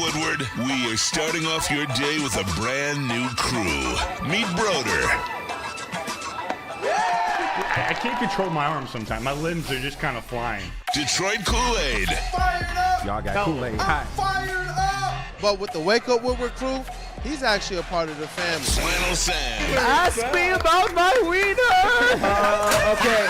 Woodward. We are starting off your day with a brand new crew. Meet Broder. I can't control my arms sometimes. My limbs are just kind of flying. Detroit Kool-Aid. Fired up! Y'all got Kool-Aid I'm hot. fired up! But with the Wake Up Woodward Crew, he's actually a part of the family. Flannel Sam. Ask me about my wiener. Okay.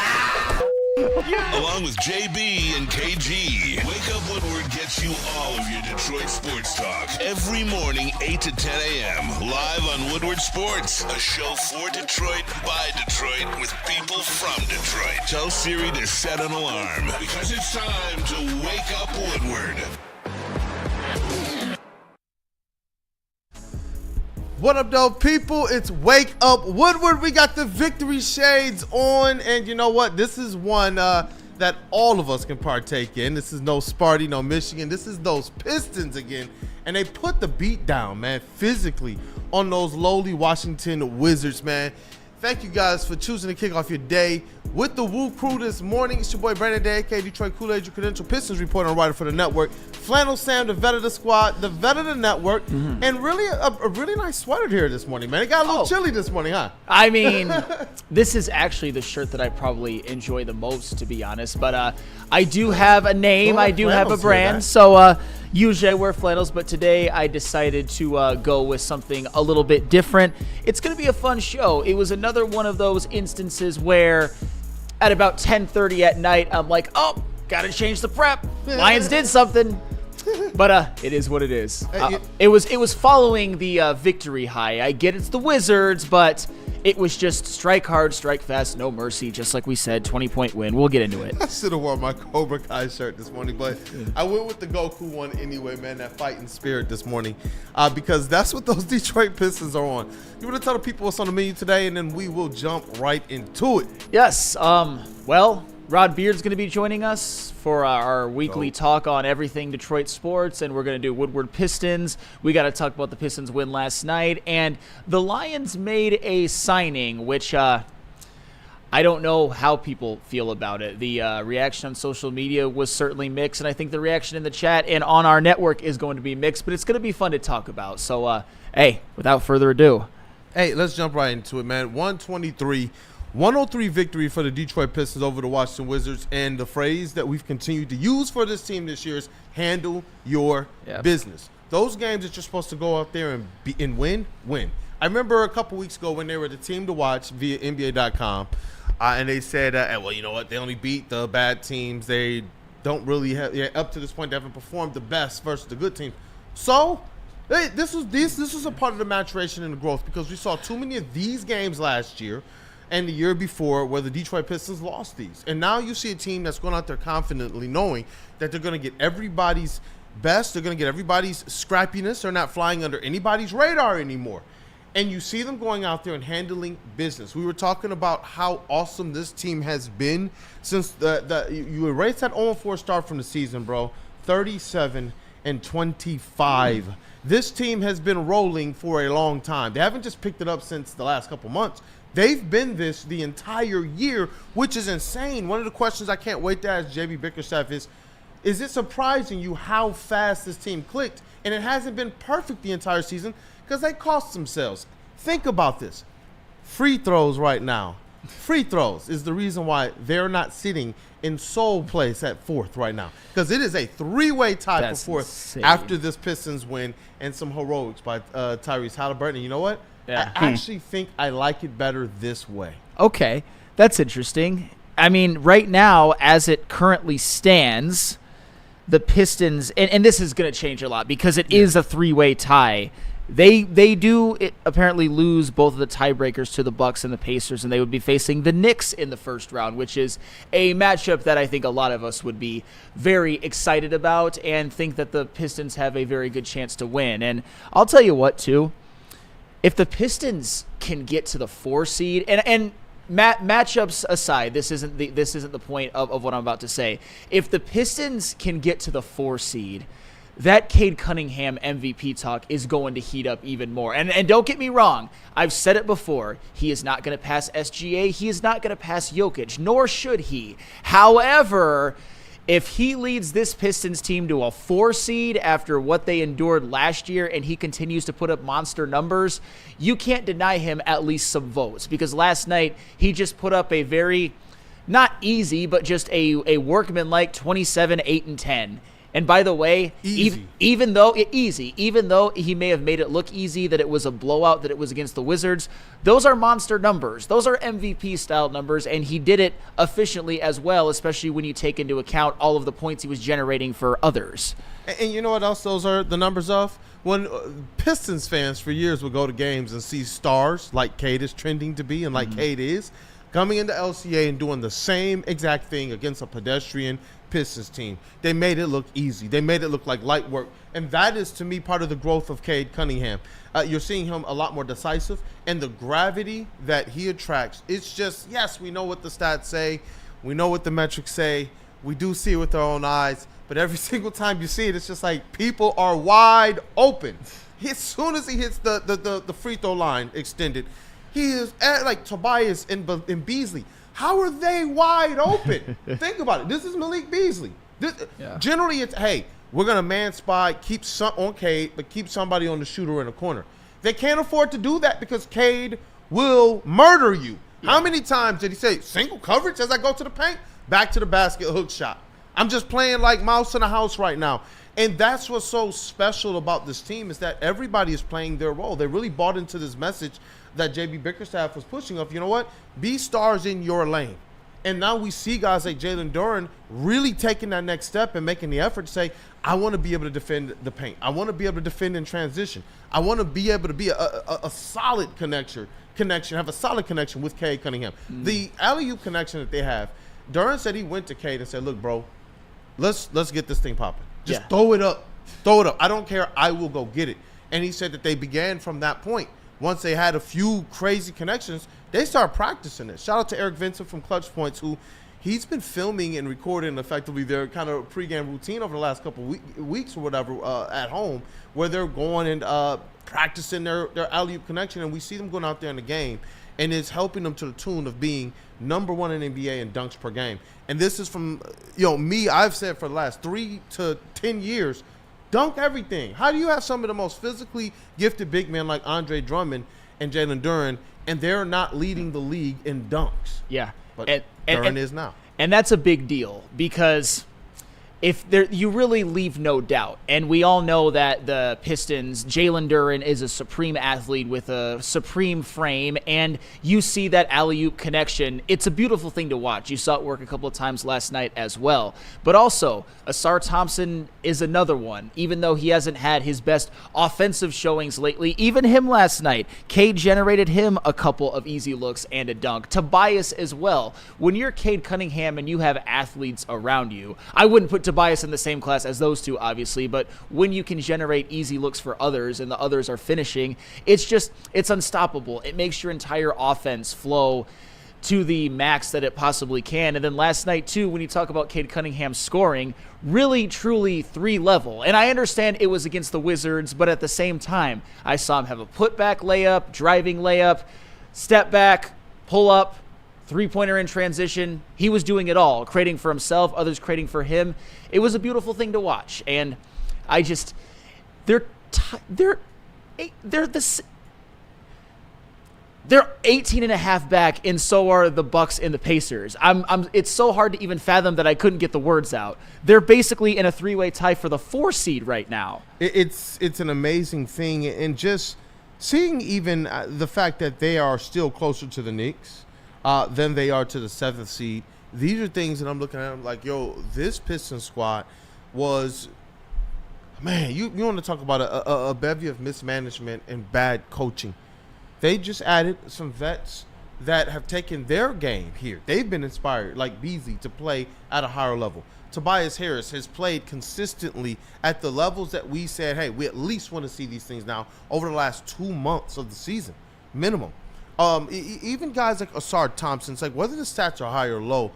Along with JB and KG. Wake Up Woodward gets you all of your Detroit sports talk. Every morning, 8 to 10 a.m. Live on Woodward Sports. A show for Detroit, by Detroit, with people from Detroit. Tell Siri to set an alarm. Because it's time to Wake Up Woodward. What up, though, people? It's Wake Up Woodward. We got the victory shades on, and you know what? This is one that all of us can partake in. This is no Sparty, no Michigan. This is those Pistons again, and they put the beat down, man, physically on those lowly Washington Wizards, man. Thank you guys for choosing to kick off your day with the WUW Crew this morning. It's your boy Brandon Day, aka Detroit Kool-Aid, your credential Pistons reporter and writer for the network. Flannel Sam, the vet of the squad, the vet of the network, and really a really nice sweater here this morning, man. It got a little chilly this morning, huh? I mean, this is actually the shirt that I probably enjoy the most, to be honest. But I do have a name. I do have a brand. So usually I wear flannels, but today I decided to go with something a little bit different. It's going to be a fun show. It was another one of those instances where at about 10:30 at night, I'm like, oh, got to change the prep. Lions did something. But it is what it is. It was following the victory high. I get it's the Wizards, but it was just strike hard, strike fast, no mercy, just like we said, 20-point win. We'll get into it. I should have worn my Cobra Kai shirt this morning, but I went with the Goku one anyway, man, that fighting spirit this morning, because that's what those Detroit Pistons are on. You want to tell the people what's on the menu today, and then we will jump right into it. Yes. Well, Rod Beard's going to be joining us for our weekly talk on everything Detroit sports, and we're going to do Woodward Pistons. We got to talk about the Pistons win last night, and the Lions made a signing, which I don't know how people feel about it. The reaction on social media was certainly mixed, and I think the reaction in the chat and on our network is going to be mixed, but it's going to be fun to talk about. So, hey, without further ado. Hey, let's jump right into it, man. 123 victory for the Detroit Pistons over the Washington Wizards, and the phrase that we've continued to use for this team this year is handle your business. Those games that you're supposed to go out there and win. I remember a couple weeks ago when they were the team to watch via NBA.com, and they said, well, you know what? They only beat the bad teams. They don't really have, up to this point, they haven't performed the best versus the good teams. So this was a part of the maturation and the growth, because we saw too many of these games last year and the year before where the Detroit Pistons lost these. And now you see a team that's going out there confidently knowing that they're going to get everybody's best. They're going to get everybody's scrappiness. They're not flying under anybody's radar anymore. And you see them going out there and handling business. We were talking about how awesome this team has been since you erase that 0-4 start from the season, bro. 37-25. This team has been rolling for a long time. They haven't just picked it up since the last couple months. They've been this the entire year, which is insane. One of the questions I can't wait to ask JB Bickerstaff is it surprising you how fast this team clicked? And it hasn't been perfect the entire season because they cost themselves. Think about this. Free throws right now. Free throws is the reason why they're not sitting in sole place at fourth right now, because it is a three-way tie for fourth insane. After this Pistons win and some heroics by Tyrese Halliburton. And you know what? Yeah. I actually think I like it better this way. Okay, that's interesting. I mean, right now, as it currently stands, the Pistons, and this is going to change a lot because it is a three-way tie. They do apparently lose both of the tiebreakers to the Bucks and the Pacers, and they would be facing the Knicks in the first round, which is a matchup that I think a lot of us would be very excited about and think that the Pistons have a very good chance to win. And I'll tell you what, too. If the Pistons can get to the 4 seed, and matchups aside, this isn't the point of what I'm about to say. If the Pistons can get to the 4 seed, that Cade Cunningham MVP talk is going to heat up even more. And don't get me wrong, I've said it before. He is not going to pass SGA. He is not going to pass Jokic, nor should he. However, If he leads this Pistons team to a 4 seed after what they endured last year and he continues to put up monster numbers, you can't deny him at least some votes, because last night he just put up a very, not easy, but just a workmanlike 27, 8, and 10. And by the way, even though he may have made it look easy, that it was a blowout, that it was against the Wizards, those are monster numbers. Those are MVP-style numbers, and he did it efficiently as well, especially when you take into account all of the points he was generating for others. And you know what else those are the numbers of? When Pistons fans for years would go to games and see stars like Cade is trending to be and like Cade is, coming into LCA and doing the same exact thing against a pedestrian Pistons team. They made it look easy. They made it look like light work. And that is, to me, part of the growth of Cade Cunningham. You're seeing him a lot more decisive, and the gravity that he attracts, it's just, yes, we know what the stats say. We know what the metrics say. We do see it with our own eyes. But every single time you see it, it's just like people are wide open. As soon as he hits the free throw line extended, he is like Tobias and Beasley. How are they wide open? Think about it. This is Malik Beasley. Generally, it's, hey, we're going to man spot, keep some on Cade, but keep somebody on the shooter in the corner. They can't afford to do that because Cade will murder you. Yeah. How many times did he say, single coverage as I go to the paint? Back to the basket, hook shot. I'm just playing like mouse in a house right now. And that's what's so special about this team, is that everybody is playing their role. They really bought into this message that JB Bickerstaff was pushing of, you know what, be stars in your lane. And now we see guys like Jalen Duren really taking that next step and making the effort to say, I want to be able to defend the paint. I want to be able to defend in transition. I want to be able to be a solid connection, have a solid connection with Cade Cunningham. The alley-oop connection that they have, Duren said he went to Cade and said, look, bro, let's get this thing popping. Just throw it up. Throw it up. I don't care. I will go get it. And he said that they began from that point. Once they had a few crazy connections, they started practicing it. Shout out to Eric Vincent from Clutch Points, who he's been filming and recording effectively their kind of pregame routine over the last couple weeks or whatever at home, where they're going and practicing their alley-oop connection, and we see them going out there in the game, and it's helping them to the tune of being number one in NBA in dunks per game. And this is from, me, I've said for the last 3 to 10 years, dunk everything. How do you have some of the most physically gifted big men like Andre Drummond and Jalen Duren, and they're not leading the league in dunks? Yeah. But Duren is now. And that's a big deal, because you really leave no doubt. And we all know that the Pistons, Jalen Duren is a supreme athlete with a supreme frame, and you see that alley-oop connection. It's a beautiful thing to watch. You saw it work a couple of times last night as well. But also, Asar Thompson is another one. Even though he hasn't had his best offensive showings lately, even him last night, Cade generated him a couple of easy looks and a dunk. Tobias as well. When you're Cade Cunningham and you have athletes around you, I wouldn't put Tobias in the same class as those two, obviously, but when you can generate easy looks for others and the others are finishing, it's unstoppable. It makes your entire offense flow to the max that it possibly can. And then last night, too, when you talk about Cade Cunningham scoring, really, truly 3-level. And I understand it was against the Wizards, but at the same time, I saw him have a putback layup, driving layup, step back, pull up, three-pointer in transition. He was doing it all, creating for himself, others creating for him. It was a beautiful thing to watch. And I just, they're 18 and a half back, and so are the Bucks and the Pacers. It's so hard to even fathom that I couldn't get the words out. They're basically in a 3-way tie for the 4 seed right now. It's an amazing thing, and just seeing even the fact that they are still closer to the Knicks than they are to the 7th seed. These are things that I'm looking at. I'm like, this Pistons squad was, man, you want to talk about a bevy of mismanagement and bad coaching. They just added some vets that have taken their game here. They've been inspired, like Beasley, to play at a higher level. Tobias Harris has played consistently at the levels that we said, hey, we at least want to see these things now over the last 2 months of the season, minimum. Even guys like Asar Thompson, it's like whether the stats are high or low,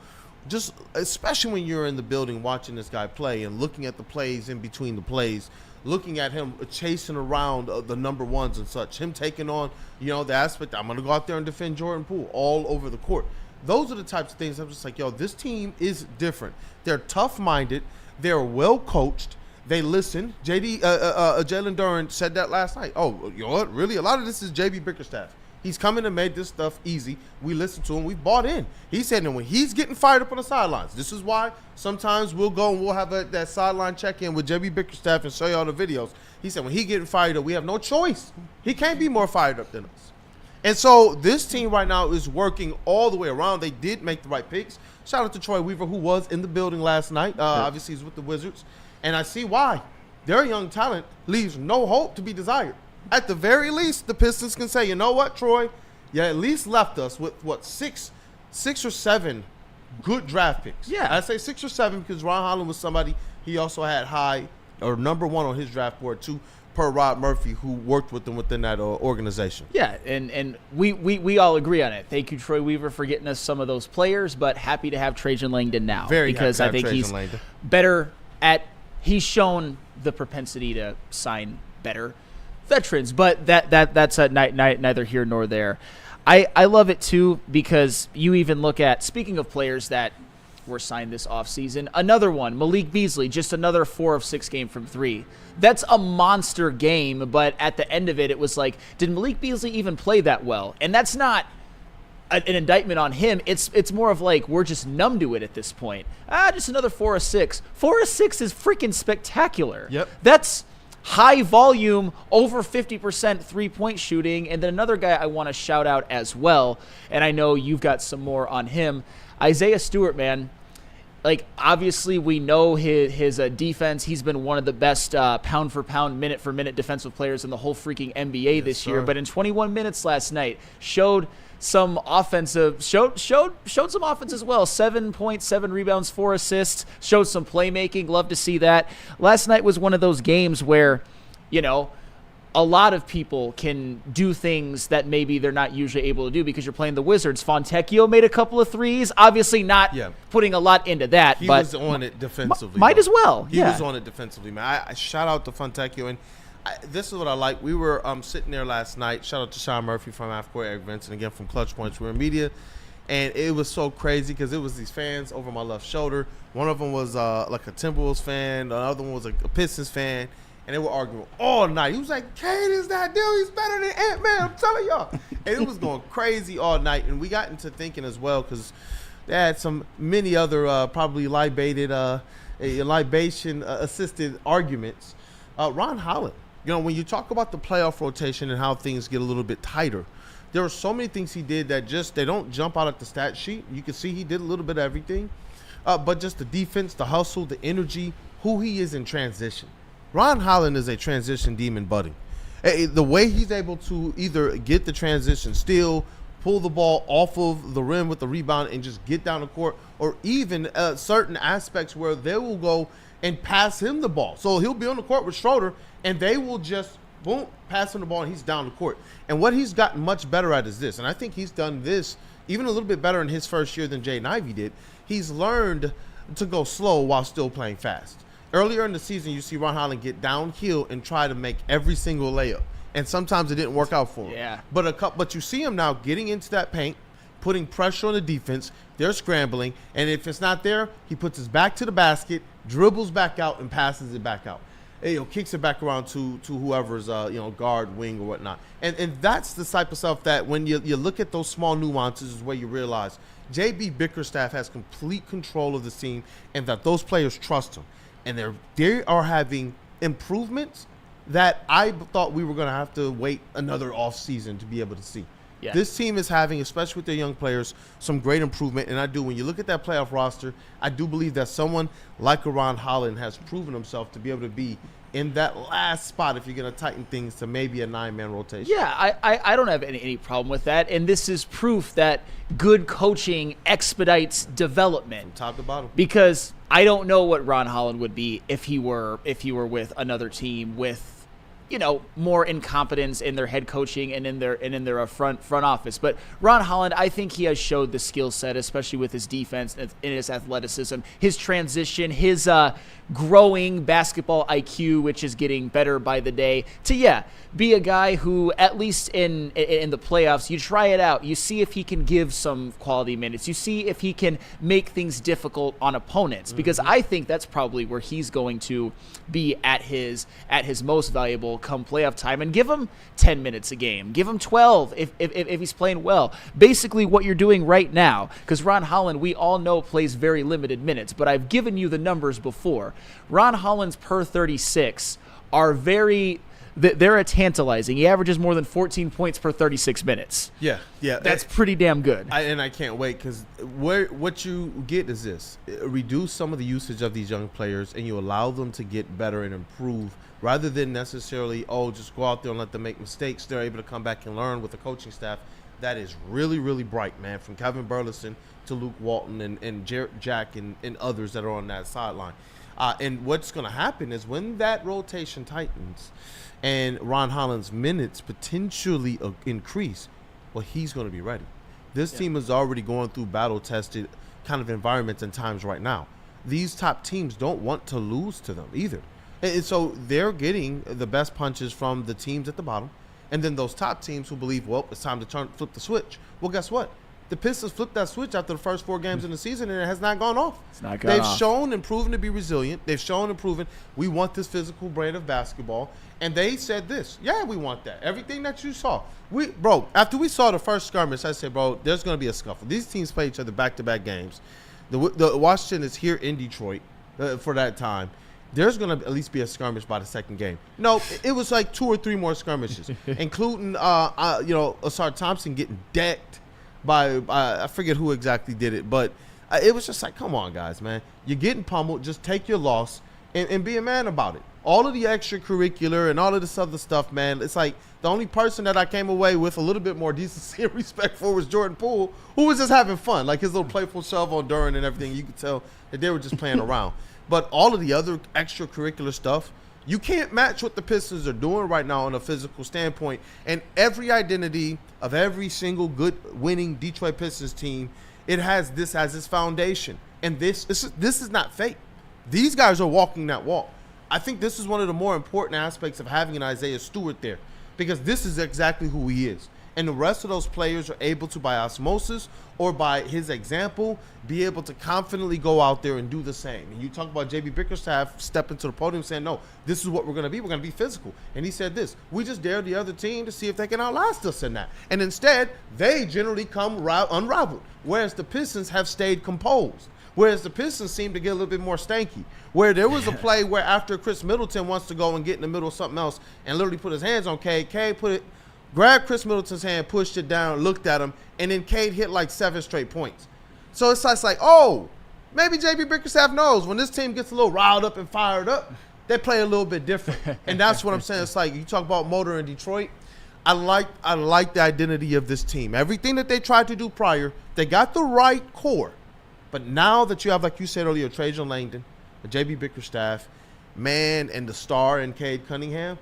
just especially when you're in the building watching this guy play and looking at the plays in between the plays, looking at him chasing around the number ones and such, him taking on, the aspect, I'm going to go out there and defend Jordan Poole all over the court. Those are the types of things I'm just like, yo, this team is different. They're tough-minded. They're well-coached. They listen. Jalen Duren said that last night. Oh, you know what? Really? A lot of this is JB Bickerstaff. He's coming and made this stuff easy. We listened to him. We bought in. He said that when he's getting fired up on the sidelines, this is why sometimes we'll go and we'll have that sideline check-in with JB Bickerstaff and show you all the videos. He said when he getting fired up, we have no choice. He can't be more fired up than us. And so this team right now is working all the way around. They did make the right picks. Shout out to Troy Weaver, who was in the building last night. Obviously, he's with the Wizards. And I see why. Their young talent leaves no hope to be desired. At the very least, the Pistons can say, you know what, Troy? You at least left us with, six or seven good draft picks. Yeah. I say 6 or 7 because Ron Holland was somebody he also had high or number 1 on his draft board, too, per Rob Murphy, who worked with them within that organization. Yeah, and we all agree on it. Thank you, Troy Weaver, for getting us some of those players, but happy to have Trajan Langdon now. Because I think he's better at – he's shown the propensity to sign better veterans, but that's neither here nor there. I love it too because you even look at, speaking of players that were signed this offseason, another one, Malik Beasley, just another 4 of 6 game from 3. That's a monster game, but at the end of it, it was like, did Malik Beasley even play that well? And that's not an indictment on him. It's more of like, we're just numb to it at this point. Just another 4 of 6. 4 of 6 is freaking spectacular. Yep. That's high volume, over 50% three-point shooting. And then another guy I want to shout out as well, and I know you've got some more on him, Isaiah Stewart, man. Like, obviously, we know his defense. He's been one of the best pound-for-pound, minute-for-minute defensive players in the whole freaking NBA this year. But in 21 minutes last night, showed some offensive, showed some offense as well. 7 points, 7 rebounds, 4 assists. Showed some playmaking. Love to see that. Last night was one of those games where, you know, a lot of people can do things that maybe they're not usually able to do because you're playing the Wizards. Fontecchio made a couple of threes. Obviously not putting a lot into that. He but was on it defensively. Might as well. He was on it defensively, man. I shout out to Fontecchio. And this is what I like. We were sitting there last night. Shout out to Sean Murphy from Half-Court, Eric Vincent, again from Clutch Points. We're in media. And it was so crazy because it was these fans over my left shoulder. One of them was like a Timberwolves fan. The other one was a Pistons fan. And they were arguing all night. He was like, Kane is that dude. He's better than Ant-Man. I'm telling y'all. And it was going crazy all night. And we got into thinking as well because they had many other probably libation-assisted arguments. Ron Holland, you know, when you talk about the playoff rotation and how things get a little bit tighter, there are so many things he did that they don't jump out at the stat sheet. You can see he did a little bit of everything. But just the defense, the hustle, the energy, who he is in transition. Ron Holland is a transition demon budding. The way he's able to either get the transition steal, pull the ball off of the rim with the rebound and just get down the court, or even certain aspects where they will go and pass him the ball. So he'll be on the court with Schroeder, and they will just, boom, pass him the ball, and he's down the court. And what he's gotten much better at is this, and I think he's done this even a little bit better in his first year than Jaden Ivey did. He's learned to go slow while still playing fast. Earlier in the season, you see Ron Holland get downhill and try to make every single layup. And sometimes it didn't work out for him. Yeah. But you see him now getting into that paint, putting pressure on the defense. They're scrambling. And if it's not there, he puts his back to the basket, dribbles back out, and passes it back out. Kicks it back around to whoever's guard, wing, or whatnot. And that's the type of stuff that when you look at those small nuances is where you realize JB Bickerstaff has complete control of the team and that those players trust him. And they are having improvements that I thought we were going to have to wait another offseason to be able to see. Yeah. This team is having, especially with their young players, some great improvement. And I do, when you look at that playoff roster, I do believe that someone like Ron Holland has proven himself to be able to be in that last spot if you're going to tighten things to maybe a 9-man rotation. Yeah, I don't have any problem with that. And this is proof that good coaching expedites development. From top to bottom. Because I don't know what Ron Holland would be if he were with another team with more incompetence in their head coaching and in their front office. But Ron Holland, I think he has showed the skill set, especially with his defense and his athleticism, his transition, his growing basketball IQ, which is getting better by the day, to be a guy who, at least in the playoffs, you try it out. You see if he can give some quality minutes. You see if he can make things difficult on opponents, because I think that's probably where he's going to be at his most valuable come playoff time. And give him 10 minutes a game. Give him 12 if he's playing well. Basically what you're doing right now, because Ron Holland, we all know, plays very limited minutes, but I've given you the numbers before. Ron Holland's per 36 are they're tantalizing. He averages more than 14 points per 36 minutes. Yeah. That's pretty damn good. I can't wait, because what you get is this. Reduce some of the usage of these young players, and you allow them to get better and improve, rather than necessarily, just go out there and let them make mistakes. They're able to come back and learn with the coaching staff that is really, really bright, man, from Kevin Burleson to Luke Walton and Jack and others that are on that sideline. And what's going to happen is when that rotation tightens and Ron Holland's minutes potentially increase, well, he's going to be ready. This team is already going through battle-tested kind of environments and times right now. These top teams don't want to lose to them either. And so they're getting the best punches from the teams at the bottom, and then those top teams who believe, well, it's time to flip the switch. Well, guess what? The Pistons flipped that switch after the first 4 games in the season, and it has not gone off. It's not gone off. They've shown and proven to be resilient. They've shown and proven we want this physical brand of basketball. And they said this, we want that. Everything that you saw. After we saw the first skirmish, I said, there's going to be a scuffle. These teams play each other back-to-back games. The Washington is here in Detroit for that time. There's going to at least be a skirmish by the second game. No, it was like 2 or 3 more skirmishes, including, Asar Thompson getting decked by I forget who exactly did it, but it was just like, come on, guys, man. You're getting pummeled. Just take your loss and be a man about it. All of the extracurricular and all of this other stuff, man, it's like the only person that I came away with a little bit more decency and respect for was Jordan Poole, who was just having fun. Like his little playful shove on Duran and everything. You could tell that they were just playing around. But all of the other extracurricular stuff, you can't match what the Pistons are doing right now on a physical standpoint. And every identity of every single good winning Detroit Pistons team, it has this as its foundation. And this is not fake. These guys are walking that walk. I think this is one of the more important aspects of having an Isaiah Stewart there, because this is exactly who he is. And the rest of those players are able to, by osmosis or by his example, be able to confidently go out there and do the same. And you talk about JB Bickerstaff stepping to the podium saying, no, this is what we're going to be. We're going to be physical. And he said this, we just dare the other team to see if they can outlast us in that. And instead, they generally come unraveled, whereas the Pistons have stayed composed. Whereas the Pistons seem to get a little bit more stanky. Where there was a play where after Chris Middleton wants to go and get in the middle of something else and literally put his hands on Cade, grabbed Chris Middleton's hand, pushed it down, looked at him, and then Cade hit like 7 straight points. So it's like, maybe JB Bickerstaff knows when this team gets a little riled up and fired up, they play a little bit different. And that's what I'm saying. It's like you talk about motor in Detroit. I like the identity of this team. Everything that they tried to do prior, they got the right core. But now that you have, like you said earlier, Trajan Langdon, JB Bickerstaff, man, and the star in Cade Cunningham,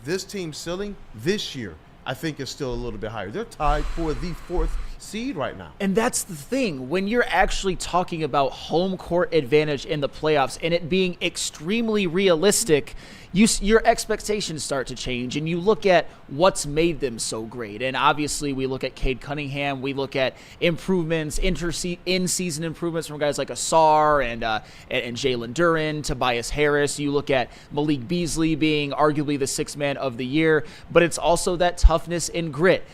this team's ceiling this year, I think, is still a little bit higher. They're tied for the 4th seed right now. And that's the thing. When you're actually talking about home court advantage in the playoffs and it being extremely realistic, your expectations start to change, and you look at what's made them so great. And obviously, we look at Cade Cunningham. We look at improvements, in-season improvements from guys like Asar and Jalen Duren, Tobias Harris. You look at Malik Beasley being arguably the 6th man of the year, but it's also that toughness and grit.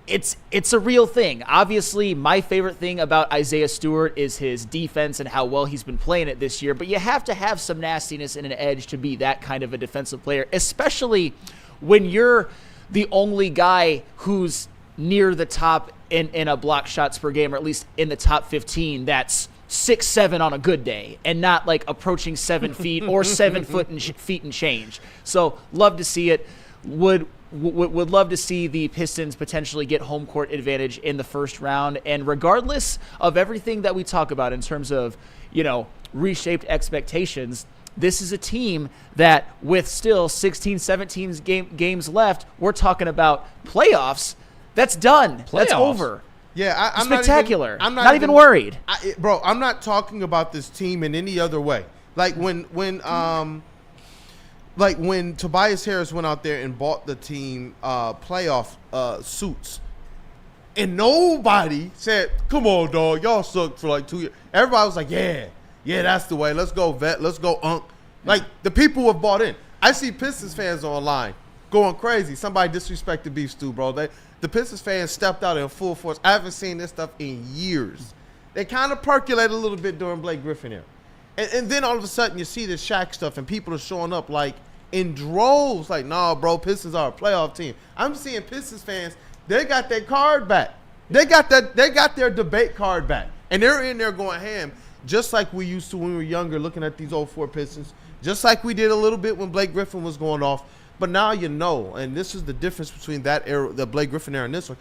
It's a real thing. Obviously, my favorite thing about Isaiah Stewart is his defense and how well he's been playing it this year, but you have to have some nastiness and an edge to be that kind of a defensive player, especially when you're the only guy who's near the top in a block shots per game, or at least in the top 15 that's 6'7" on a good day and not like approaching 7 feet or 7 feet and change. So love to see it. Would love to see the Pistons potentially get home court advantage in the first round. And regardless of everything that we talk about in terms of, reshaped expectations, this is a team that with still 16, 17 games left, we're talking about playoffs. That's done. That's over. Yeah, I'm spectacular. I'm not even worried. Bro, I'm not talking about this team in any other way. Like when Tobias Harris went out there and bought the team playoff suits, and nobody said, "Come on, dog, y'all sucked for like 2 years." Everybody was like, "Yeah, that's the way. Let's go, vet. Let's go, Unc." Like the people have bought in. I see Pistons fans online going crazy. Somebody disrespected Beef Stew, bro. The Pistons fans stepped out in full force. I haven't seen this stuff in years. They kind of percolated a little bit during Blake Griffin era. And then all of a sudden you see this Shaq stuff and people are showing up like in droves. Like, nah, bro, Pistons are a playoff team. I'm seeing Pistons fans, they got their card back. They got their debate card back. And they're in there going ham, just like we used to when we were younger, looking at these 04 Pistons, just like we did a little bit when Blake Griffin was going off. But now you know, and this is the difference between that era, the Blake Griffin era, and this one.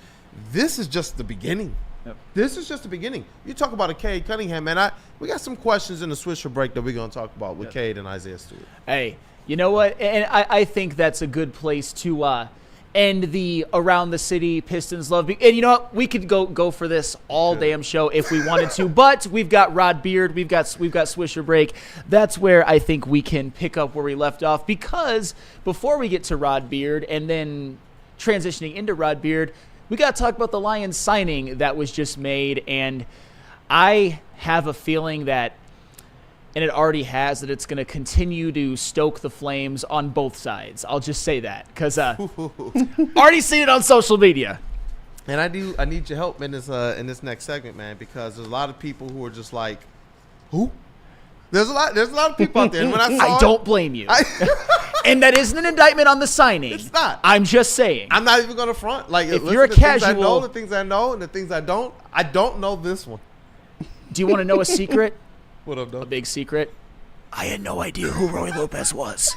This is just the beginning. Yep. This is just the beginning. You talk about a Cade Cunningham, man. We got some questions in the Swisher break that we're going to talk about with Cade and Isaiah Stewart. Hey, you know what? And I think that's a good place to end the Around the City Pistons love. And you know what? We could go for this all damn show if we wanted to. But we've got Rod Beard. We've got Swisher break. That's where I think we can pick up where we left off. Because before we get to Rod Beard and then transitioning into Rod Beard, we got to talk about the Lions signing that was just made. And I have a feeling that, and it already has, that it's going to continue to stoke the flames on both sides. I'll just say that because already seen it on social media. And I need your help in this next segment, man, because there's a lot of people who are just like, who? There's a lot of people out there. And when I don't blame you. And that isn't an indictment on the signing. It's not. I'm just saying. I'm not even going to front. Like, if you're a casual, the things I know and the things I don't know this one. Do you want to know a secret? What up, though? A big secret. I had no idea who Roy Lopez was.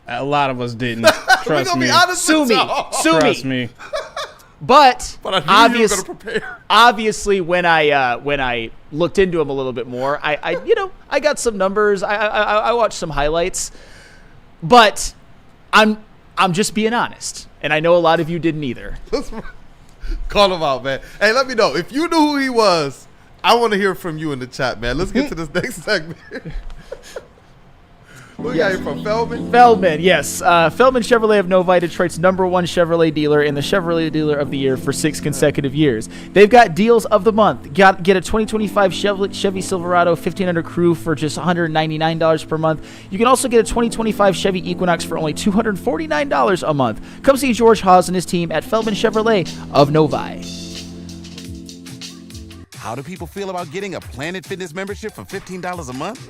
A lot of us didn't. Trust me. Sue me. Trust me. But I knew you were gonna prepare. Obviously, when I looked into him a little bit more, I got some numbers. I watched some highlights, but I'm just being honest, and I know a lot of you didn't either. Call him out, man. Hey, let me know if you knew who he was. I want to hear from you in the chat, man. Let's get to this next segment. Who got here from Feldman? Feldman, yes. Feldman Chevrolet of Novi, Detroit's #1 Chevrolet dealer and the Chevrolet Dealer of the Year for 6 consecutive years. They've got deals of the month. Get a 2025 Chevy Silverado 1500 Crew for just $199 per month. You can also get a 2025 Chevy Equinox for only $249 a month. Come see George Haas and his team at Feldman Chevrolet of Novi. How do people feel about getting a Planet Fitness membership for $15 a month?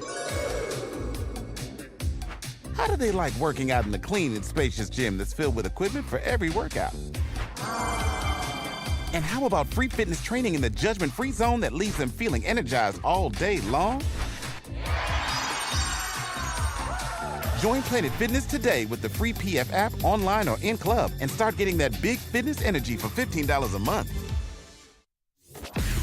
How do they like working out in the clean and spacious gym that's filled with equipment for every workout? And how about free fitness training in the judgment-free zone that leaves them feeling energized all day long? Join Planet Fitness today with the free PF app, online or in club, and start getting that big fitness energy for $15 a month.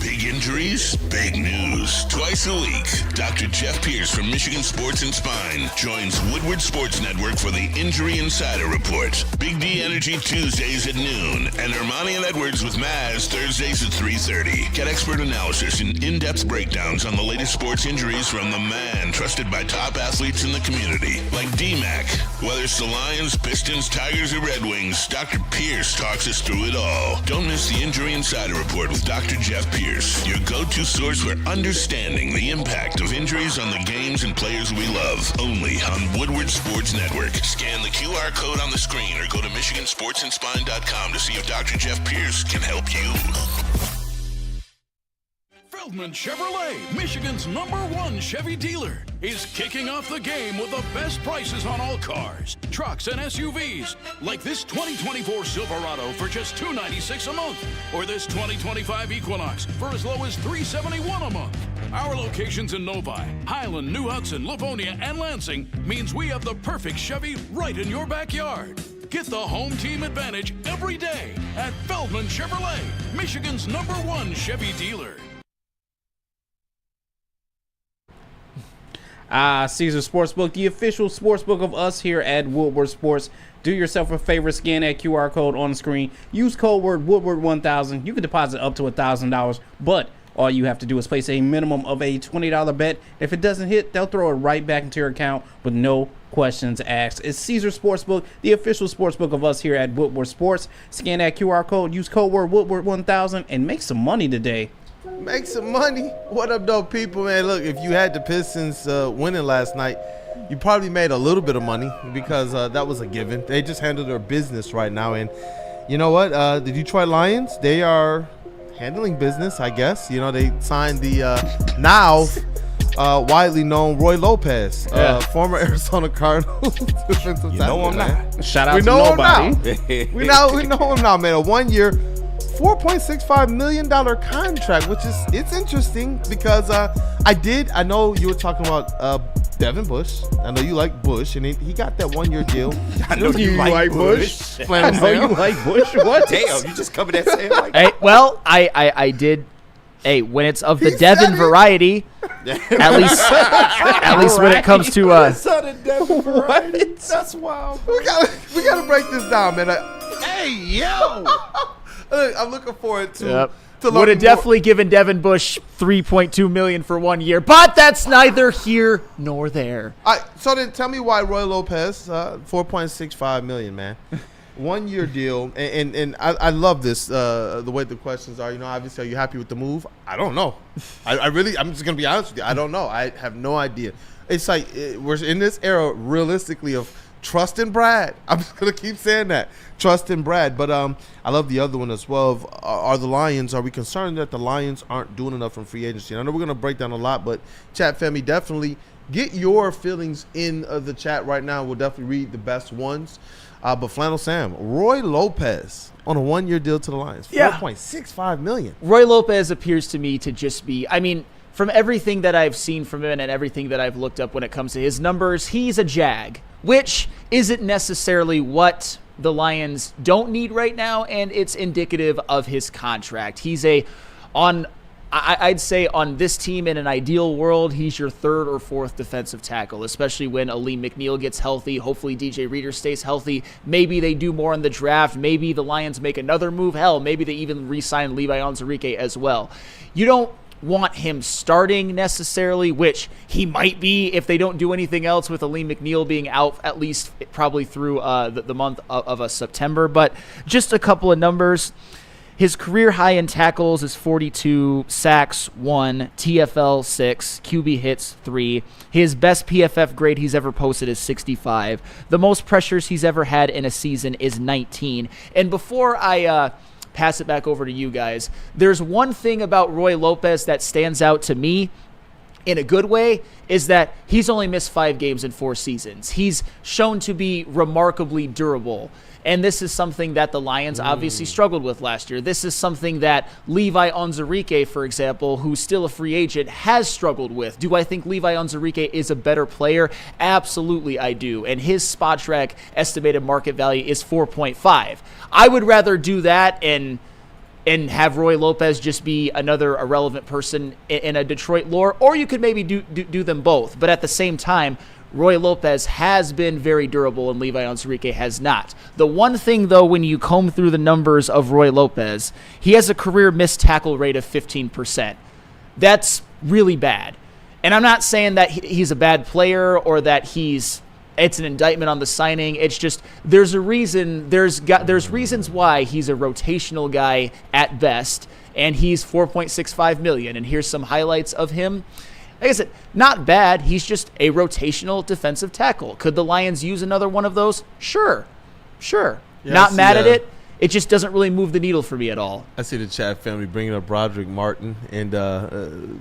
Big injuries, big news. Twice a week, Dr. Jeff Pierce from Michigan Sports and Spine joins Woodward Sports Network for the Injury Insider Report. Big D Energy Tuesdays at noon, and Ermanni and Edwards with Maz Thursdays at 3:30. Get expert analysis and in-depth breakdowns on the latest sports injuries from the man trusted by top athletes in the community, like D-Mac. Whether it's the Lions, Pistons, Tigers, or Red Wings, Dr. Pierce talks us through it all. Don't miss the Injury Insider Report with Dr. Jeff Pierce, your go-to source for understanding the impact of injuries on the games and players we love. Only on Woodward Sports Network. Scan the QR code on the screen or go to MichiganSportsandSpine.com to see if Dr. Jeff Pierce can help you. Feldman Chevrolet, Michigan's #1 Chevy dealer, is kicking off the game with the best prices on all cars, trucks, and SUVs, like this 2024 Silverado for just $296 a month, or this 2025 Equinox for as low as $371 a month. Our locations in Novi, Highland, New Hudson, Livonia, and Lansing means we have the perfect Chevy right in your backyard. Get the home team advantage every day at Feldman Chevrolet, Michigan's #1 Chevy dealer. Caesar Sportsbook, the official sportsbook of us here at Woodward Sports. Do yourself a favor, scan that QR code on the screen. Use code word Woodward1000. You can deposit up to $1,000, but all you have to do is place a minimum of a $20 bet. If it doesn't hit, they'll throw it right back into your account with no questions asked. It's Caesar Sportsbook, the official sportsbook of us here at Woodward Sports. Scan that QR code, use code word Woodward1000, and make some money today. Make some money. What up, though, people, man? Look, if you had the Pistons winning last night, you probably made a little bit of money because that was a given. They just handle their business right now. And you know what? The Detroit Lions, they are handling business, I guess. You know, they signed the now widely known Roy Lopez, former Arizona Cardinals defensive tackle. I'm not. Shout out we to know nobody. Him now. we know him now, man. A 1 year, $4.65 million contract, which is it's interesting because I know you were talking about Devin Bush. I know you like Bush, and he got that 1 year deal. I know you like Bush. I know you like Bush. What? Damn, you just coming at saying like Hey, well, I did. Hey, when it's of the Devin variety, at least when it comes to That's wild. we gotta break this down, man. Hey, yo. I'm looking forward to. Would have learning definitely given Devin Bush $3.2 million for 1 year, but that's neither here nor there. So then, tell me why Roy Lopez, $4.65 million, man, 1 year deal, and I love this. The way the questions are, you know, obviously, are you happy with the move? I don't know. I'm just gonna be honest with you. I don't know. I have no idea. It's like we're in this era, realistically, of trust in Brad. I'm just gonna keep saying that. Trust in Brad. But I love the other one as well. Are we concerned that the Lions aren't doing enough in free agency? And I know we're gonna break down a lot, but chat family, definitely get your feelings in the chat right now. We'll definitely read the best ones. But Flannel Sam, Roy Lopez on a 1 year deal to the Lions, $4.65 million. Roy Lopez appears to me to just be, I mean, from everything that I've seen from him and everything that I've looked up when it comes to his numbers, he's a jag, which isn't necessarily what the Lions don't need right now, and it's indicative of his contract. He's I'd say on this team in an ideal world, he's your third or fourth defensive tackle, especially when Aleem McNeil gets healthy. Hopefully DJ Reader stays healthy. Maybe they do more in the draft. Maybe the Lions make another move. Hell, maybe they even re-sign Levi Onwuzurike as well. You don't want him starting necessarily, which he might be if they don't do anything else with Aleem McNeil being out at least probably through the month of September. But just a couple of numbers. His career high in tackles is 42, sacks 1, TFL 6, QB hits 3. His best PFF grade he's ever posted is 65. The most pressures he's ever had in a season is 19. And before I pass it back over to you guys, there's one thing about Roy Lopez that stands out to me in a good way, is that he's only missed 5 games in 4 seasons. He's shown to be remarkably durable. And this is something that the Lions obviously struggled with last year. This is something that Levi Onwuzurike, for example, who's still a free agent, has struggled with. Do I think Levi Onwuzurike is a better player? Absolutely, I do. And his Spotrac estimated market value is 4.5. I would rather do that and have Roy Lopez just be another irrelevant person in a Detroit lore, or you could maybe do them both. But at the same time, Roy Lopez has been very durable and Levi Onwuzurike has not. The one thing, though, when you comb through the numbers of Roy Lopez, he has a career missed tackle rate of 15%. That's really bad. And I'm not saying that he's a bad player or that it's an indictment on the signing. It's just there's a reason. There's reasons why he's a rotational guy at best, and he's $4.65 million. And here's some highlights of him. Like I said, not bad. He's just a rotational defensive tackle. Could the Lions use another one of those? Sure. Yeah, not mad at it. It just doesn't really move the needle for me at all. I see the chat family bringing up Broderick Martin and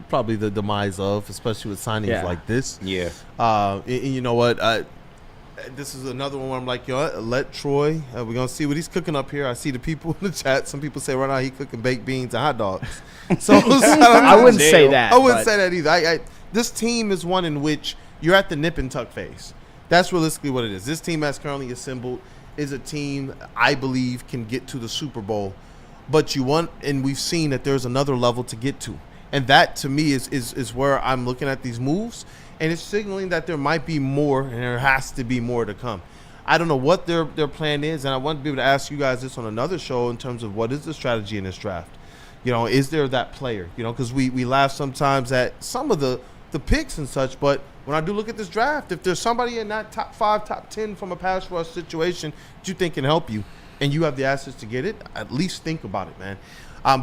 probably the demise of, especially with signings like this. Yeah. And you know what? This is another one where I'm like, let Troy. We're going to see what he's cooking up here. I see the people in the chat. Some people say right now he's cooking baked beans and hot dogs. So I wouldn't say that. I wouldn't say that either. This team is one in which you're at the nip and tuck phase. That's realistically what it is. This team as currently assembled is a team I believe can get to the Super Bowl. But and we've seen that there's another level to get to. And that, to me, is where I'm looking at these moves. and it's signaling that there might be more, and there has to be more to come. I don't know what their plan is, and I want to be able to ask you guys this on another show in terms of what is the strategy in this draft. Is there that player? Because we laugh sometimes at some of the picks and such, but when I do look at this draft, if there's somebody in that top 5, top 10 from a pass rush situation that you think can help you, and you have the assets to get it, at least think about it, man.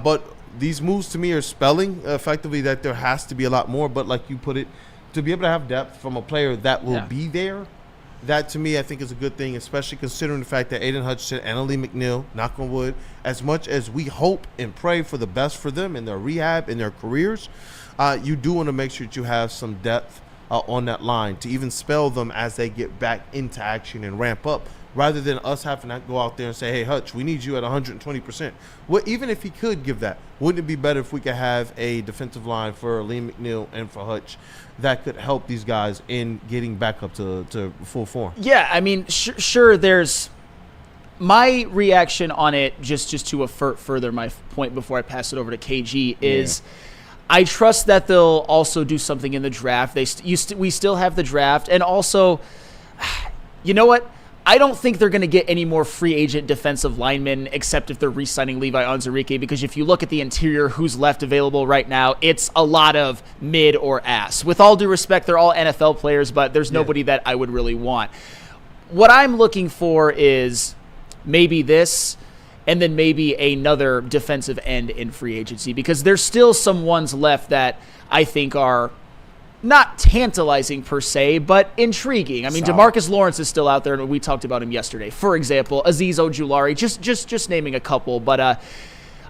But these moves to me are spelling effectively that there has to be a lot more, but like you put it, to be able to have depth from a player that will be there, that to me I think is a good thing, especially considering the fact that Aiden Hutchinson and Ali McNeil, knock on wood, as much as we hope and pray for the best for them in their rehab, in their careers, you do want to make sure that you have some depth on that line to even spell them as they get back into action and ramp up, rather than us having to go out there and say, hey, Hutch, we need you at 120%. Well, even if he could give that, wouldn't it be better if we could have a defensive line for Liam McNeil and for Hutch that could help these guys in getting back up to full form? Yeah, I mean, sure, there's my reaction on it, just to further my point before I pass it over to KG, is I trust that they'll also do something in the draft. We still have the draft, and also, you know what? I don't think they're going to get any more free agent defensive linemen except if they're re-signing Levi Onwuzurike, because if you look at the interior, who's left available right now, it's a lot of mid or ass. With all due respect, they're all NFL players, but there's nobody that I would really want. What I'm looking for is maybe this, and then maybe another defensive end in free agency, because there's still some ones left that I think are not tantalizing per se, but intriguing. I mean, DeMarcus Lawrence is still out there, and we talked about him yesterday. For example, Azeez Ojulari, just naming a couple. But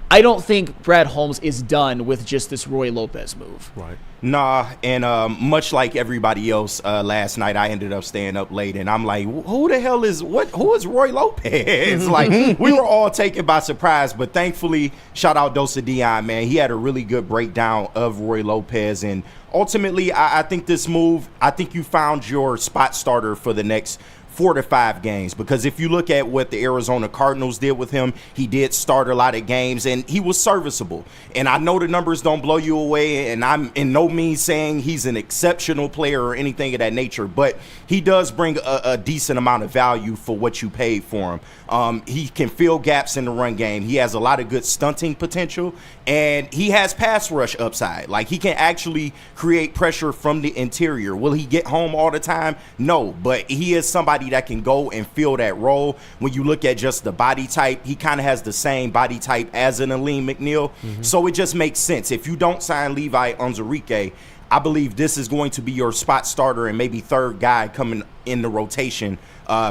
I don't think Brad Holmes is done with just this Roy Lopez move. Right. Nah, and much like everybody else, last night I ended up staying up late, and I'm like, who the hell is who is Roy Lopez? Like, we were all taken by surprise, but thankfully, shout out Dosa Dion, man. He had a really good breakdown of Roy Lopez, and ultimately, I think this move, I think you found your spot starter for the next 4 to 5 games, because if you look at what the Arizona Cardinals did with him, he did start a lot of games and he was serviceable. And I know the numbers don't blow you away, and I'm in no means saying he's an exceptional player or anything of that nature, but he does bring a decent amount of value for what you paid for him. He can fill gaps in the run game. He has a lot of good stunting potential, and he has pass rush upside. Like, he can actually create pressure from the interior. Will he get home all the time? No, but he is somebody that can go and fill that role. When you look at just the body type, he kind of has the same body type as an Aleem McNeil. So it just makes sense. If you don't sign Levi Onwuzurike, I believe this is going to be your spot starter and maybe third guy coming in the rotation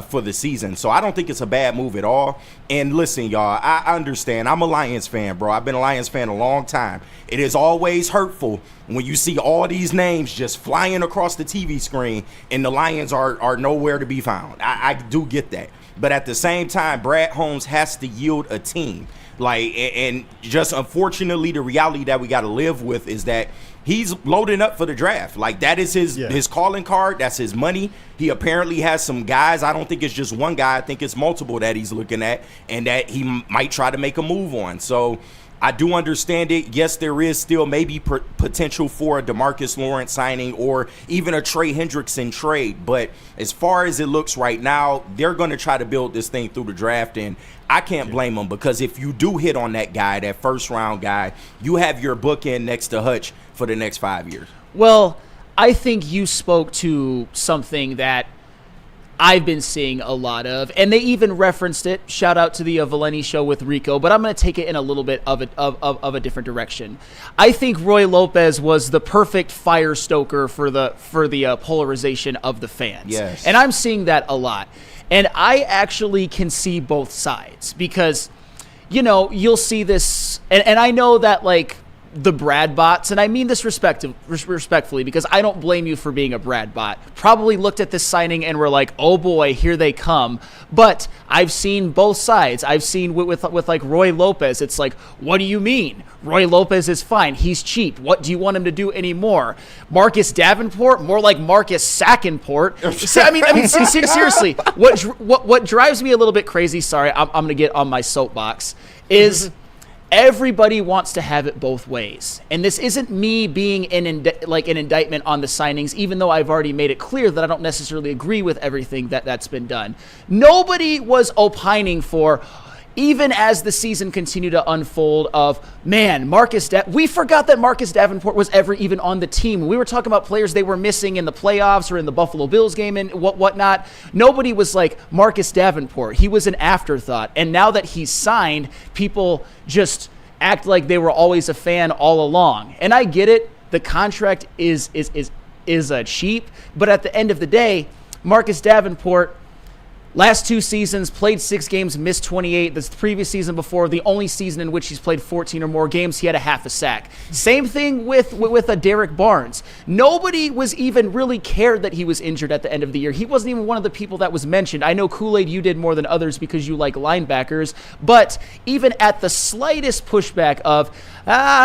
for the season. So I don't think it's a bad move at all. And listen, y'all, I understand. I'm a Lions fan, bro. I've been a Lions fan a long time. It is always hurtful when you see all these names just flying across the TV screen and the Lions are nowhere to be found. I do get that. But at the same time, Brad Holmes has to yield a team. Like, and just unfortunately, the reality that we got to live with is that he's loading up for the draft. Like, that is his calling card. That's his money. He apparently has some guys. I don't think it's just one guy. I think it's multiple that he's looking at and that he might try to make a move on. So I do understand it. Yes, there is still maybe potential for a DeMarcus Lawrence signing or even a Trey Hendrickson trade. But as far as it looks right now, they're going to try to build this thing through the draft. And I can't blame them, because if you do hit on that guy, that first-round guy, you have your bookend next to Hutch for the next 5 years. Well, I think you spoke to something that I've been seeing a lot of, and they even referenced it. Shout out to the Valeni show with Rico, but I'm going to take it in a little bit of a different direction. I think Roy Lopez was the perfect fire stoker for the polarization of the fans. Yes. And I'm seeing that a lot. And I actually can see both sides, because, you know, you'll see this, and I know that, like, the Brad bots, and I mean this respectfully, because I don't blame you for being a Brad bot, probably looked at this signing and were like, oh boy, here they come. But I've seen both sides. I've seen with like Roy Lopez, it's like, what do you mean? Roy Lopez is fine. He's cheap. What do you want him to do anymore? Marcus Davenport, more like Marcus Sackenport. So, I mean, seriously, what drives me a little bit crazy, sorry, I'm going to get on my soapbox, is everybody wants to have it both ways. And this isn't me being an indictment on the signings, even though I've already made it clear that I don't necessarily agree with everything that's been done. Nobody was opining for, even as the season continued to unfold, of, man, we forgot that Marcus Davenport was ever even on the team. We were talking about players they were missing in the playoffs or in the Buffalo Bills game and whatnot. Nobody was like, Marcus Davenport. He was an afterthought. And now that he's signed, people just act like they were always a fan all along. And I get it. The contract is cheap. But at the end of the day, Marcus Davenport, last 2 seasons, played 6 games, missed 28. The previous season before, the only season in which he's played 14 or more games, he had a half a sack. Same thing with Derek Barnes. Nobody was even really cared that he was injured at the end of the year. He wasn't even one of the people that was mentioned. I know, Kool-Aid, you did more than others because you like linebackers, but even at the slightest pushback of,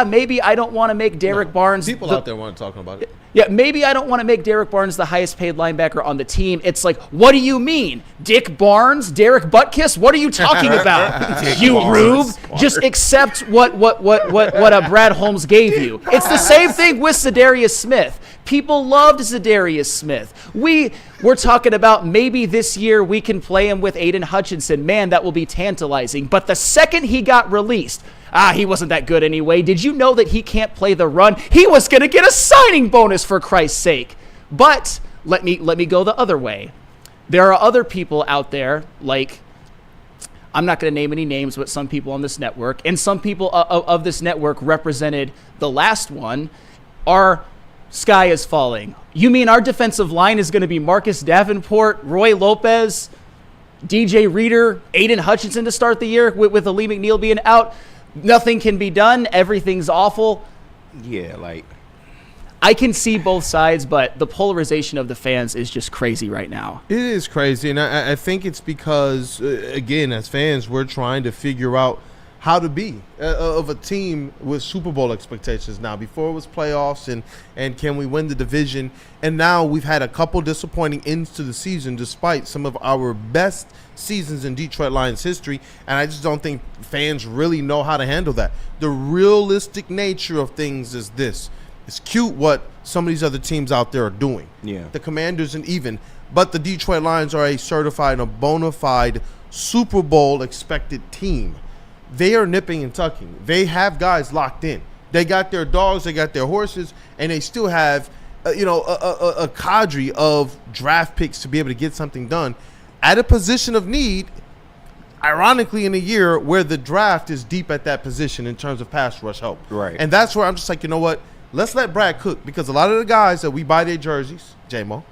maybe I don't want to make Derek Barnes. People out there weren't talking about it. Yeah, maybe I don't want to make Derek Barnes the highest paid linebacker on the team. It's like, what do you mean? Dick Barnes? Derek Buttkiss? What are you talking about? You rube? Just accept what Brad Holmes gave you. It's the same thing with Zadarius Smith. People loved Zadarius Smith. We're talking about maybe this year we can play him with Aiden Hutchinson. Man, that will be tantalizing. But the second he got released, he wasn't that good anyway. Did you know that he can't play the run? He was going to get a signing bonus, for Christ's sake. But let me go the other way. There are other people out there, like, I'm not going to name any names, but some people on this network, and some people of this network represented the last one, our sky is falling. You mean our defensive line is going to be Marcus Davenport, Roy Lopez, DJ Reader, Aiden Hutchinson to start the year with Ali McNeil being out? Nothing can be done. Everything's awful. Yeah, like, I can see both sides, but the polarization of the fans is just crazy right now. It is crazy, and I think it's because, again, as fans, we're trying to figure out how to be of a team with Super Bowl expectations now. Before it was playoffs and can we win the division, and now we've had a couple disappointing ends to the season despite some of our best seasons in Detroit Lions history, and I just don't think fans really know how to handle that. The realistic nature of things is this. It's cute what some of these other teams out there are doing. Yeah. The Commanders and even, but the Detroit Lions are a certified and a bona fide Super Bowl expected team. They are nipping and tucking. They have guys locked in. They got their dogs, they got their horses, and they still have, a cadre of draft picks to be able to get something done at a position of need, ironically in a year where the draft is deep at that position in terms of pass rush help. Right. And that's where I'm just like, you know what? Let's let Brad cook, because a lot of the guys that we buy their jerseys, J-Mo,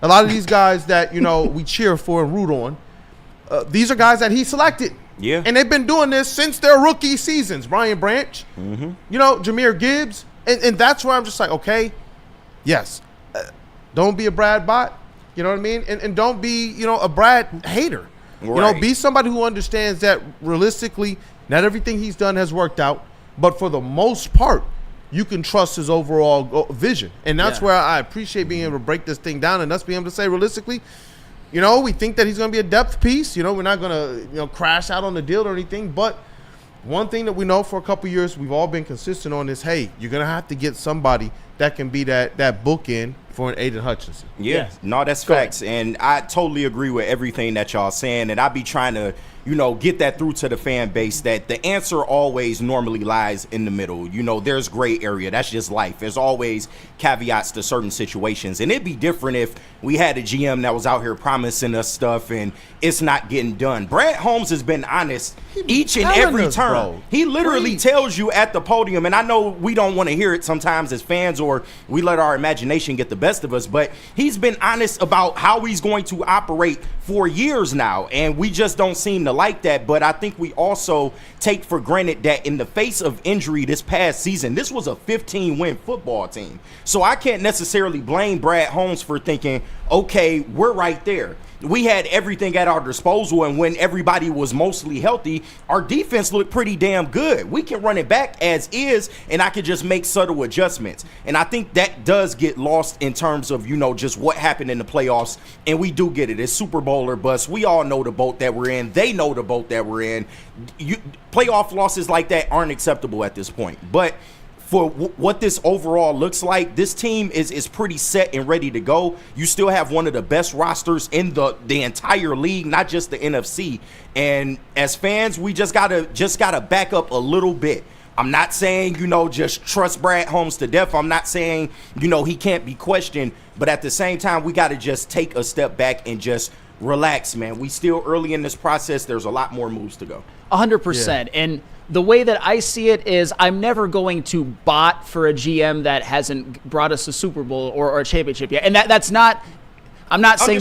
a lot of these guys that, we cheer for and root on, these are guys that he selected. Yeah. And they've been doing this since their rookie seasons. Brian Branch, Jahmyr Gibbs. And that's where I'm just like, okay, yes, don't be a Brad bot. You know what I mean? And don't be, a Brad hater. Right. Be somebody who understands that realistically, not everything he's done has worked out. But for the most part, you can trust his overall vision. And that's where I appreciate being able to break this thing down and us being able to say realistically, we think that he's going to be a depth piece. We're not going to, crash out on the deal or anything. But one thing that we know for a couple years we've all been consistent on is, hey, you're going to have to get somebody that can be that bookend for an Aiden Hutchinson. Yeah. No, that's facts. And I totally agree with everything that y'all saying. And I be trying to, get that through to the fan base that the answer always normally lies in the middle. There's gray area. That's just life. There's always caveats to certain situations. And it'd be different if we had a GM that was out here promising us stuff and it's not getting done. Brad Holmes has been honest each and every turn. Bro. He literally tells you at the podium, and I know we don't want to hear it sometimes as fans, or we let our imagination get the best of us, but he's been honest about how he's going to operate for years now, and we just don't seem to like that. But I think we also take for granted that in the face of injury this past season, this was a 15-win football team. So I can't necessarily blame Brad Holmes for thinking, okay, we're right there. We had everything at our disposal, and when everybody was mostly healthy, our defense looked pretty damn good. We can run it back as is, and I can just make subtle adjustments. And I think that does get lost in terms of, just what happened in the playoffs. And we do get it. It's Super Bowl or bust. We all know the boat that we're in. They know the boat that we're in. Playoff losses like that aren't acceptable at this point. But for what this overall looks like, this team is pretty set and ready to go. You still have one of the best rosters in the entire league, not just the NFC. And as fans, we just gotta back up a little bit. I'm not saying, just trust Brad Holmes to death. I'm not saying, he can't be questioned. But at the same time, we got to just take a step back and just relax, man. We still early in this process. There's a lot more moves to go. 100%. And the way that I see it is I'm never going to bot for a GM that hasn't brought us a Super Bowl or a championship yet. And that's not – I'm not saying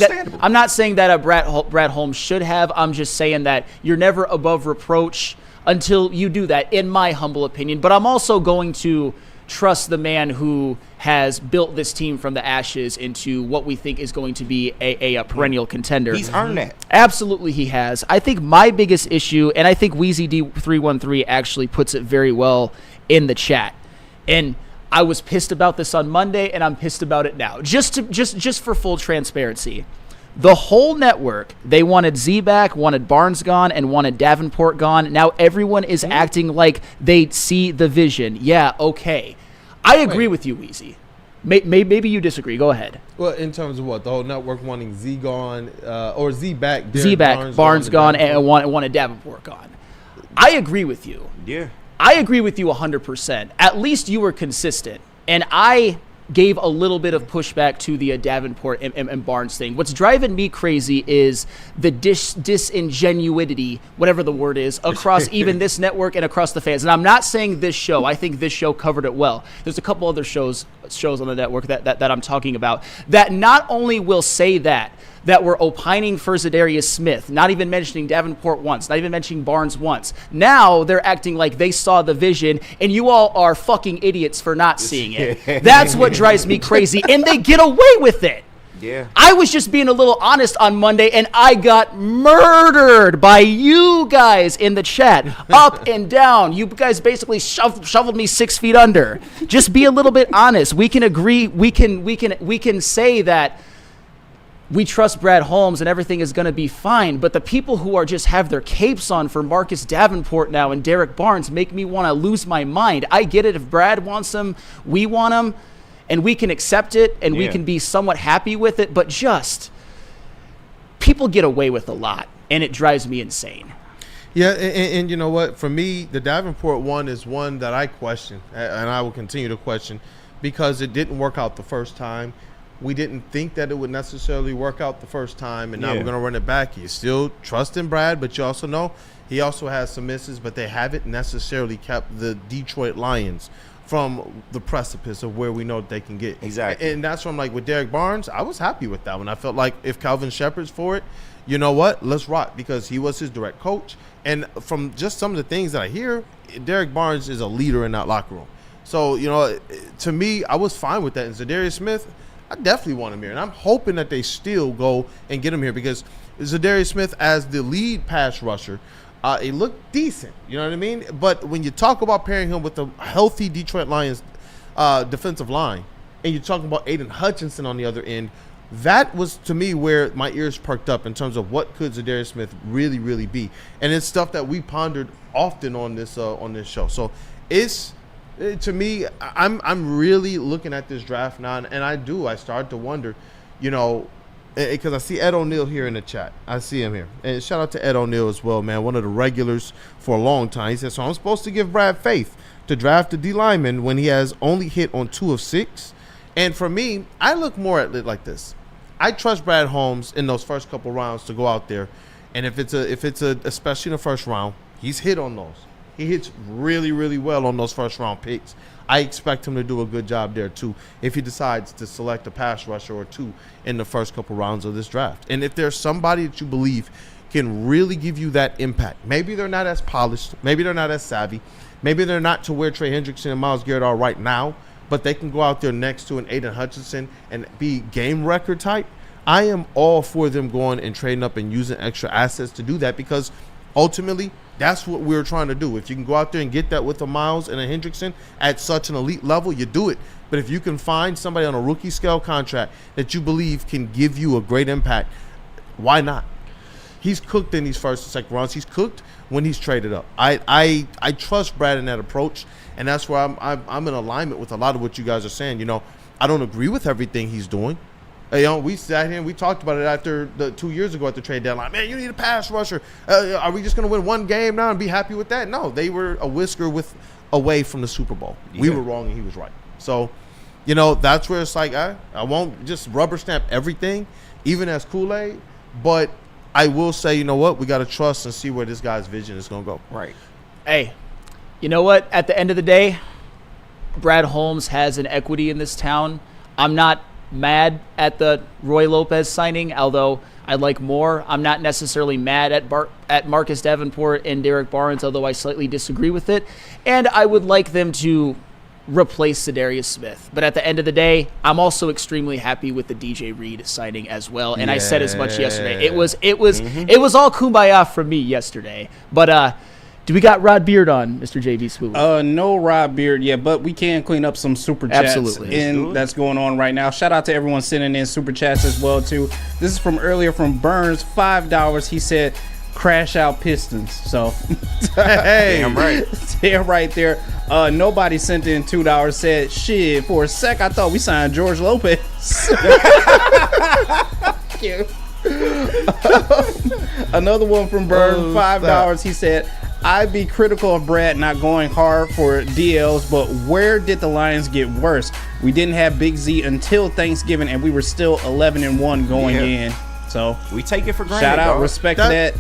that a Brad Holmes should have. I'm just saying that you're never above reproach until you do that, in my humble opinion. But I'm also going to trust the man who has built this team from the ashes into what we think is going to be a perennial contender. He's earned that. Absolutely he has. I think my biggest issue, and I think WeezyD313 actually puts it very well in the chat, and I was pissed about this on Monday, and I'm pissed about it now. Just for full transparency. The whole network, they wanted Z back, wanted Barnes gone, and wanted Davenport gone. Now everyone is acting like they see the vision. Yeah, okay. I agree with you, Weezy. Maybe you disagree. Go ahead. Well, in terms of what? The whole network wanting Z gone or Z back. Z back, Barnes gone, and wanted Davenport gone. I agree with you. Yeah. I agree with you 100%. At least you were consistent. And I gave a little bit of pushback to the Davenport and Barnes thing. What's driving me crazy is the disingenuity, whatever the word is, across even this network and across the fans. And I'm not saying this show. I think this show covered it well. There's a couple other shows on the network that I'm talking about that not only will say that we're opining for Zadarius Smith, not even mentioning Davenport once, not even mentioning Barnes once. Now they're acting like they saw the vision, and you all are fucking idiots for not seeing it. That's what drives me crazy, and they get away with it. Yeah. I was just being a little honest on Monday, and I got murdered by you guys in the chat, up and down. You guys basically shoveled me 6 feet under. Just be a little bit honest. We can agree. We can say that we trust Brad Holmes and everything is going to be fine. But the people who are just have their capes on for Marcus Davenport now and Derek Barnes make me want to lose my mind. I get it. If Brad wants him, we want him, and we can accept it, and we can be somewhat happy with it. But just people get away with a lot, and it drives me insane. Yeah, and you know what? For me, the Davenport one is one that I question, and I will continue to question, because it didn't work out the first time. We didn't think that it would necessarily work out the first time, and now we're going to run it back. You still trust in Brad, but you also know he also has some misses, but they haven't necessarily kept the Detroit Lions from the precipice of where we know they can get. Exactly. And that's from, like, with Derek Barnes, I was happy with that one. I felt like if Calvin Shepard's for it, you know what? Let's rock, because he was his direct coach. And from just some of the things that I hear, Derek Barnes is a leader in that locker room. So, to me, I was fine with that. And Zadarius Smith, I definitely want him here, and I'm hoping that they still go and get him here, because Zadarius Smith as the lead pass rusher, he looked decent, you know what I mean? But when you talk about pairing him with a healthy Detroit Lions defensive line, and you're talking about Aiden Hutchinson on the other end, that was, to me, where my ears perked up in terms of what could Zadarius Smith really, really be. And it's stuff that we pondered often on this show. So it's... to me, I'm really looking at this draft now, and I start to wonder, because I see Ed O'Neill here in the chat. I see him here. And shout out to Ed O'Neill as well, man, one of the regulars for a long time. He said, so I'm supposed to give Brad faith to draft a D lineman when he has only hit on 2 of 6. And for me, I look more at it like this. I trust Brad Holmes in those first couple rounds to go out there, and if it's especially in the first round, he's hit on those. He hits really, really well on those first-round picks. I expect him to do a good job there, too, if he decides to select a pass rusher or two in the first couple rounds of this draft. And if there's somebody that you believe can really give you that impact, maybe they're not as polished, maybe they're not as savvy, maybe they're not to where Trey Hendrickson and Myles Garrett are right now, but they can go out there next to an Aiden Hutchinson and be game record type, I am all for them going and trading up and using extra assets to do that, because ultimately That's what we're trying to do. If you can go out there and get that with a Miles and a Hendrickson at such an elite level, you do it. But if you can find somebody on a rookie scale contract that you believe can give you a great impact, why not? He's cooked in these first and second rounds. He's cooked when he's traded up. I trust Brad in that approach, and that's where I'm in alignment with a lot of what you guys are saying. You know, I don't agree with everything he's doing. You know, we sat here and we talked about it after 2 years ago at the trade deadline. Man, you need a pass rusher. Are we just going to win one game now and be happy with that? No, they were a whisker away from the Super Bowl. Yeah. We were wrong and he was right. So, you know, that's where it's like I won't just rubber stamp everything, even as Kool-Aid, but I will say, you know what, we got to trust and see where this guy's vision is going to go. Right. Hey, you know what? At the end of the day, Brad Holmes has an equity in this town. I'm not mad at the Roy Lopez signing, although I'd like more. I'm not necessarily mad at Marcus Davenport and Derek Barnes, although I slightly disagree with it. And I would like them to replace Za'Darius Smith. But at the end of the day, I'm also extremely happy with the DJ Reed signing as well. And I said as much yesterday. It was all kumbaya from me yesterday. But do we got Rod Beard on, Mr. JBSmooovv? No Rod Beard yet, but we can clean up some super chats. Absolutely. And that's going on right now. Shout out to everyone sending in super chats as well too. This is from earlier from Burns, $5. He said, "Crash out Pistons." So, hey, I'm right. They're right there. Nobody sent in $2. Said, "Shit, for a sec I thought we signed George Lopez." Thank you. Another one from Burns, $5. He said, "I'd be critical of Brad not going hard for DLs, but where did the Lions get worse? We didn't have Big Z until Thanksgiving, and we were still 11-1 going in." So we take it for granted. Shout out, dog. respect that.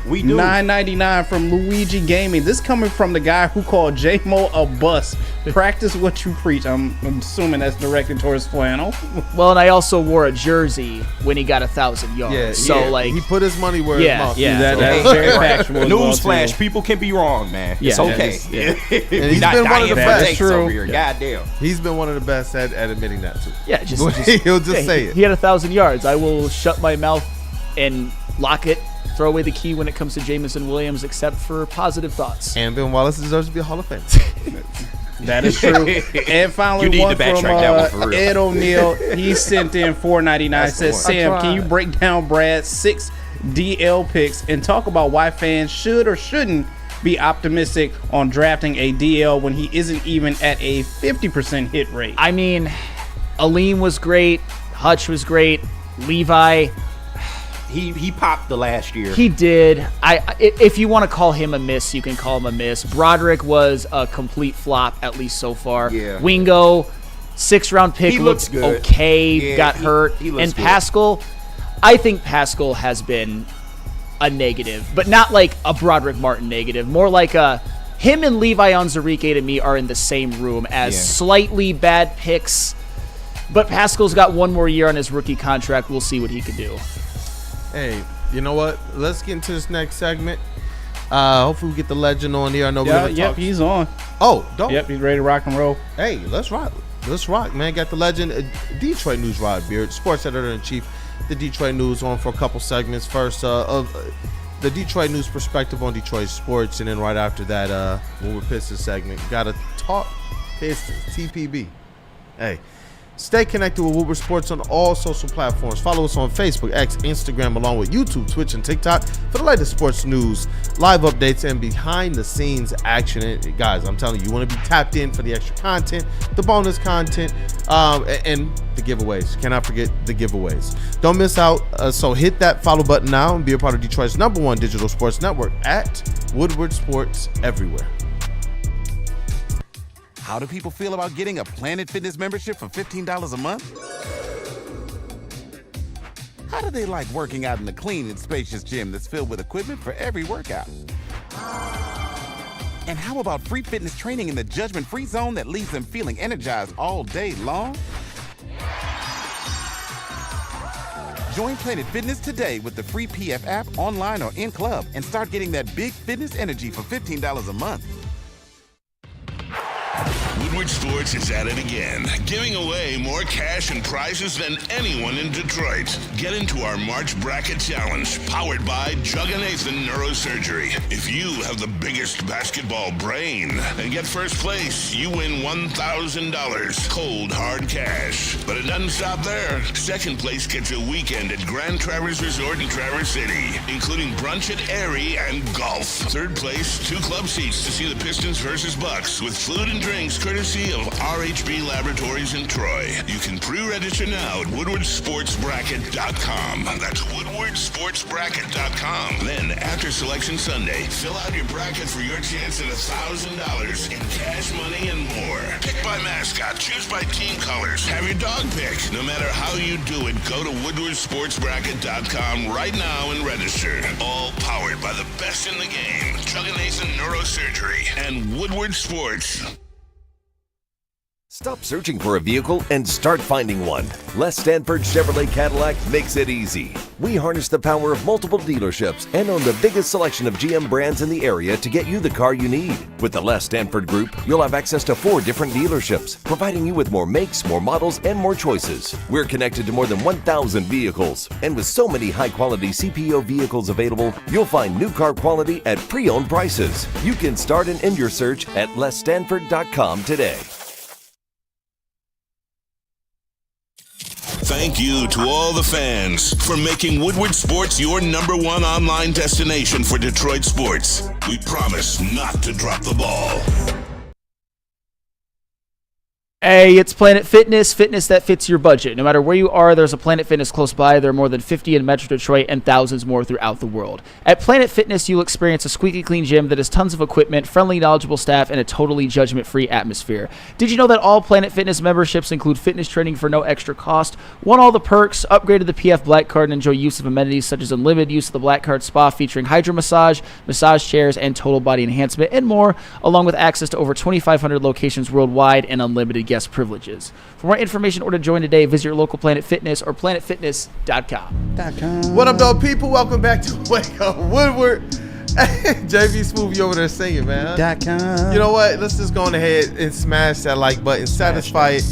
We do. $9.99 from Luigi Gaming. This coming from the guy who called J-Mo a bust. Practice what you preach. I'm assuming that's directed towards flannel. Well, and I also wore a jersey when he got 1,000 yards. Yeah, so like he put his money where his mouth. Yeah, that's very factual. Newsflash: people can be wrong, man. It's okay. And he's been one of the best. Over here. Goddamn. He's been one of the best at admitting that too. Yeah, he'll just say it. He had 1,000 yards. I will shut my mouth and lock it, throw away the key when it comes to Jameson Williams, except for positive thoughts. And Ben Wallace deserves to be a Hall of Famer. That is true. And finally, one from Ed O'Neill. He sent in $4.99. Says, "Sam, can you break down Brad's 6 DL picks and talk about why fans should or shouldn't be optimistic on drafting a DL when he isn't even at a 50% hit rate?" I mean, Aleem was great. Hutch was great. Levi, he popped the last year. he did. If you want to call him a miss, you can call him a miss. Broderick was a complete flop, at least so far. Yeah. Wingo, 6th-round pick, He looks looks good. okay, Yeah, got he hurt. looks And good. Pascal, I think Pascal has been a negative, but not like a Broderick Martin negative. More like him and Levi Onwuzurike to me are in the same room as slightly bad picks. But Pascal's got one more year on his rookie contract. We'll see what he can do. Hey, you know what? Let's get into this next segment. Hopefully we get the legend on here. I know He's on. Oh, don't. Yep, he's ready to rock and roll. Hey, let's rock. Let's rock, man. Got the legend, Detroit News Rod Beard, sports editor-in-chief, the Detroit News, on for a couple segments. First, of the Detroit News perspective on Detroit sports, and then right after that, Woodward Pistons segment. Got to talk Pistons, TPB. Hey. Stay connected with Woodward Sports on all social platforms. Follow us on Facebook, X, Instagram, along with YouTube, Twitch, and TikTok for the latest sports news, live updates, and behind-the-scenes action. And guys, I'm telling you, you want to be tapped in for the extra content, the bonus content, and the giveaways. Cannot forget the giveaways. Don't miss out. So hit that follow button now and be a part of Detroit's #1 digital sports network at Woodward Sports everywhere. How do people feel about getting a Planet Fitness membership for $15 a month? How do they like working out in a clean and spacious gym that's filled with equipment for every workout? And how about free fitness training in the judgment-free zone that leaves them feeling energized all day long? Join Planet Fitness today with the free PF app, online or in club, and start getting that big fitness energy for $15 a month. Woodward Woodward Sports is at it again, giving away more cash and prizes than anyone in Detroit. Get into our March Bracket Challenge, powered by Jug and Nathan Neurosurgery. If you have the biggest basketball brain and get first place, you win $1,000 cold hard cash. But it doesn't stop there. Second place gets a weekend at Grand Traverse Resort in Traverse City, including brunch at Erie and golf. Third place, 2 club seats to see the Pistons versus Bucks with food and drinks courtesy of RHB Laboratories in Troy. You can pre-register now at woodwardsportsbracket.com. That's woodwardsportsbracket.com. Then, after Selection Sunday, fill out your bracket for your chance at $1,000 in cash money and more. Pick by mascot, choose by team colors, have your dog pick. No matter how you do it, go to woodwardsportsbracket.com right now and register. All powered by the best in the game, Chuck and Nathan Neurosurgery and Woodward Sports. Stop searching for a vehicle and start finding one. Les Stanford Chevrolet Cadillac makes it easy. We harness the power of multiple dealerships and own the biggest selection of GM brands in the area to get you the car you need. With the Les Stanford Group, you'll have access to 4 different dealerships, providing you with more makes, more models, and more choices. We're connected to more than 1,000 vehicles, and with so many high-quality CPO vehicles available, you'll find new car quality at pre-owned prices. You can start and end your search at lesstanford.com today. Thank you to all the fans for making Woodward Sports your #1 online destination for Detroit sports. We promise not to drop the ball. Hey, it's Planet Fitness, fitness that fits your budget. No matter where you are, there's a Planet Fitness close by. There are more than 50 in Metro Detroit and thousands more throughout the world. At Planet Fitness, you'll experience a squeaky clean gym that has tons of equipment, friendly, knowledgeable staff, and a totally judgment-free atmosphere. Did you know that all Planet Fitness memberships include fitness training for no extra cost? Want all the perks? Upgrade to the PF Black Card and enjoy use of amenities such as unlimited use of the Black Card Spa featuring hydro massage, massage chairs, and total body enhancement, and more, along with access to over 2,500 locations worldwide and unlimited guest privileges. For more information or to join today, visit your local Planet Fitness or planetfitness.com. What up, though, people? Welcome back to Wake Up Woodward. JBSmooovv over there singing, man. .com. You know what? Let's just go on ahead and smash that like button. Satisfy it.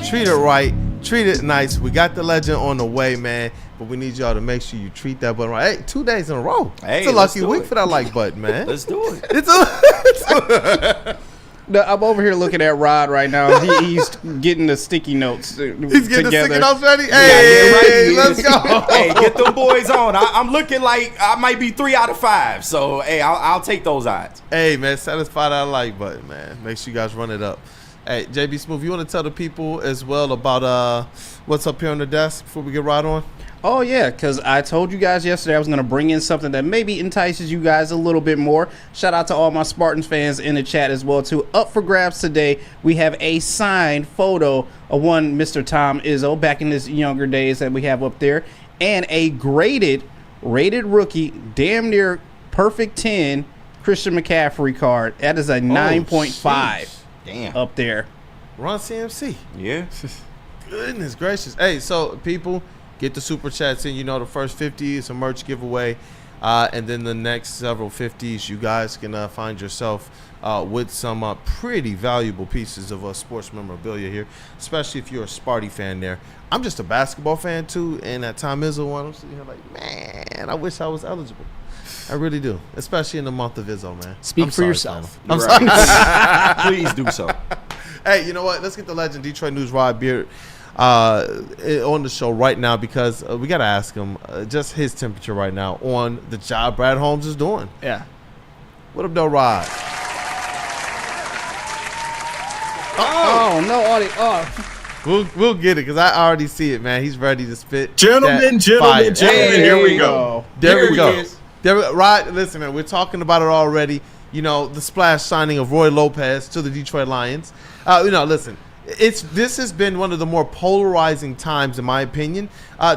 Treat it right. Treat it nice. We got the legend on the way, man. But we need y'all to make sure you treat that button right. Hey, 2 days in a row. Hey, it's a lucky week for that like button, man. Let's do it. No, I'm over here looking at Rod right now. He's getting the sticky notes He's getting together. the sticky notes ready? Yeah, Hey, right. let's go. Hey, get them boys on. I'm looking like I might be 3 out of 5. So, hey, I'll take those odds. Hey, man, satisfy that like button, man. Make sure you guys run it up. Hey, JBSmooovv, you want to tell the people as well about what's up here on the desk before we get right on? Oh, yeah, because I told you guys yesterday I was going to bring in something that maybe entices you guys a little bit more. Shout out to all my Spartans fans in the chat as well, too. Up for grabs today, we have a signed photo of one Mr. Tom Izzo back in his younger days that we have up there, and a rated rookie, damn near perfect 10 Christian McCaffrey card. That is a 9.5 Damn. up there. Run CMC. Yeah. Goodness gracious. Hey, so people, get the super chats in. You know, the first 50 is a merch giveaway. And then the next several 50s, you guys can find yourself with some pretty valuable pieces of sports memorabilia here, especially if you're a Sparty fan there. I'm just a basketball fan, too. And that Tom Izzo one, I'm sitting here like, man, I wish I was eligible. I really do, especially in the month of Izzo, man. Speak I'm for sorry, yourself. I'm sorry. Please do so. Hey, you know what? Let's get the legend Detroit News Rod Beard on the show right now because we got to ask him just his temperature right now on the job Brad Holmes is doing. Yeah. What up, though, Rod? Oh, no audio. Oh. We'll get it because I already see it, man. He's ready to spit. Gentlemen, here we go. There we go. Rod, listen, man, we're talking about it already. You know, the splash signing of Roy Lopez to the Detroit Lions. Listen, this has been one of the more polarizing times, in my opinion,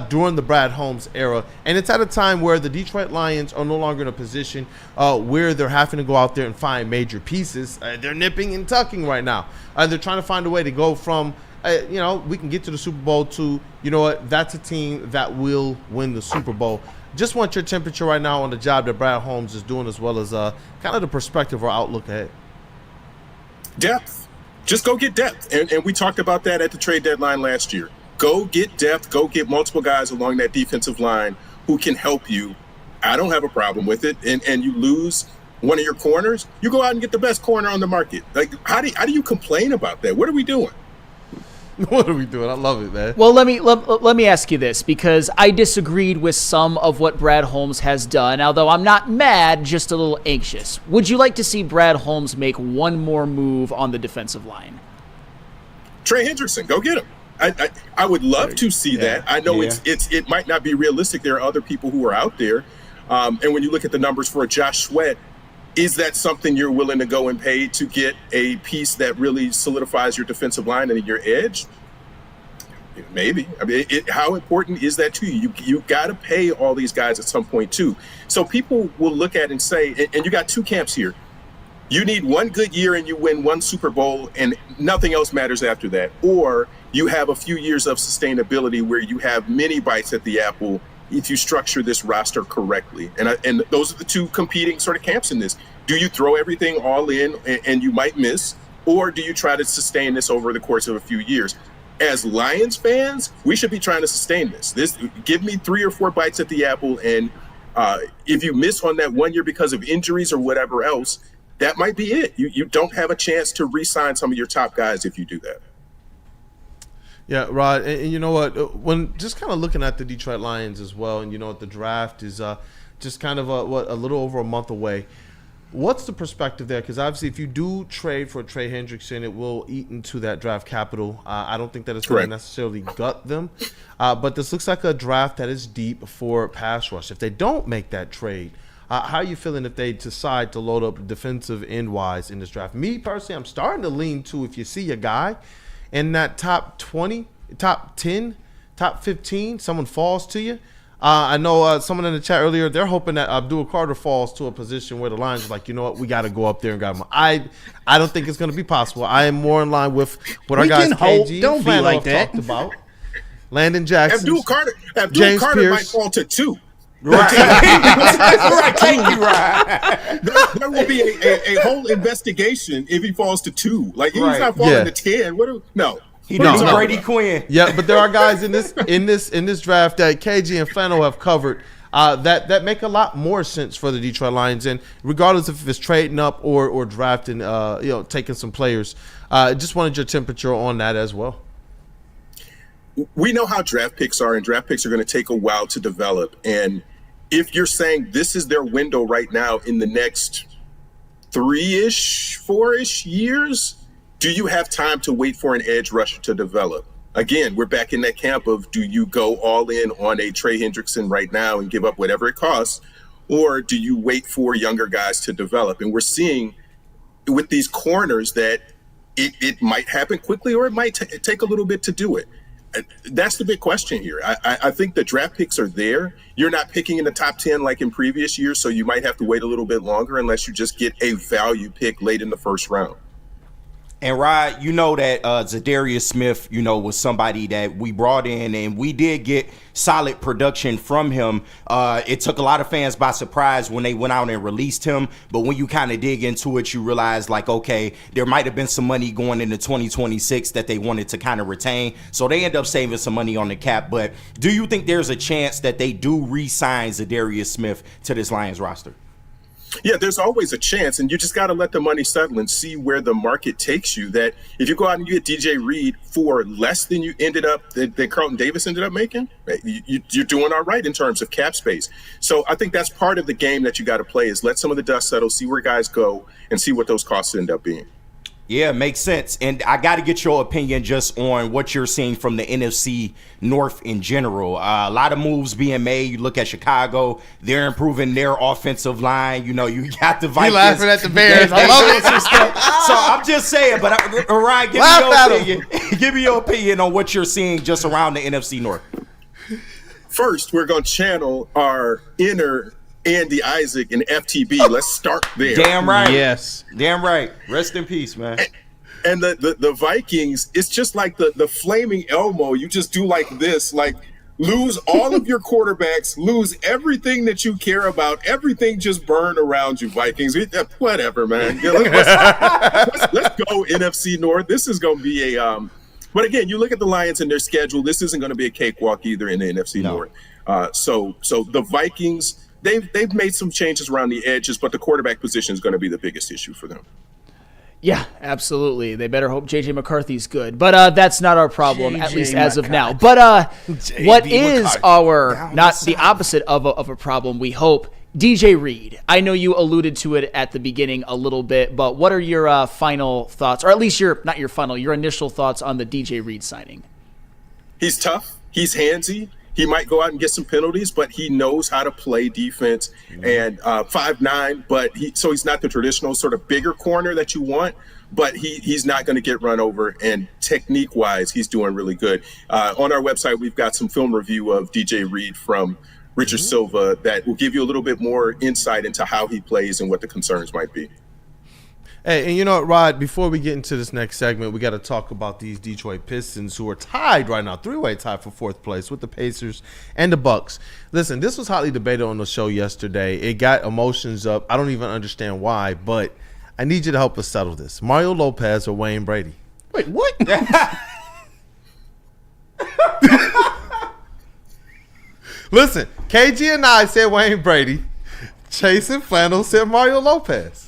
during the Brad Holmes era. And it's at a time where the Detroit Lions are no longer in a position where they're having to go out there and find major pieces. They're nipping and tucking right now. They're trying to find a way to go from, we can get to the Super Bowl to, you know what, that's a team that will win the Super Bowl. Just want your temperature right now on the job that Brad Holmes is doing, as well as kind of the perspective or outlook ahead. Depth. just go get depth. And we talked about that at the trade deadline last year. Go get depth. Go get multiple guys along that defensive line who can help you. I don't have a problem with it. And you lose one of your corners, you go out and get the best corner on the market. Like, how do you complain about that? What are we doing? What are we doing? I love it, man. Well, let me ask you this, because I disagreed with some of what Brad Holmes has done. Although I'm not mad, just a little anxious. Would you like to see Brad Holmes make one more move on the defensive line? Trey Hendrickson, go get him. I would love to see that. I know it might not be realistic. There are other people who are out there, and when you look at the numbers for Josh Sweat, is that something you're willing to go and pay to get a piece that really solidifies your defensive line and your edge? Maybe. I mean, how important is that to you? You got to pay all these guys at some point too. So people will look at and say, and you got two camps here. You need one good year and you win one Super Bowl and nothing else matters after that. Or you have a few years of sustainability where you have many bites at the apple if you structure this roster correctly. And those are the two competing sort of camps in this. Do you throw everything all in and you might miss, or do you try to sustain this over the course of a few years? As Lions fans, we should be trying to sustain this. Give me 3 or 4 bites at the apple, and if you miss on that 1 year because of injuries or whatever else, that might be it. You don't have a chance to re-sign some of your top guys if you do that. Yeah, Rod, and you know what? When just kind of looking at the Detroit Lions as well, and you know what, the draft is just kind of a little over a month away. What's the perspective there? Because obviously, if you do trade for Trey Hendrickson, it will eat into that draft capital. I don't think that it's going to necessarily gut them, but this looks like a draft that is deep for pass rush. If they don't make that trade, how are you feeling if they decide to load up defensive end-wise in this draft? Me personally, I'm starting to lean to, if you see a guy in that top 20, top 10, top 15, someone falls to you. I know someone in the chat earlier, they're hoping that Abdul Carter falls to a position where the Lions are like, you know what, we got to go up there and grab him. I don't think it's going to be possible. I am more in line with what our guys KG don't be like that. talked about. Landon Jackson, Abdul Carter James Pierce. might fall to 2. Right. Right. Thank you, Ryan. There will be a whole investigation if he falls to 2. Like, he's not falling to 10. No. He knows Brady Quinn. Yeah, but there are guys in this draft that KG and Flannel have covered that make a lot more sense for the Detroit Lions. And regardless if it's trading up or drafting, taking some players, just wanted your temperature on that as well. We know how draft picks are, and draft picks are going to take a while to develop. And if you're saying this is their window right now in the next 3-ish, 4-ish years, do you have time to wait for an edge rusher to develop? Again, we're back in that camp of, do you go all in on a Trey Hendrickson right now and give up whatever it costs, or do you wait for younger guys to develop? And we're seeing with these corners that it might happen quickly, or it might take a little bit to do it. That's the big question here. I think the draft picks are there. You're not picking in the top 10 like in previous years, so you might have to wait a little bit longer unless you just get a value pick late in the first round. And Rod, you know that Zadarius Smith, was somebody that we brought in, and we did get solid production from him. It took a lot of fans by surprise when they went out and released him. But when you kind of dig into it, you realize, like, okay, there might have been some money going into 2026 that they wanted to kind of retain. So they end up saving some money on the cap. But do you think there's a chance that they do re-sign Zadarius Smith to this Lions roster? Yeah, there's always a chance, and you just got to let the money settle and see where the market takes you. That if you go out and you get DJ Reed for less than you than Carlton Davis ended up making, you're doing all right in terms of cap space. So I think that's part of the game that you got to play, is let some of the dust settle, see where guys go, and see what those costs end up being. Yeah, makes sense. And I got to get your opinion just on what you're seeing from the NFC North in general. A lot of moves being made. You look at Chicago, they're improving their offensive line. You got the Vikings. You laughing at the Bears. I love it. So I'm just saying, but Ryan, give me your opinion on what you're seeing just around the NFC North. First, we're going to channel our inner Andy Isaac and FTB. Let's start there. Damn right. Yes. Damn right. Rest in peace, man. And the Vikings, it's just like the flaming Elmo. You just do like this, like Lose all of your quarterbacks, lose everything that you care about, everything just burn around you, Vikings. Whatever, man. Yeah, let's go NFC North. This is going to be but again, you look at the Lions and their schedule, this isn't going to be a cakewalk either in the NFC North. So the Vikings, they've made some changes around the edges, but the quarterback position is going to be the biggest issue for them. Yeah, absolutely. They better hope J.J. McCarthy's good. But that's not our problem, at least as of now. But what is our, not the opposite of a problem, we hope, DJ Reed. I know you alluded to it at the beginning a little bit, but what are your final thoughts, or at least your initial thoughts on the DJ Reed signing? He's tough. He's handsy. He might go out and get some penalties, but he knows how to play defense. And 5'9", but he's not the traditional sort of bigger corner that you want, but he's not going to get run over. And technique-wise, he's doing really good. On our website, we've got some film review of DJ Reed from Richard Silva that will give you a little bit more insight into how he plays and what the concerns might be. Hey, and you know what, Rod, before we get into this next segment, we got to talk about these Detroit Pistons who are tied right now, three-way tie for fourth place with the Pacers and the Bucks. Listen, this was hotly debated on the show yesterday. It got emotions up. I don't even understand why, but I need you to help us settle this. Mario Lopez or Wayne Brady? Wait, what? Listen, KG and I said Wayne Brady. Chase and Flannel said Mario Lopez.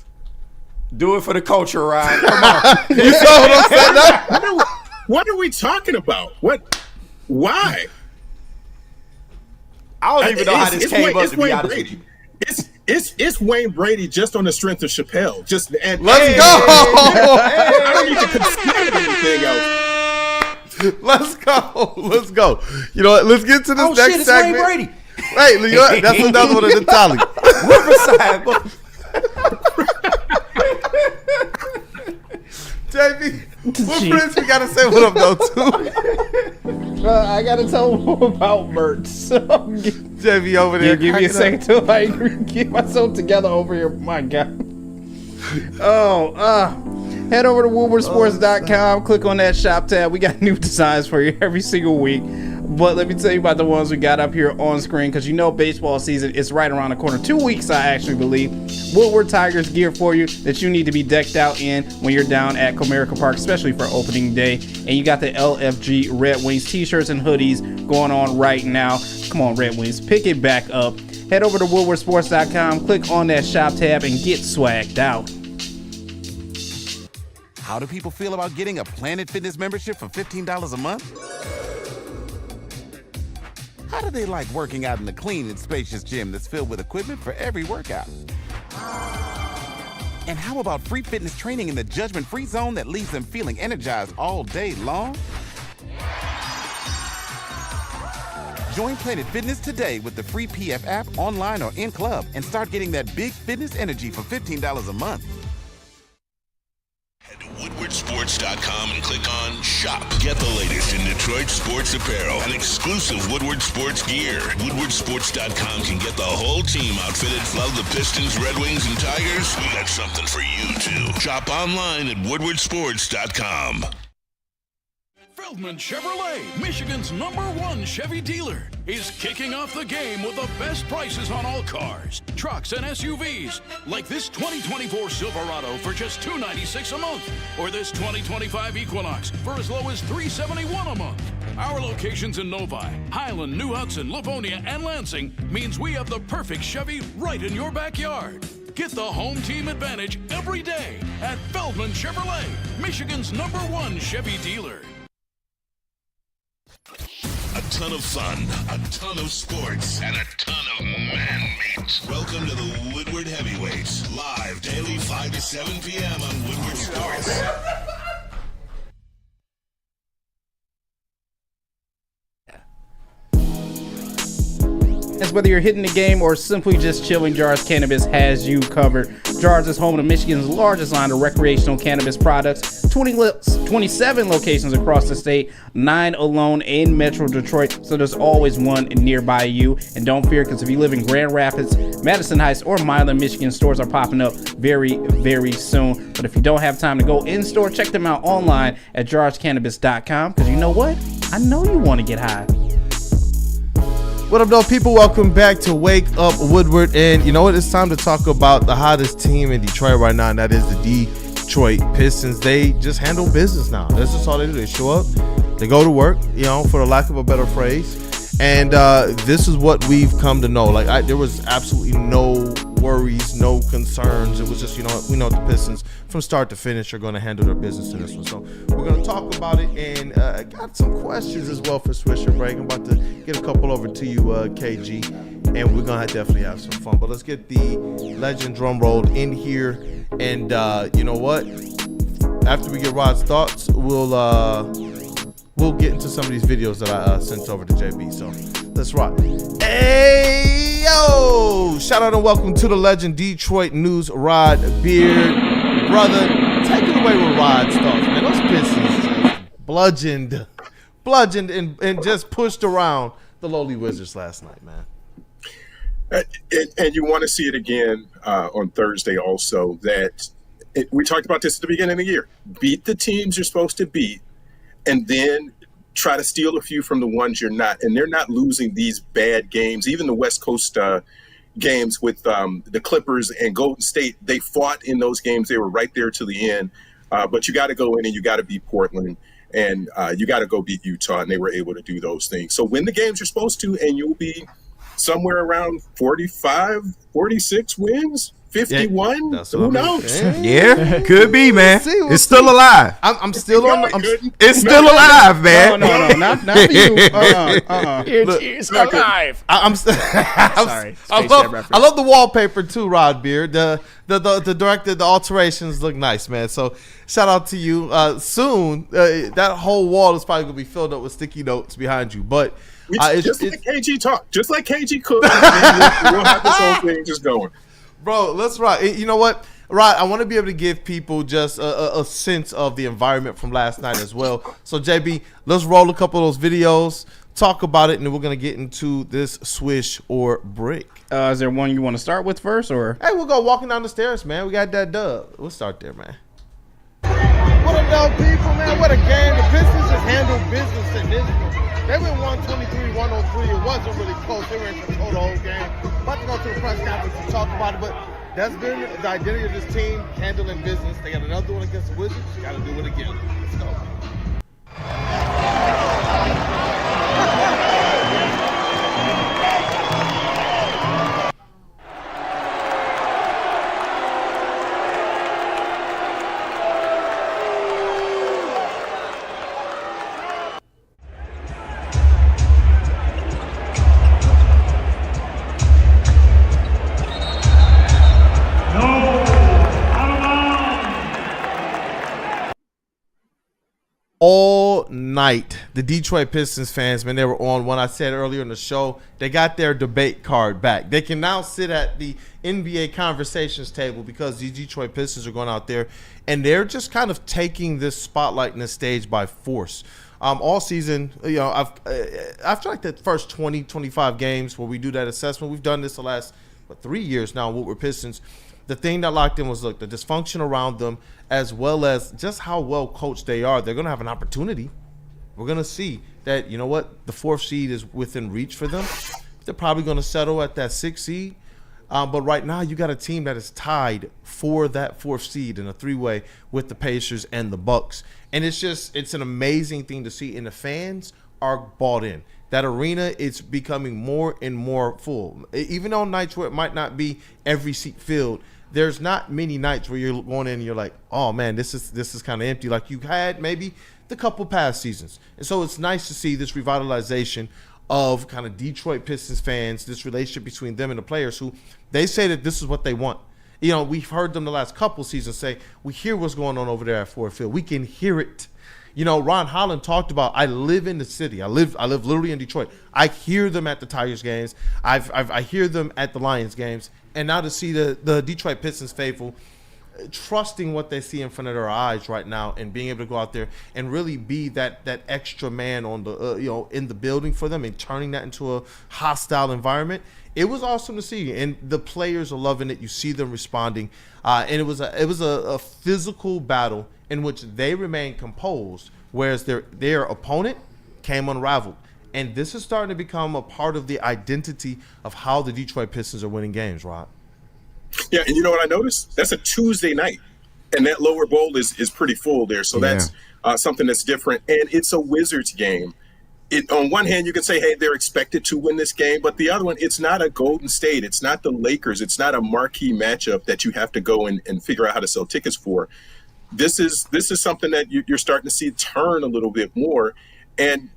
Do it for the culture, Ryan. Come on. You saw what I'm saying? What are we talking about? What? Why? I don't even know how this came up, to be honest with you. It's Wayne Brady just on the strength of Chappelle. Let's go. I don't need to consider anything else. Let's go. You know what? Let's get to this next segment. Wayne Brady. Hey, you know what? That's another one of the tally. Riverside. JB, what friends we gotta say what up though too? I gotta tell them about merch. So JB over there. Give me a second till I get myself together over here. My God. Head over to WUWsports.com. Click on that shop tab. We got new designs for you every single week. But let me tell you about the ones we got up here on screen, because you know baseball season is right around the corner. 2 weeks, I actually believe. Woodward Tigers gear for you that you need to be decked out in when you're down at Comerica Park, especially for opening day. And you got the LFG Red Wings t-shirts and hoodies going on right now. Come on, Red Wings, pick it back up. Head over to WoodwardSports.com, click on that shop tab, and get swagged out. How do people feel about getting a Planet Fitness membership for $15 a month? How do they like working out in a clean and spacious gym that's filled with equipment for every workout? And how about free fitness training in the judgment-free zone that leaves them feeling energized all day long? Join Planet Fitness today with the free PF app, online or in club, and start getting that big fitness energy for $15 a month. Head to WoodwardSports.com and click on Shop. Get the latest in Detroit sports apparel and exclusive Woodward Sports gear. WoodwardSports.com can get the whole team outfitted. Love the Pistons, Red Wings, and Tigers? We got something for you, too. Shop online at WoodwardSports.com. Feldman Chevrolet, Michigan's #1 Chevy dealer, is kicking off the game with the best prices on all cars, trucks, and SUVs, like this 2024 Silverado for just $296 a month, or this 2025 Equinox for as low as $371 a month. Our locations in Novi, Highland, New Hudson, Livonia, and Lansing means we have the perfect Chevy right in your backyard. Get the home team advantage every day at Feldman Chevrolet, Michigan's #1 Chevy dealer. A ton of fun, a ton of sports, and a ton of man meat. Welcome to the Woodward Heavyweights, live daily 5 to 7 p.m. on Woodward Sports. As whether you're hitting the game or simply just chilling, Jars Cannabis has you covered. Jars is home to Michigan's largest line of recreational cannabis products. 27 locations across the state, 9 alone in Metro Detroit, so there's always one nearby you. And don't fear, because if you live in Grand Rapids, Madison Heights, or Milan, Michigan, stores are popping up very, very soon. But if you don't have time to go in-store, check them out online at jarscannabis.com, because you know what? I know you want to get high. What up, though, people? Welcome back to Wake Up Woodward. And you know what? It's time to talk about the hottest team in Detroit right now, and that is the Detroit Pistons. They just handle business now. That's just all they do. They show up, they go to work, for the lack of a better phrase. And this is what we've come to know. Like, there was absolutely no worries, no concerns. It was just, we know the Pistons from start to finish are going to handle their business in this one. So we're going to talk about it, and I got some questions as well for Swisher Break. I'm about to get a couple over to you, KG, and we're going to definitely have some fun. But let's get the legend drum rolled in here, and you know what? After we get Rod's thoughts, we'll get into some of these videos that I sent over to JB. So let's rock. Hey, yo! Shout out and welcome to the legend Detroit News, Rod Beard. Brother, take it away with Rod's thoughts, man. Those Pistons just bludgeoned and just pushed around the lowly Wizards last night, man. And you want to see it again on Thursday also. We talked about this at the beginning of the year. Beat the teams you're supposed to beat, and then try to steal a few from the ones you're not. And they're not losing these bad games. Even the West Coast games with the Clippers and Golden State, they fought in those games. They were right there to the end. But you got to go in and you got to beat Portland, and you got to go beat Utah, and they were able to do those things. So win the games you're supposed to, and you'll be somewhere around 45, 46 wins. 51? Yeah, who knows? Yeah, could be, man. We'll it's still alive. I'm still on. It's still alive, man. No, not for you. It's alive. I'm Sorry. I love the wallpaper too, Rod Beard. The director, the alterations look nice, man. So shout out to you. Soon, that whole wall is probably gonna be filled up with sticky notes behind you. But just like KG talk, just like KG cook, we'll have this whole thing just going. Bro, let's rock. You know what, Rod? I want to be able to give people just a sense of the environment from last night as well. So, JB, let's roll a couple of those videos, talk about it, and then we're going to get into this swish or break. Is there one you want to start with first, or? Hey, we'll go walking down the stairs, man. We got that dub. We'll start there, man. What up, though, people, man? What a game. The Pistons just handled business in this one. They went 123-103. It wasn't really close. They were in control the whole game. About to go to the press conference and talk about it, but that's been the identity of this team, handling business. They got another one against the Wizards. You got to do it again. Let's go. All night, the Detroit Pistons fans, man, they were on. When I said earlier in the show, they got their debate card back. They can now sit at the NBA conversations table because these Detroit Pistons are going out there, and they're just kind of taking this spotlight and this stage by force. All season, after like the first 20, 25 games where we do that assessment, we've done this the last 3 years now, Woodward Pistons. The thing that locked in was, look, the dysfunction around them, as well as just how well coached they are. They're going to have an opportunity. We're going to see that, you know what, the 4th seed is within reach for them. They're probably going to settle at that 6th seed. But right now, you got a team that is tied for that 4th seed in a 3-way with the Pacers and the Bucks. And it's an amazing thing to see. And the fans are bought in. That arena is becoming more and more full. Even on nights where it might not be every seat filled, there's not many nights where you're going in and you're like, oh man, this is kind of empty, like you had maybe the couple past seasons. And so it's nice to see this revitalization of kind of Detroit Pistons fans, this relationship between them and the players who they say that this is what they want. We've heard them the last couple seasons say, we hear what's going on over there at Ford Field. We can hear it. Ron Holland talked about, I live in the city. I live literally in Detroit. I hear them at the Tigers games. I hear them at the Lions games. And now to see the Detroit Pistons faithful trusting what they see in front of their eyes right now and being able to go out there and really be that extra man on the in the building for them and turning that into a hostile environment. It was awesome to see, and the players are loving it. You see them responding, and it was a physical battle in which they remained composed, whereas their opponent came unraveled. And this is starting to become a part of the identity of how the Detroit Pistons are winning games, Rod. Yeah, and you know what I noticed? That's a Tuesday night, and that lower bowl is pretty full there. So that's something that's different, and it's a Wizards game. On one hand, you could say, hey, they're expected to win this game, but the other one, it's not a Golden State. It's not the Lakers. It's not a marquee matchup that you have to go and figure out how to sell tickets for. This is something that you're starting to see turn a little bit more, and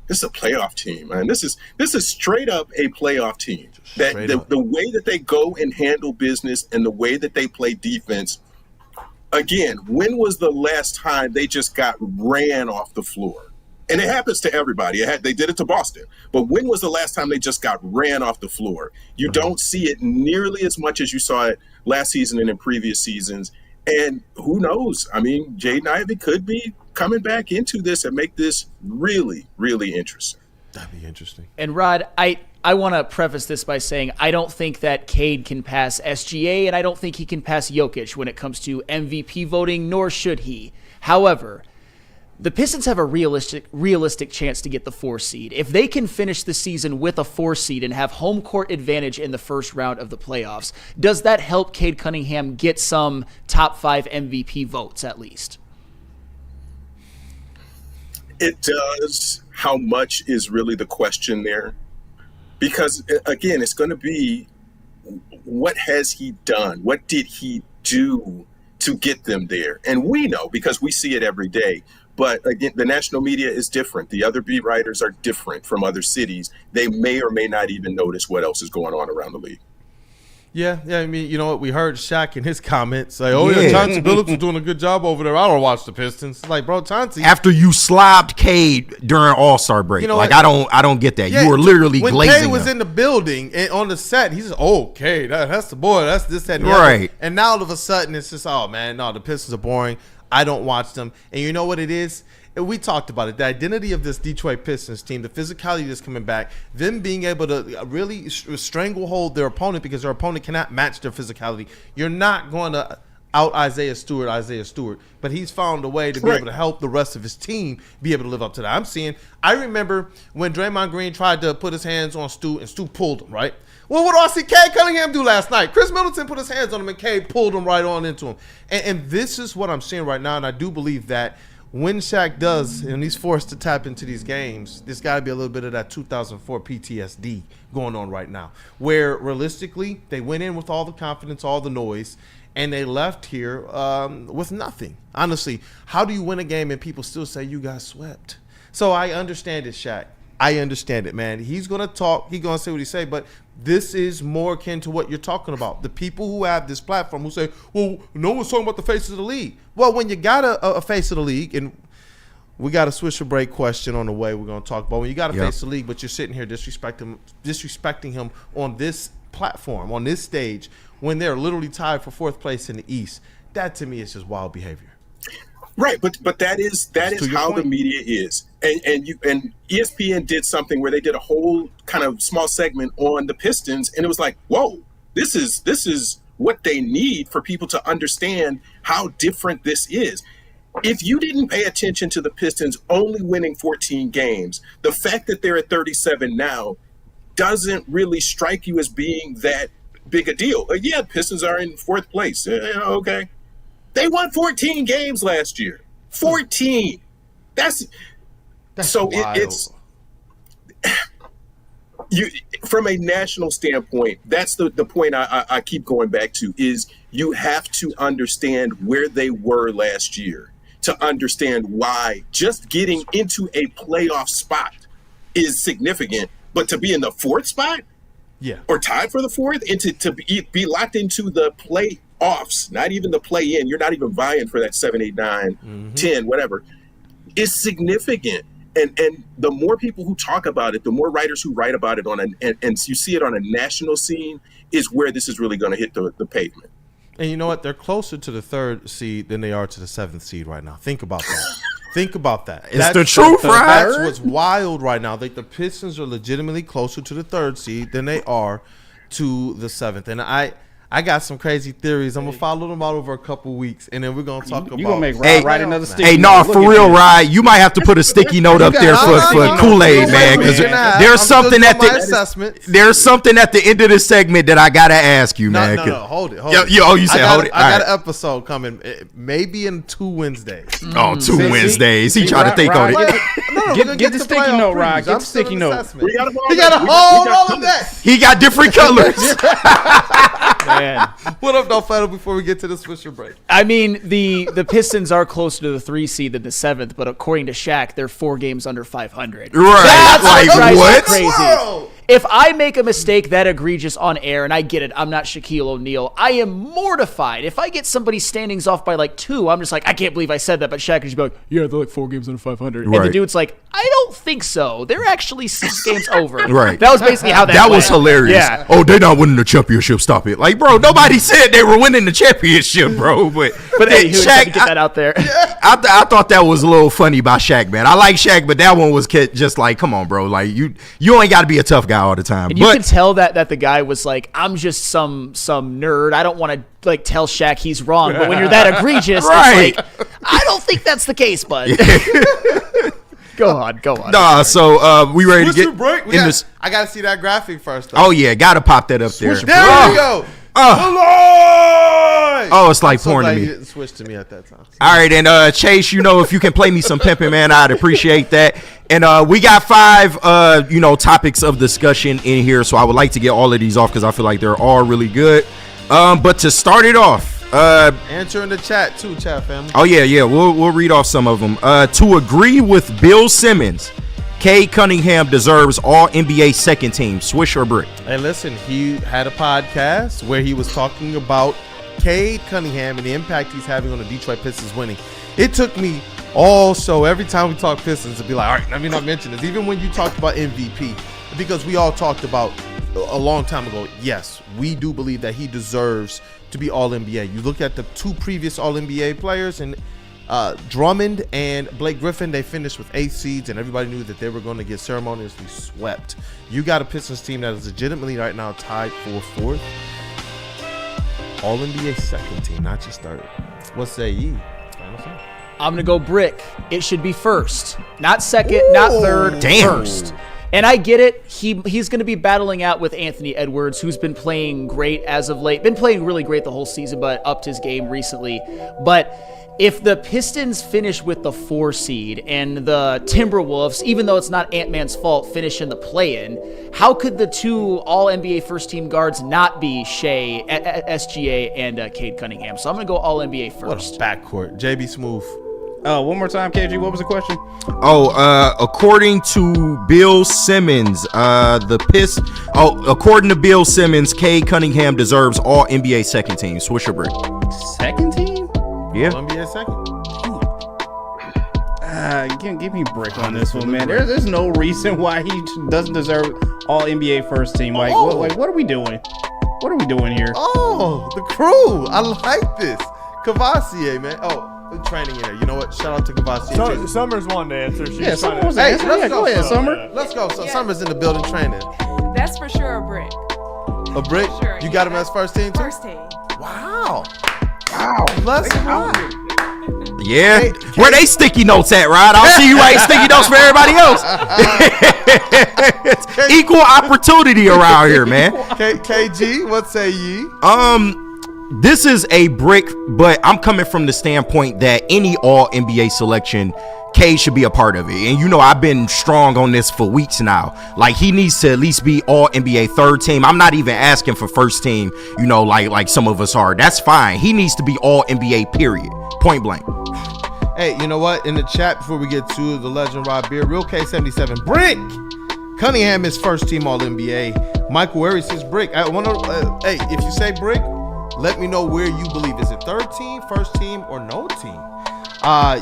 this is a playoff team, man. This is straight up a playoff team. That the way that they go and handle business and the way that they play defense. Again, when was the last time they just got ran off the floor? And it happens to everybody. They did it to Boston. But when was the last time they just got ran off the floor? You don't see it nearly as much as you saw it last season and in previous seasons. And who knows? I mean, Jaden Ivey could be coming back into this and make this really, really interesting. That'd be interesting. And Rod, I want to preface this by saying I don't think that Cade can pass SGA, and I don't think he can pass Jokic when it comes to MVP voting, nor should he. However, the Pistons have a realistic chance to get the 4 seed. If they can finish the season with a 4 seed and have home court advantage in the first round of the playoffs, does that help Cade Cunningham get some top 5 MVP votes at least? It does. How much is really the question there? Because, again, it's going to be what has he done? What did he do to get them there? And we know because we see it every day. But again, the national media is different. The other beat writers are different from other cities. They may or may not even notice what else is going on around the league. Yeah. I mean, you know what? We heard Shaq in his comments say, Chauncey Billups is doing a good job over there. I don't watch the Pistons. Like, bro, Chauncey. After you slobbed Cade during All-Star break. You know, like, I don't get that. You were literally when glazing Cade was him. in the building and on the set, he says, Cade, that's the boy. That's this, that, and the right. other. And now all of a sudden it's just, oh, man, no, the Pistons are boring. I don't watch them. And you know what it is? We talked about it. The identity of this Detroit Pistons team, the physicality that's coming back, them being able to really stranglehold their opponent because their opponent cannot match their physicality. You're not going to out Isaiah Stewart, but he's found a way to be able to help the rest of his team be able to live up to that. I remember when Draymond Green tried to put his hands on Stu, and Stu pulled him, right? Well, what do I see Cade Cunningham do last night? Chris Middleton put his hands on him, and Cade pulled him right on into him. And this is what I'm seeing right now, and I do believe that when Shaq does, and he's forced to tap into these games, there's got to be a little bit of that 2004 PTSD going on right now, where realistically they went in with all the confidence, all the noise, and they left here with nothing. Honestly, how do you win a game and people still say you got swept? So I understand it, Shaq. I understand it, man. He's going to talk. He's going to say what he say, but this is more akin to what you're talking about. The people who have this platform who say, well, no one's talking about the face of the league. Well, when you got a face of the league, and we got a swisher break question on the way we're going to talk about. When you got a face of the league, but you're sitting here disrespecting him on this platform, on this stage, when they're literally tied for 4th place in the East, that to me is just wild behavior. Right, but that is how the media is, and ESPN did something where they did a whole kind of small segment on the Pistons, and it was like, whoa, this is what they need for people to understand how different this is. If you didn't pay attention to the Pistons only winning 14 games, the fact that they're at 37 now doesn't really strike you as being that big a deal. Yeah, Pistons are in 4th place. Okay. They won 14 games last year. 14. That's so wild. It's you from a national standpoint. That's the point I keep going back to is you have to understand where they were last year to understand why just getting into a playoff spot is significant, but to be in the 4th spot, or tied for the 4th, and to be locked into the playoffs, not even the play-in, you're not even vying for that 7, 8, 9, 10, whatever, is significant. And the more people who talk about it, the more writers who write about it and you see it on a national scene, is where this is really going to hit the pavement. And you know what? They're closer to the 3rd seed than they are to the 7th seed right now. Think about that. Think about that. It's the truth, right? That's what's wild right now. The Pistons are legitimately closer to the 3rd seed than they are to the 7th. And I got some crazy theories. I'm gonna follow them out over a couple weeks, and then we're gonna talk about. You gonna make Rod write another sticky Hey, note. no, for real, Rod. You might have to put a sticky note up there for Kool-Aid, man. Because there's something at the end of the segment that I gotta ask you, man. No, hold it. You said hold it. I got an episode coming, maybe in 2 Wednesdays. Oh, 2 Wednesdays. He trying to think on it. Get the sticky note, Rod. Get the sticky note. He got to hold all of that. He got different colors. Man. What up, though, Fado, before we get to the Swisher break? I mean, the Pistons are closer to the 3 seed than the 7th, but according to Shaq, they're 4 games under 500. Right. That's like, drives me what? crazy. Whoa. If I make a mistake that egregious on air, and I get it, I'm not Shaquille O'Neal, I am mortified. If I get somebody standings off by like 2, I'm just like, I can't believe I said that, but Shaq would just be like, yeah, they're like 4 games under 500. Right. And the dude's like, I don't think so. They're actually 6 games over. Right. That was basically how that That went. was hilarious. Yeah. Oh, they're not winning the championship. Stop it. Like, bro, nobody said they were winning the championship, bro. But Hey, who had to Shaq, get that out there? I thought that was a little funny by Shaq, man. I like Shaq, but that one was just like, come on, bro. Like, you ain't got to be a tough guy all the time. And you can tell that the guy was like, I'm just some nerd. I don't want to like tell Shaq he's wrong. But when you're that egregious, Right. it's like, I don't think that's the case, bud. Go on. Nah, so we ready to Swisher get break? in this? I got to see that graphic first, though. Oh, yeah. Got to pop that up there. There we go. Oh, it's like So porn to glad me. you didn't switch to me at that time. All right, and Chase, if you can play me some pimping, man, I'd appreciate that. And we got 5, topics of discussion in here, so I would like to get all of these off because I feel like they're all really good. But to start it off, answer in the chat too, chat family. Oh yeah, we'll read off some of them. To agree with Bill Simmons, Cade Cunningham deserves all NBA second team. Swish or brick? Hey, listen, he had a podcast where he was talking about Cade Cunningham and the impact he's having on the Detroit Pistons winning. It took me all show, every time we talk Pistons, to be like, all right, let me not mention this. Even when you talked about MVP, because we all talked about a long time ago, yes, we do believe that he deserves to be All-NBA. You look at the 2 previous All-NBA players, and Drummond and Blake Griffin, they finished with 8 seeds, and everybody knew that they were going to get ceremoniously swept. You got a Pistons team that is legitimately right now tied for 4th. All-NBA second team, not just third. What say ye? I'm going to go brick. It should be first. Not second, not third, first. And I get it. He's going to be battling out with Anthony Edwards, who's been playing great as of late. Been playing really great the whole season, but upped his game recently. But if the Pistons finish with the 4 seed and the Timberwolves, even though it's not Ant-Man's fault, finish in the play-in, how could the 2 All-NBA first-team guards not be Shea, SGA, and Cade Cunningham? So I'm going to go All-NBA first. What a backcourt. JBSmooovv. One more time, KG. What was the question? According to Bill Simmons, according to Bill Simmons, Cade Cunningham deserves all NBA second team. Swish or brick? Second team? Yeah. NBA second. Give me a brick on this one, man. There's no reason why he doesn't deserve all NBA first team. Like, what are we doing? What are we doing here? Oh, the crew. I like this. Cavassier, man. Oh. Training in there. You know what? Shout out to Cavassier. Summer's wanted to answer. She's Summer was answer. Yeah, go ahead, Summer. Let's go. So Summer's in the building training. That's for sure a brick. A brick? Sure. You got him as first team too? First team. Wow. Let's go. Yeah. Where they sticky notes at, Rod? I'll see you write sticky notes for everybody else. It's equal opportunity around here, man. KG, what say ye? This is a brick, but I'm coming from the standpoint that any All-NBA selection, K should be a part of it. And I've been strong on this for weeks now. Like, he needs to at least be All-NBA third team. I'm not even asking for first team, like some of us are. That's fine. He needs to be All-NBA, period. Point blank. Hey, you know what? In the chat, before we get to the legend Rob Beer, Real K77, brick! Cunningham is first team All-NBA. Michael Wary says brick. I want to, hey, if you say brick, let me know where you believe. Is it third team, first team, or no team?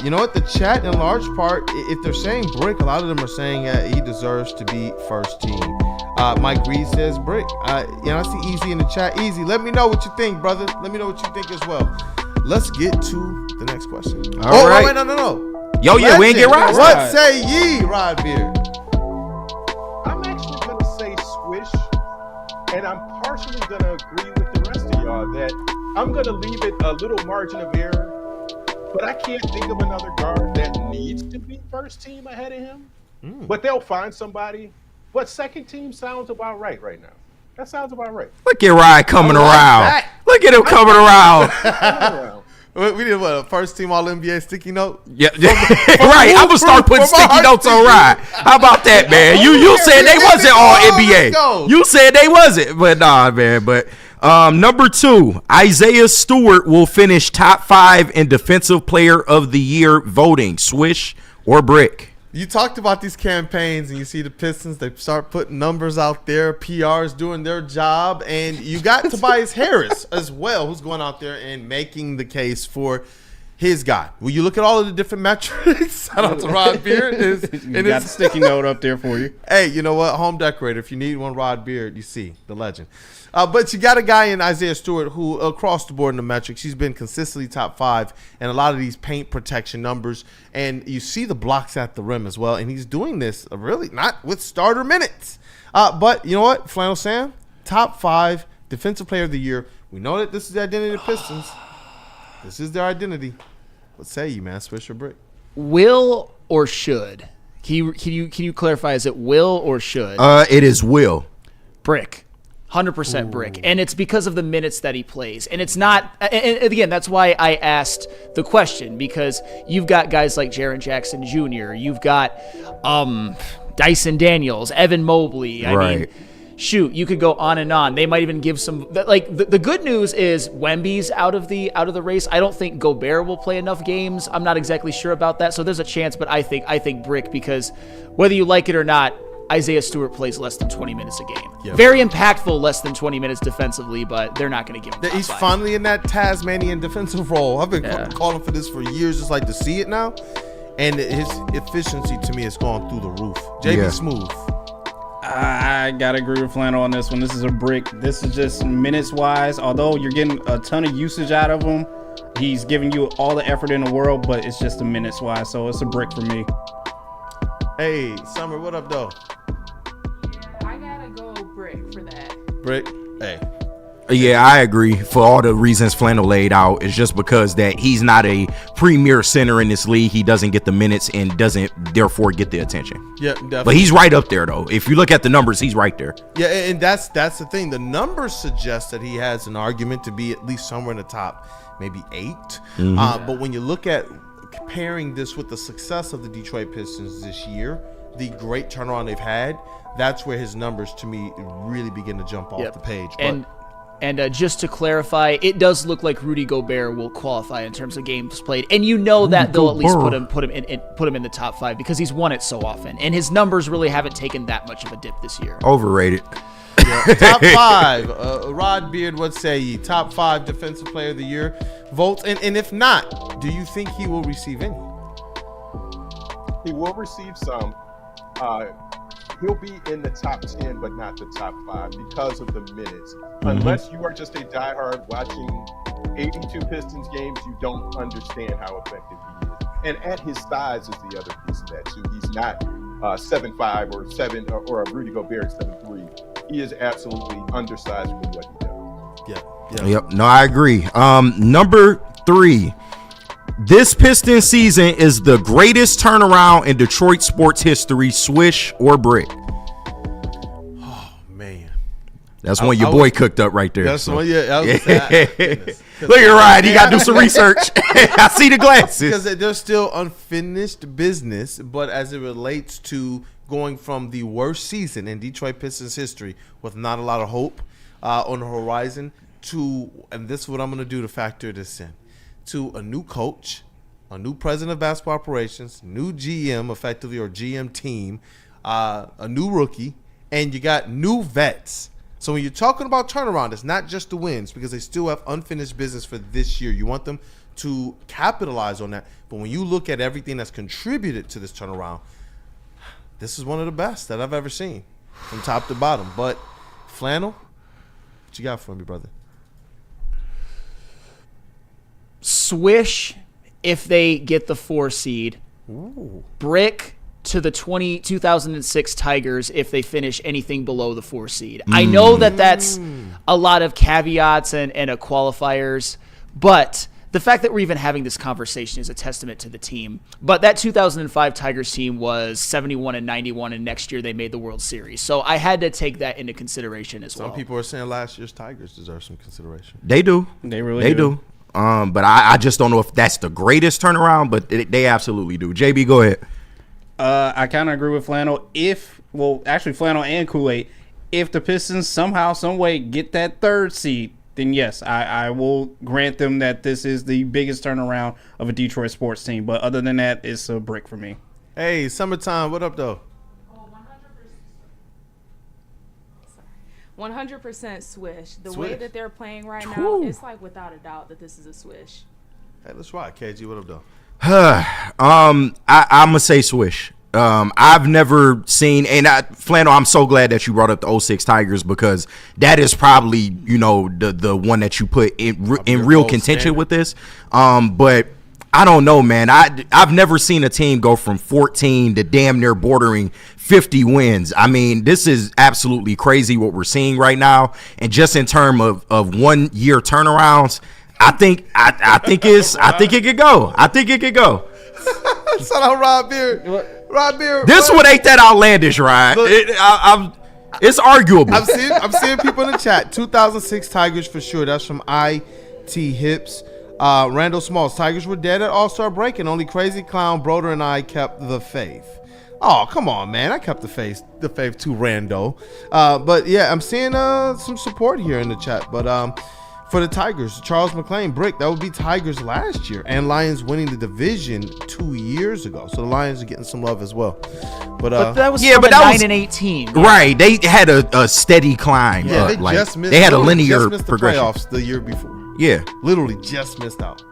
You know what? The chat, in large part, if they're saying brick, a lot of them are saying he deserves to be first team. Mike Reed says brick. I see Easy in the chat. Easy, let me know what you think, brother. Let me know what you think as well. Let's get to the next question. All right. Wait, no. Yo, yeah, we ain't get Rod. What say ye, Rod Beer? I'm actually going to say swish. And I'm partially going to agree with the rest of y'all that I'm going to leave it a little margin of error, but I can't think of another guard that needs to be first team ahead of him. But they'll find somebody. But second team sounds about right now. That sounds about right. Look at Ryan coming around. Look at him coming around. We did a first team All NBA sticky note. Yeah, right. I'm gonna start putting sticky notes on Ryan. How about that, man? You said they wasn't All NBA. You said they wasn't, but nah, man. But number 2, Isaiah Stewart will finish top 5 in Defensive Player of the Year voting. Swish or brick? You talked about these campaigns, and you see the Pistons, they start putting numbers out there, PRs doing their job, and you got Tobias Harris as well, who's going out there and making the case for his guy. Well, you look at all of the different metrics. Shout out to Rod Beard. Got the sticky note up there for you. Hey, you know what? Home decorator. If you need one, Rod Beard, you see the legend. But you got a guy in Isaiah Stewart who, across the board in the metrics, he's been consistently top 5 and a lot of these paint protection numbers. And you see the blocks at the rim as well. And he's doing this really not with starter minutes. But you know what? Flannel Sam, top 5 Defensive Player of the Year. We know that this is the identity of the Pistons. This is their identity. What say you, man? Swish or brick? Will or should? Can you clarify? Is it will or should? It is will. Brick. 100% brick. And it's because of the minutes that he plays. And it's not, and again, that's why I asked the question, because you've got guys like Jaren Jackson Jr., you've got Dyson Daniels, Evan Mobley. I mean, shoot, you could go on and on. They might even give some, like, the good news is Wemby's out of the race. I don't think Gobert will play enough games. I'm not exactly sure about that. So there's a chance, but I think brick, because whether you like it or not, Isaiah Stewart plays less than 20 minutes a game. Yep. Very impactful, less than 20 minutes defensively, but they're not going to give him He's 5. finally in that Tasmanian defensive role. I've been calling for this for years, just like to see it now. And his efficiency, to me, has gone through the roof. JBSmooovv. I got to agree with Flannel on this one. This is a brick. This is just minutes-wise. Although you're getting a ton of usage out of him, he's giving you all the effort in the world, but it's just a minutes-wise, so it's a brick for me. Hey, Summer, what up, though? I gotta go brick for that. Brick? Hey. Yeah, I agree for all the reasons Flannel laid out. It's just because that he's not a premier center in this league. He doesn't get the minutes and doesn't therefore get the attention. Yeah, definitely. But he's right up there, though. If you look at the numbers, he's right there. Yeah, and that's the thing. The numbers suggest that he has an argument to be at least somewhere in the top, maybe 8. But when you look at comparing this with the success of the Detroit Pistons this year, the great turnaround they've had, that's where his numbers, to me, really begin to jump off the page. But And just to clarify, it does look like Rudy Gobert will qualify in terms of games played, and you know that they'll at least put him in the top 5 because he's won it so often, and his numbers really haven't taken that much of a dip this year. Overrated. Top 5. Rod Beard, what say ye? Top 5 Defensive Player of the Year votes, and if not, do you think he will receive any? He will receive some. He'll be in the top 10, but not the top 5 because of the minutes. Unless you are just a diehard watching 82 Pistons games, you don't understand how effective he is. And at his size is the other piece of that too. He's not 7'5" or 7 or a Rudy Gobert 7'3". He is absolutely undersized for what he does. Yep. No, I agree. Number 3. This Pistons season is the greatest turnaround in Detroit sports history. Swish or brick? Oh, man. That's one your boy cooked up right there. That's one, yeah. Look at Ryan. He got to do some research. I see the glasses. Because there's still unfinished business, but as it relates to going from the worst season in Detroit Pistons history with not a lot of hope on the horizon to, and this is what I'm going to do to factor this in, to a new coach, a new president of basketball operations, new GM effectively or GM team, a new rookie, and you got new vets. So when you're talking about turnaround, it's not just the wins because they still have unfinished business for this year. You want them to capitalize on that. But when you look at everything that's contributed to this turnaround, this is one of the best that I've ever seen from top to bottom. But Flannel, what you got for me, brother? Swish if they get the 4 seed. Ooh. Brick to the 2006 Tigers if they finish anything below the 4 seed. I know that that's a lot of caveats and a qualifiers, but the fact that we're even having this conversation is a testament to the team. But that 2005 Tigers team was 71-91, and next year they made the World Series. So I had to take that into consideration as well. Some people are saying last year's Tigers deserve some consideration. They do. They really do. But I just don't know if that's the greatest turnaround, but they absolutely do. JB, go ahead. I kind of agree with Flannel. Flannel and Kool-Aid, if the Pistons somehow, some way get that 3rd seed, then yes, I will grant them that this is the biggest turnaround of a Detroit sports team. But other than that, it's a brick for me. Hey, summertime, what up, though? 100% swish. The Swish. way that they're playing right now, it's like without a doubt that this is a swish. Hey, let's rock. KG, what up, though? I'm gonna say swish. I've never seen, and Flannel, I'm so glad that you brought up the 06 Tigers, because that is probably, the one that you put in real contention with this. But I don't know, man. I've never seen a team go from 14 to damn near bordering 50 wins. I mean, this is absolutely crazy what we're seeing right now. And just in terms of 1 year turnarounds, I think it could go. I think it could go. Shout out Rob Beard. Rob Beard. This one ain't that outlandish, right? It's arguable. I'm seeing people in the chat. 2006 Tigers for sure. That's from IT Hips. Randall Smalls. Tigers were dead at All-Star break, and only Crazy Clown, Broder, and I kept the faith. Oh, come on, man. I kept the faith to Rando. But yeah, I'm seeing some support here in the chat. But for the Tigers, Charles McClain, Brick, that would be Tigers last year, and Lions winning the division 2 years ago. So the Lions are getting some love as well. But that was 9-8 team. Right. They had a steady climb. Yeah, they had a linear progression. The playoffs the year before. Yeah. Literally just missed out.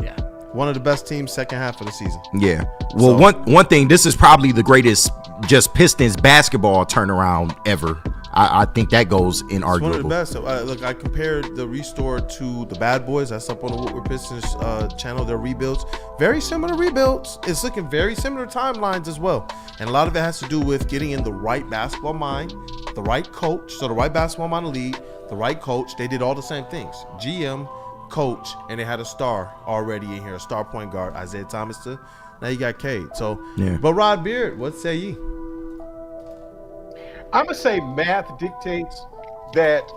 Yeah. One of the best teams second half of the season. Yeah. Well, one thing, this is probably the greatest just Pistons basketball turnaround ever. I think that goes inarguable. It's one of the best. Look, I compared the restore to the Bad Boys. That's up on the Woodward Pistons channel. Their rebuilds, very similar rebuilds. It's looking very similar timelines as well. And a lot of it has to do with getting in the right basketball mind, the right coach. So the right basketball mind to lead, the right coach. They did all the same things. GM, coach, and they had a star already in here, a star point guard, Isaiah Thomas. Now you got Cade. So, yeah. But Rod Beard, what say ye? I'm going to say math dictates that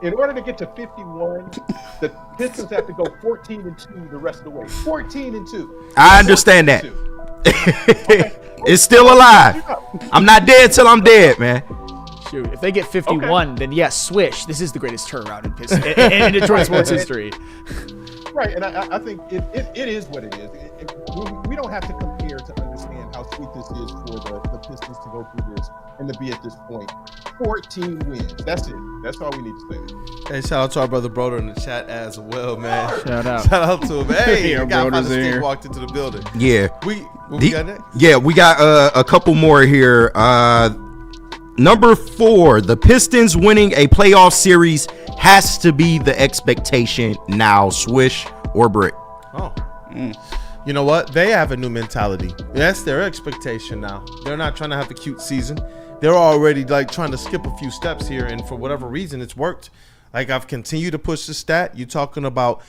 in order to get to 51, the Pistons have to go 14-2 the rest of the way. 14-2. I understand that. Okay. It's still alive. I'm not dead till I'm dead, man. Shoot, if they get 51, then yes, swish. This is the greatest turnaround in Detroit sports history. Right, and I think it is what it is. We don't have to compare to understand how sweet this is for the Pistons to go through this and to be at this point. 14 wins. That's it. That's all we need to say. Hey, shout out to our brother Broder in the chat as well, man. Shout out. Shout out to him. Hey, Yeah, the guy Broder's finally here. walked into the building. Yeah. We got next? Yeah, we got a couple more here. Number 4, the Pistons winning a playoff series has to be the expectation now. Swish or brick? Oh. You know what? They have a new mentality. That's their expectation now. They're not trying to have a cute season. They're already like trying to skip a few steps here, and for whatever reason, it's worked. Like, I've continued to push the stat. You're talking about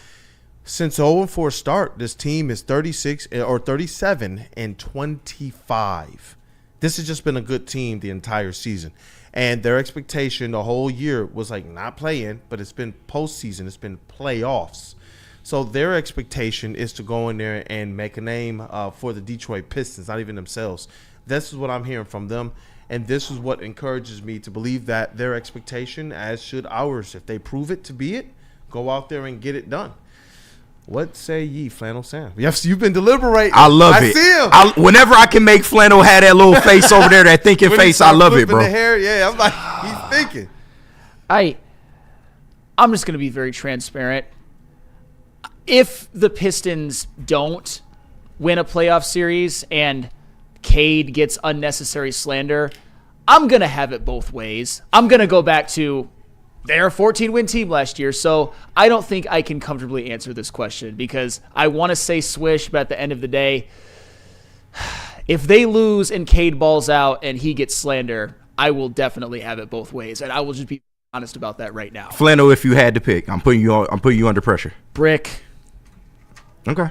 since 0-4 start, this team is 36 or 37 and 25. This has just been a good team the entire season. And their expectation the whole year was like not playing, but it's been postseason. It's been playoffs. So their expectation is to go in there and make a name for the Detroit Pistons, not even themselves. This is what I'm hearing from them. And this is what encourages me to believe that their expectation, as should ours, if they prove it to be it, go out there and get it done. What say ye, Flannel Sam? Yes, you've been deliberating. I love it. I see him. Whenever I can make Flannel have that little face over there, that thinking face, I love it, bro. The hair, yeah, I'm like, he's thinking. I'm just going to be very transparent. If the Pistons don't win a playoff series and Cade gets unnecessary slander, I'm going to have it both ways. I'm going to go back to they're a 14-win team last year, so I don't think I can comfortably answer this question because I want to say swish, but at the end of the day, if they lose and Cade balls out and he gets slander, I will definitely have it both ways, and I will just be honest about that right now. Flannel, if you had to pick, I'm putting you under pressure. Brick. Okay.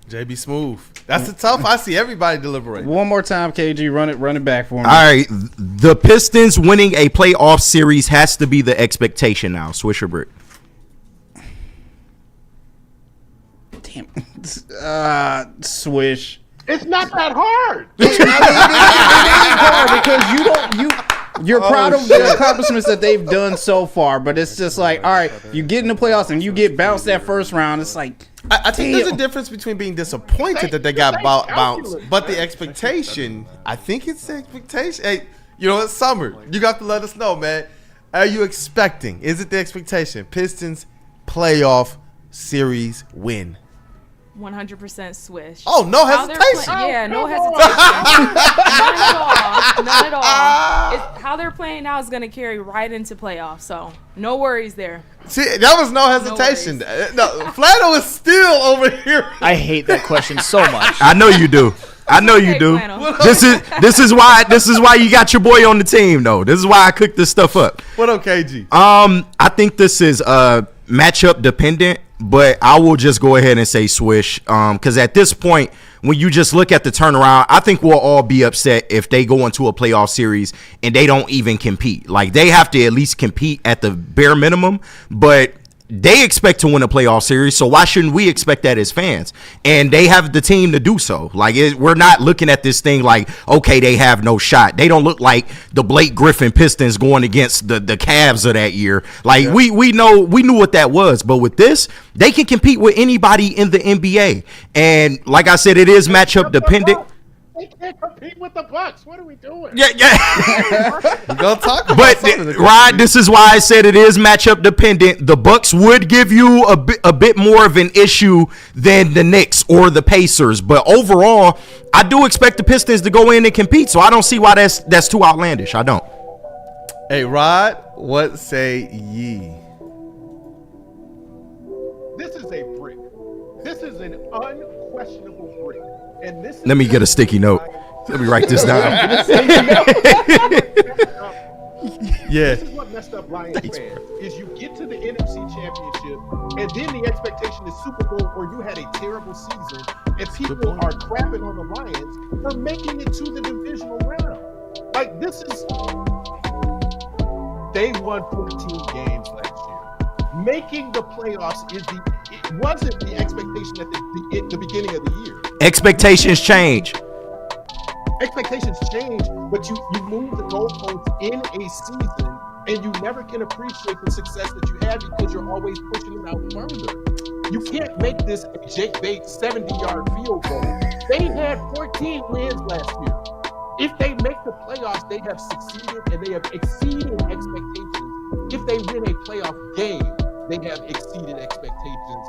JBSmooovv. That's the tough. I see everybody deliberate. One more time, KG, run it back for me. All right, the Pistons winning a playoff series has to be the expectation now. Swish or brick? Damn. Swish. It's not that hard. It is hard because you're proud of the accomplishments that they've done so far, but it's just like, all right, you get in the playoffs and you get bounced that first round. It's like, I think there's a difference between being disappointed that they got bounced, but the expectation, I think it's the expectation. Hey, it's summer. You got to let us know, man. Are you expecting? Is it the expectation? Pistons playoff series win. 100% swish. Oh, no hesitation. Yeah, no hesitation. None at all. How they're playing now is going to carry right into playoffs, so no worries there. See, that was no hesitation. No, Flannel is still over here. I hate that question so much. I know you do. I know you do. This is why you got your boy on the team, though. This is why I cooked this stuff up. What up, KG? I think this is matchup dependent, but I will just go ahead and say swish. Because at this point, when you just look at the turnaround, I think we'll all be upset if they go into a playoff series and they don't even compete. Like, they have to at least compete at the bare minimum, but they expect to win a playoff series, so why shouldn't we expect that as fans? And they have the team to do so. Like, we're not looking at this thing like, okay, they have no shot. They don't look like the Blake Griffin Pistons going against the Cavs of that year. Like, we knew what that was, but with this, they can compete with anybody in the NBA. And like I said, it is matchup dependent. They can't compete with the Bucks. What are we doing? Yeah. We're gonna talk about but something. Rod, this is why I said it is matchup dependent. The Bucks would give you a bit more of an issue than the Knicks or the Pacers, but overall, I do expect the Pistons to go in and compete. So I don't see why that's too outlandish. I don't. Hey, Rod, what say ye? This is a brick. This is an unquestionable brick. And this Let me get a sticky note. Let me write this down. Yeah. This is what messed up Lions fans is you get to the NFC Championship and then the expectation is Super Bowl or you had a terrible season and people are crapping on the Lions for making it to the divisional round. Like, this is, they won 14 games last year. Making the playoffs wasn't the expectation at the beginning of the year. Expectations change. Expectations change, but you move the goalposts in a season, and you never can appreciate the success that you had because you're always pushing it out further. You can't make this a Jake Bates 70-yard field goal. They had 14 wins last year. If they make the playoffs, they have succeeded and they have exceeded expectations. If they win a playoff game, they have exceeded expectations.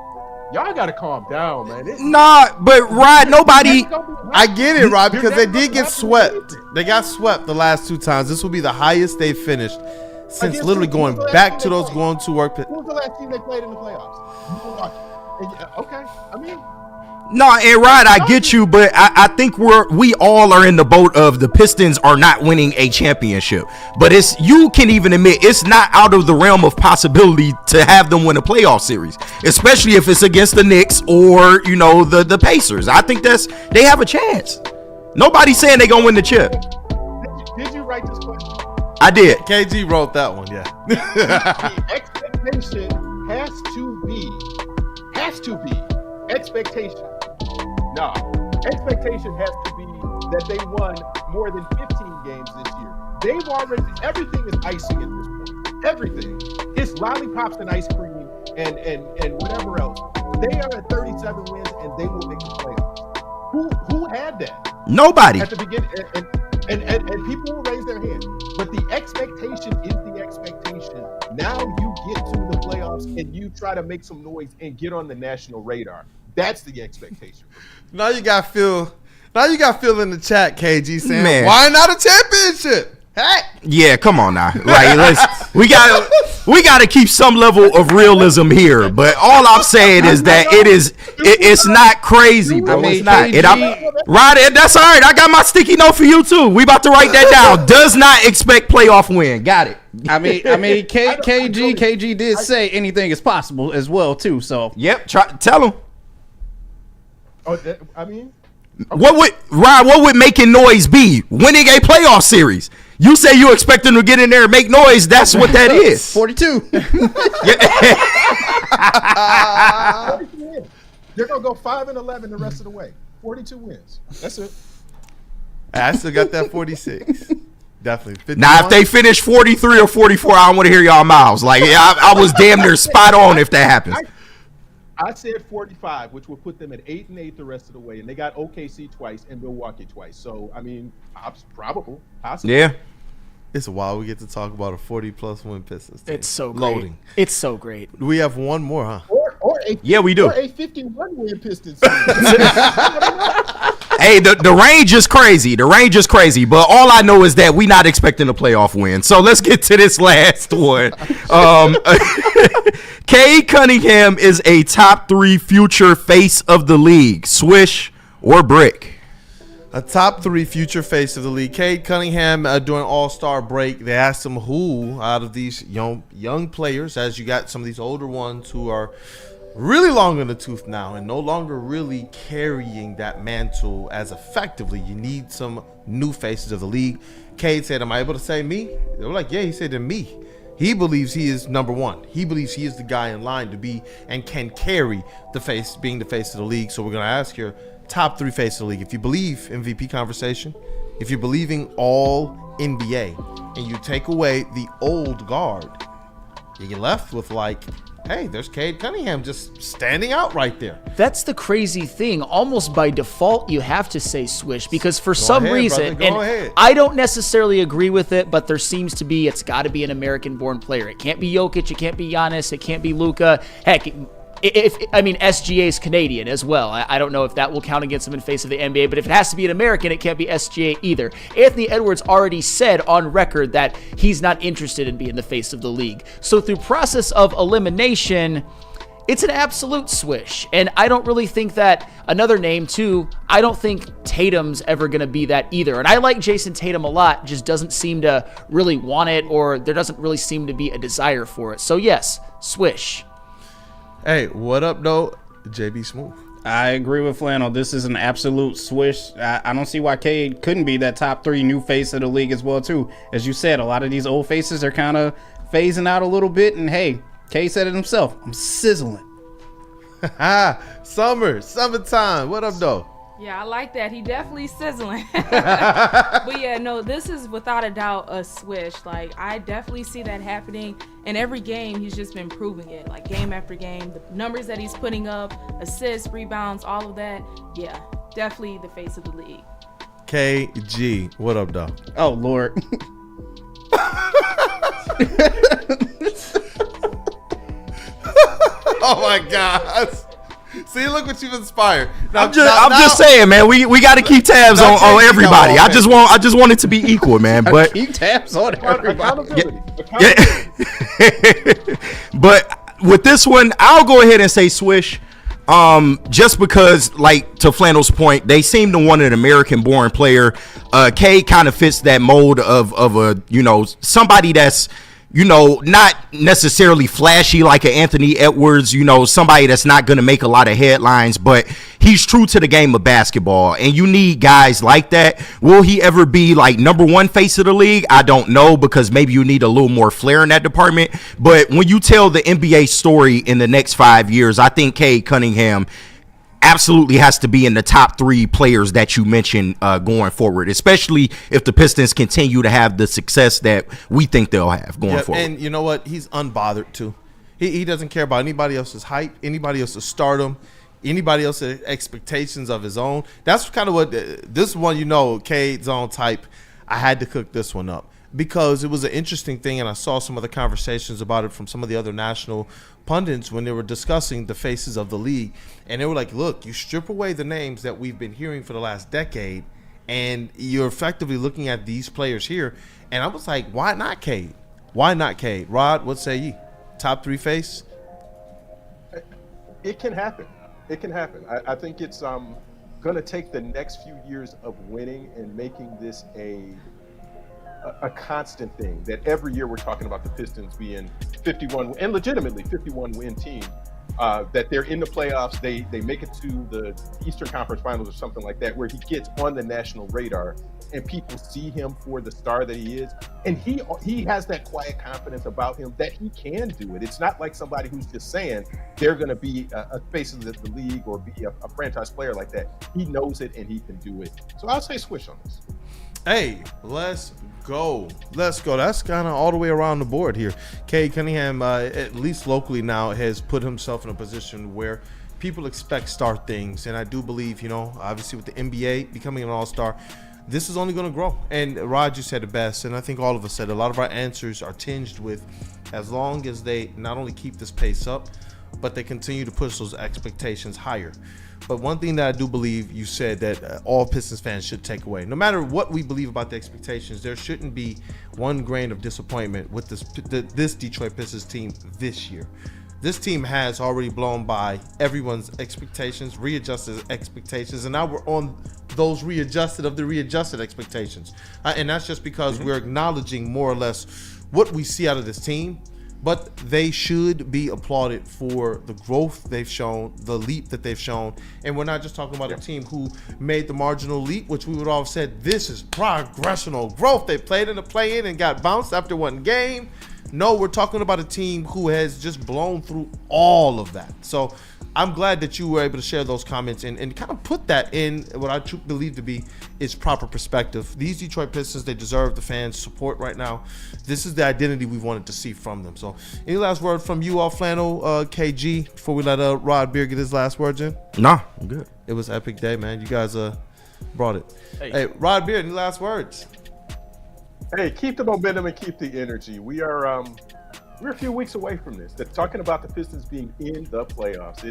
Y'all gotta calm down, man. Nah, but Rod, nobody. I get it, Rod, because they did get swept. They got swept the last two times. This will be the highest they've finished since literally going back to those going to work. Who was the last team they played in the playoffs? Okay, I mean. No, and Rod, I get you, but I think we all are in the boat of the Pistons are not winning a championship. But you can even admit it's not out of the realm of possibility to have them win a playoff series, especially if it's against the Knicks or the Pacers. I think they have a chance. Nobody's saying they're gonna win the chip. Did you write this question? I did. KG wrote that one, yeah. The expectation has to be expectation. No, expectation has to be that they won more than 15 games this year. They've already, everything is icing at this point. Everything. It's lollipops and ice cream and whatever else. They are at 37 wins and they will make the playoffs. Who had that? Nobody. At the beginning, and people will raise their hand. But the expectation is the expectation. Now you get to the playoffs and you try to make some noise and get on the national radar. That's the expectation. Now you got Phil in the chat, KG, saying, Man. why not a championship? Yeah, come on now. Like, we gotta keep some level of realism here. But all I'm saying is that it's not crazy, bro. It's not. Right, that's all right. I got my sticky note for you too. We about to write that down. Does not expect playoff win. Got it. I mean, KG did say anything is possible as well too. So yep, tell him. Oh, I mean, okay. What would making noise be? Winning a playoff series. You say you expect them to get in there and make noise. That's what that is. 42. 42 wins. They're gonna go 5-11 the rest of the way. 42 wins. That's it. I still got that 46. Definitely. 51. Now, if they finish 43 or 44, I don't want to hear y'all mouths. Like, I was damn near spot on if that happens. I said 45, which would put them at 8-8 the rest of the way, and they got OKC twice and Milwaukee twice. So, I mean, probable, possible. Yeah. It's wild. We get to talk about a 40-plus win Pistons team. It's so great. Loading. It's so great. We have one more, huh? Yeah, we do. Or a 51-win Pistons team. Hey, the range is crazy. The range is crazy. But all I know is that we not expecting a playoff win. So let's get to this last one. Cade Cunningham is a top 3 future face of the league. Swish or brick? A top 3 future face of the league. Cade Cunningham during All-Star break, they asked him who out of these young players, as you got some of these older ones who are really long in the tooth now and no longer really carrying that mantle as effectively. You need some new faces of the league. Cade said, am I able to say me? They were like, yeah, he said to me. He believes he is number one. He believes he is the guy in line to be and can carry the face, being the face of the league. So we're going to ask your top 3 faces of the league. If you believe MVP conversation, if you're believing all NBA, and you take away the old guard, you're left with like, hey, there's Cade Cunningham just standing out right there. That's the crazy thing. Almost by default, you have to say Swish because for some reason, and I don't necessarily agree with it, but there seems to be, it's got to be an American-born player. It can't be Jokic, it can't be Giannis, it can't be Luka. Heck, SGA is Canadian as well. I don't know if that will count against him in face of the NBA, but if it has to be an American, it can't be SGA either. Anthony Edwards already said on record that he's not interested in being the face of the league. So through process of elimination, it's an absolute swish. And I don't really think that another name too, I don't think Tatum's ever going to be that either. And I like Jason Tatum a lot, just doesn't seem to really want it, or there doesn't really seem to be a desire for it. So yes, swish. Hey, what up, though? JBSmooovv. I agree with Flannel. This is an absolute swish. I don't see why Cade couldn't be that top 3 new face of the league as well, too. As you said, a lot of these old faces are kind of phasing out a little bit. And, hey, Cade said it himself. I'm sizzling. Summertime. What up, though? Yeah, I like that. He definitely sizzling. But yeah, no, this is without a doubt a swish. Like, I definitely see that happening. In every game, he's just been proving it. Like, game after game, the numbers that he's putting up, assists, rebounds, all of that. Yeah, definitely the face of the league. KG, what up, dog? Oh, Lord. Oh, my God. See, look what you've inspired. Now, I'm just saying, man. We got to keep tabs on everybody. I just want it to be equal, man. But keep tabs on everybody. Yeah. But with this one, I'll go ahead and say swish. Just because, like, to Flannel's point, they seem to want an American-born player. Cade kind of fits that mold of a, somebody that's, not necessarily flashy like an Anthony Edwards, somebody that's not going to make a lot of headlines, but he's true to the game of basketball, and you need guys like that. Will he ever be like number 1 face of the league? I don't know, because maybe you need a little more flair in that department. But when you tell the NBA story in the next 5 years, I think Cade Cunningham absolutely has to be in the top 3 players that you mentioned going forward, especially if the Pistons continue to have the success that we think they'll have going forward. And you know what? He's unbothered too. He doesn't care about anybody else's hype, anybody else's stardom, anybody else's expectations of his own. That's kind of what this one, Cade's own type. I had to cook this one up because it was an interesting thing, and I saw some of the conversations about it from some of the other national pundits when they were discussing the faces of the league, and they were like, look, you strip away the names that we've been hearing for the last decade And you're effectively looking at these players here, and I was like, why not Cade? Why not Cade? Rod, what say you? Top 3 face? It can happen. It can happen. I think it's going to take the next few years of winning and making this a constant thing, that every year we're talking about the Pistons being 51 and legitimately 51 win team. That they're in the playoffs, they make it to the Eastern Conference Finals or something like that, where he gets on the national radar and people see him for the star that he is. And he has that quiet confidence about him that he can do it. It's not like somebody who's just saying they're going to be a face of the league or be a franchise player like that. He knows it and he can do it. So I'll say swish on this. Hey, let's go. Let's go. That's kind of all the way around the board here. Cade Cunningham, at least locally now, has put himself in a position where people expect star things. And I do believe, obviously with the NBA becoming an all-star, this is only going to grow. And Rod, you said it best, and I think all of us said a lot of our answers are tinged with, as long as they not only keep this pace up, but they continue to push those expectations higher. But one thing that I do believe you said that all Pistons fans should take away, no matter what we believe about the expectations, there shouldn't be one grain of disappointment with this Detroit Pistons team this year. This team has already blown by everyone's expectations, readjusted expectations, and now we're on those readjusted expectations. And that's just because we're acknowledging more or less what we see out of this team. But they should be applauded for the growth they've shown, the leap that they've shown. And we're not just talking about a team who made the marginal leap, which we would all have said, this is progressional growth. They played in the play-in and got bounced after one game. No, we're talking about a team who has just blown through all of that. So I'm glad that you were able to share those comments and kind of put that in what I believe to be its proper perspective. These Detroit Pistons, they deserve the fans' support right now. This is the identity we wanted to see from them. So any last word from you all, Flannel, KG, before we let Rod Beer get his last words in? Nah, I'm good. It was an epic day, man. You guys brought it. Hey, Rod Beer, any last words? Hey, keep the momentum and keep the energy. We're a few weeks away from this. They're talking about the Pistons being in the playoffs.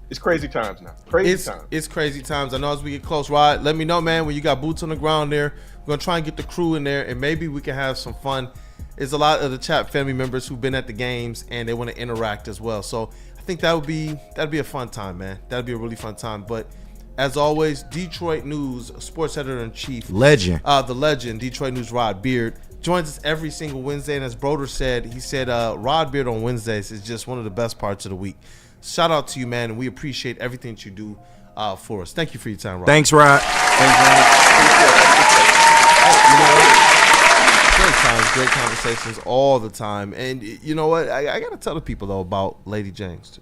It's crazy times now. It's crazy times. I know as we get close, Rod, let me know, man, when you got boots on the ground there. We're going to try and get the crew in there, and maybe we can have some fun. There's a lot of the chat family members who've been at the games, and they want to interact as well. So I think that'd be a fun time, man. That'd be a really fun time. But as always, Detroit News sports editor-in-chief. Legend. The legend, Detroit News Rod Beard, joins us every single Wednesday. And as Broder said, he said Rod Beard on Wednesdays is just one of the best parts of the week. Shout out to you, man, and we appreciate everything that you do for us. Thank you for your time, Rod. Thanks, Rod. Great times, great conversations all the time. And you know what? I got to tell the people, though, about Lady James, too.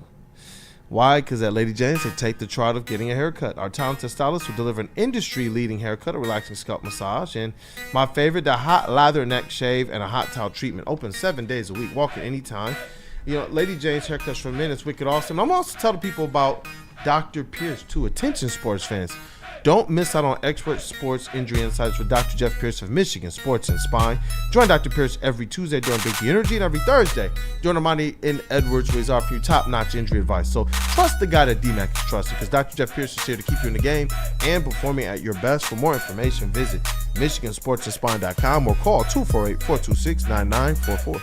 Why? Because at Lady James, they take the chart of getting a haircut. Our talented stylist will deliver an industry-leading haircut, a relaxing scalp massage, and my favorite, the hot lather neck shave and a hot towel treatment. Open 7 days a week. Walk in anytime. Lady James haircuts for men is wicked awesome. I'm also telling people about Dr. Pierce, too. Attention, sports fans. Don't miss out on expert sports injury insights with Dr. Jeff Pierce of Michigan Sports and Spine. Join Dr. Pierce every Tuesday during Big D Energy and every Thursday during Ermanni and Edwards, where he's offering you top-notch injury advice. So trust the guy that DMAC is trusted, because Dr. Jeff Pierce is here to keep you in the game and performing at your best. For more information, visit MichiganSportsAndSpine.com or call 248-426-9944.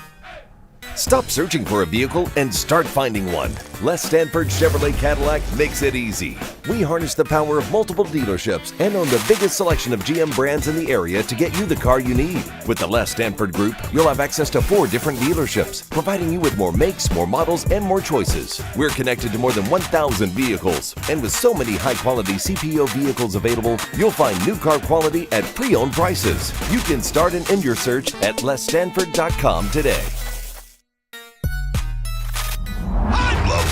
Stop searching for a vehicle and start finding one. Les Stanford Chevrolet Cadillac makes it easy. We harness the power of multiple dealerships and own the biggest selection of GM brands in the area to get you the car you need. With the Les Stanford Group, you'll have access to 4 different dealerships, providing you with more makes, more models, and more choices. We're connected to more than 1,000 vehicles, and with so many high-quality CPO vehicles available, you'll find new car quality at pre-owned prices. You can start and end your search at lesstanford.com today.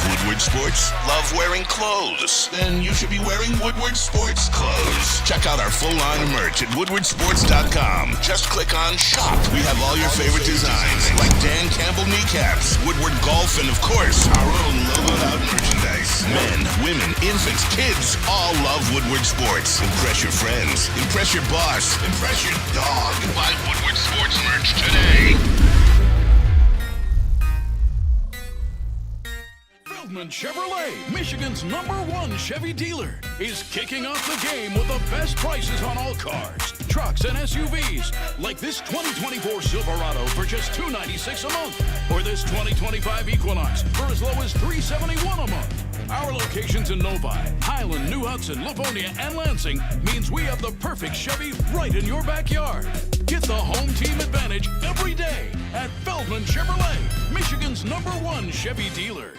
Woodward Sports? Love wearing clothes? Then you should be wearing Woodward Sports clothes. Check out our full line of merch at woodwardsports.com. Just click on Shop. We have all your favorite designs, like Dan Campbell kneecaps, Woodward Golf, and of course, our own logoed out merchandise. Men, women, infants, kids, all love Woodward Sports. Impress your friends. Impress your boss. Impress your dog. Buy Woodward Sports merch today. Feldman Chevrolet, Michigan's #1 Chevy dealer, is kicking off the game with the best prices on all cars, trucks, and SUVs, like this 2024 Silverado for just $296 a month, or this 2025 Equinox for as low as $371 a month. Our locations in Novi, Highland, New Hudson, Livonia, and Lansing means we have the perfect Chevy right in your backyard. Get the home team advantage every day at Feldman Chevrolet, Michigan's #1 Chevy dealer.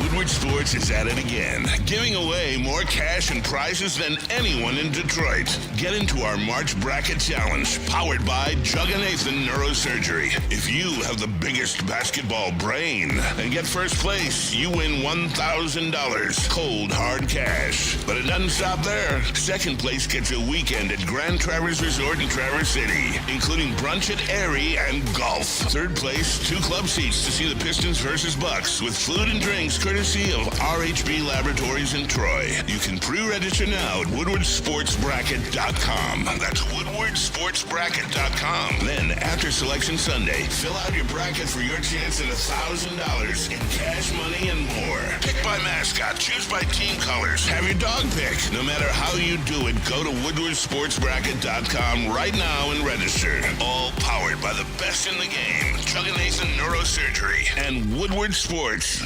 Woodward Sports is at it again, giving away more cash and prizes than anyone in Detroit. Get into our March Bracket Challenge, powered by Jug and Nathan Neurosurgery. If you have the biggest basketball brain and get first place, you win $1,000 cold hard cash. But it doesn't stop there. Second place gets a weekend at Grand Traverse Resort in Traverse City, including brunch at Erie and golf. Third place, 2 club seats to see the Pistons versus Bucks with food and drinks courtesy of RHB Laboratories in Troy. You can pre-register now at WoodwardSportsBracket.com. That's WoodwardSportsBracket.com. Then, after Selection Sunday, fill out your bracket for your chance at $1,000 in cash, money, and more. Pick by mascot, choose by team colors, have your dog pick. No matter how you do it, go to WoodwardSportsBracket.com right now and register. All powered by the best in the game, Chug and Nathan Neurosurgery and Woodward Sports.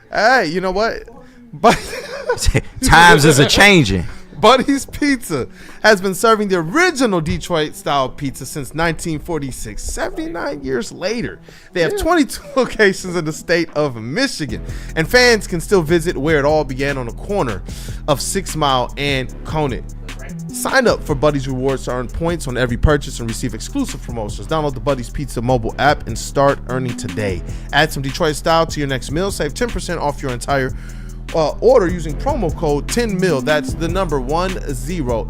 Hey, you know what? But times is a-changing. Buddy's Pizza has been serving the original Detroit-style pizza since 1946. 79 years later, they have 22 locations in the state of Michigan, and fans can still visit where it all began on the corner of 6 Mile and Conant. Sign up for Buddy's Rewards to earn points on every purchase and receive exclusive promotions. Download the Buddy's Pizza mobile app and start earning today. Add some Detroit style to your next meal. Save 10% off your entire order using promo code 10MIL. That's the number 10MEAL.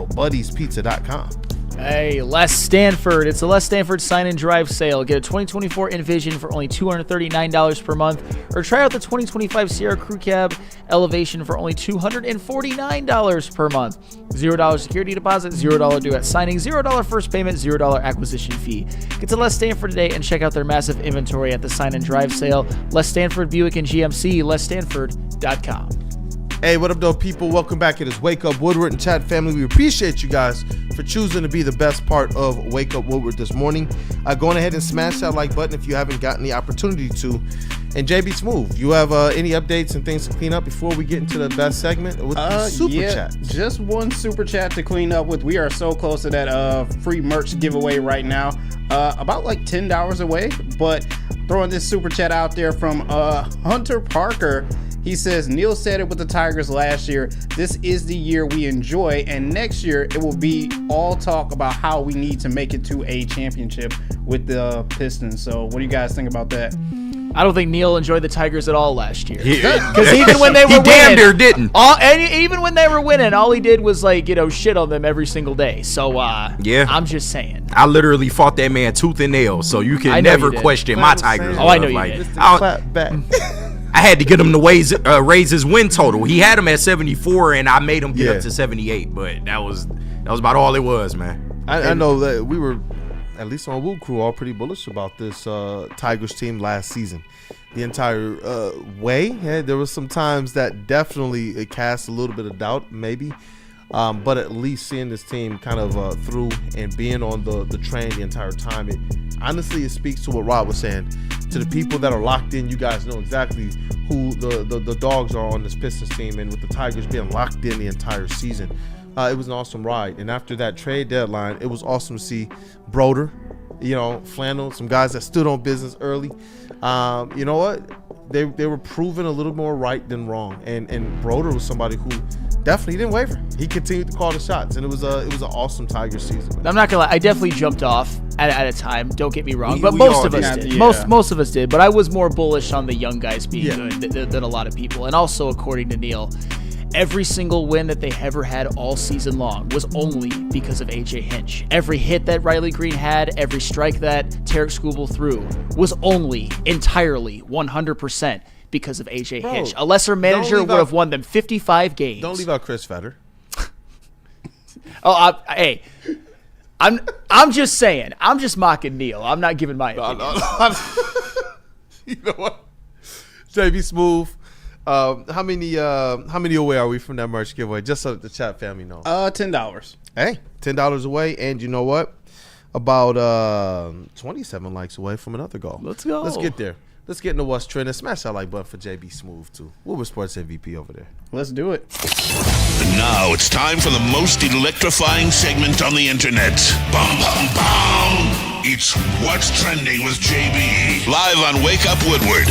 Buddy'sPizza.com. Hey, Les Stanford. It's the Les Stanford Sign and Drive sale. Get a 2024 Envision for only $239 per month, or try out the 2025 Sierra Crew Cab Elevation for only $249 per month. $0 security deposit, $0 due at signing, $0 first payment, $0 acquisition fee. Get to Les Stanford today and check out their massive inventory at the Sign and Drive sale. Les Stanford, Buick, and GMC. LesStanford.com. Hey, what up, though, people? Welcome back. It is Wake Up Woodward and Chat family. We appreciate you guys for choosing to be the best part of Wake Up Woodward this morning. Go ahead and smash that like button if you haven't gotten the opportunity to. And JBSmooovv, you have any updates and things to clean up before we get into the best segment with the super chat? Just one super chat to clean up with. We are so close to that free merch giveaway right now. About like $10 away, but throwing this super chat out there from Hunter Parker. He says, Neil said it with the Tigers last year. This is the year we enjoy, and next year it will be all talk about how we need to make it to a championship with the Pistons. So what do you guys think about that? I don't think Neil enjoyed the Tigers at all last year. Because even when they were winning, damn near didn't. Even when they were winning, all he did was shit on them every single day. So yeah, I'm just saying. I literally fought that man tooth and nail, so you can never question my Tigers. Oh, I know you did. Clap back. I had to get him to raise his win total. He had him at 74, and I made him get up to 78. But that was about all it was, man. I know that we were, at least on WUW Crew, all pretty bullish about this Tigers team last season. The entire way, there was some times that definitely it cast a little bit of doubt, maybe. But at least seeing this team kind of through and being on the train the entire time, it speaks to what Rob was saying. To the people that are locked in, you guys know exactly who the dogs are on this Pistons team, and with the Tigers being locked in the entire season, it was an awesome ride. And after that trade deadline, it was awesome to see Broder, Flannel, some guys that stood on business early. You know what? They were proven a little more right than wrong, and Broder was somebody who definitely didn't waver. He continued to call the shots, and it was an awesome Tigers season. I'm not gonna lie, I definitely jumped off at a time. Don't get me wrong, but most of us did. Most of us did. But I was more bullish on the young guys being good than a lot of people. And also, according to Neil, every single win that they ever had all season long was only because of AJ Hinch. Every hit that Riley Green had, every strike that Tarek Skubal threw was only entirely 100% because of AJ Hinch. A lesser manager would have won them 55 games. Don't leave out Chris Fetter. Hey, I'm just saying. I'm just mocking Neil. I'm not giving my opinion. No. You know what? JBSmooovv. How many away are we from that merch giveaway? Just so that the chat family knows. $10. Hey, $10 away, and you know what? About 27 likes away from another goal. Let's go. Let's get there. Let's get into what's trending. Smash that like button for JBSmooovv too. Woodward Sports MVP over there. Let's do it. And now it's time for the most electrifying segment on the internet. Bum, bum, bum. It's What's Trending with JB. Live on Wake Up Woodward.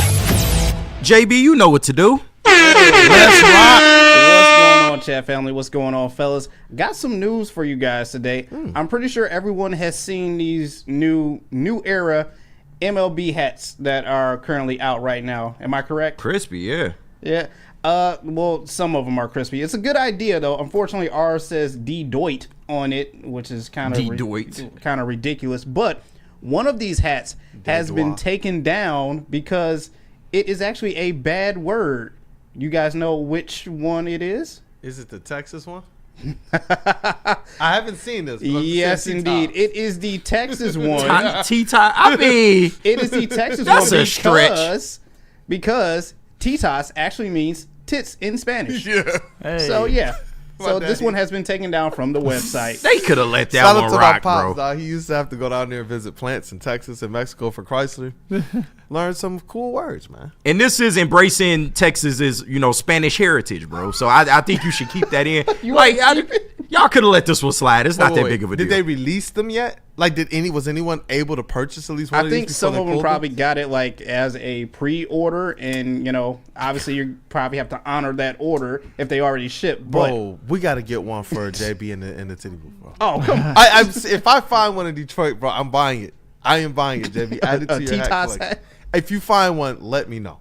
JB, you know what to do. Let's rock. What's going on, chat family? What's going on, fellas? Got some news for you guys today. I'm pretty sure everyone has seen these new era MLB hats that are currently out right now. Am I correct? Crispy, yeah. Yeah. Well, some of them are crispy. It's a good idea, though. Unfortunately, ours says D Doit on it, which is kind of ridiculous. But one of these hats has been taken down because it is actually a bad word. You guys know which one it is? Is it the Texas one? I haven't seen this. Yes, indeed. It is the Texas one. I mean, it is the Texas that's one a stretch. because Titas actually means tits in Spanish. Yeah. Hey. So this one has been taken down from the website. They could have let that Shout one out to rock, my pops, bro. dog. He used to have to go down there and visit plants in Texas and Mexico for Chrysler. Learn some cool words, man. And this is embracing Texas's, Spanish heritage, bro. So I think you should keep that in. Y'all could have let this one slide. It's not that big of a deal. Did they release them yet? Like, was anyone able to purchase at least one of these? I think some of them probably got it like as a pre-order, and obviously you probably have to honor that order if they already shipped. Bro, we got to get one for JB in the titty booth, bro. Oh, come on. If I find one in Detroit, bro, I'm buying it. I am buying it, JB. Add it to your hat. If you find one, let me know.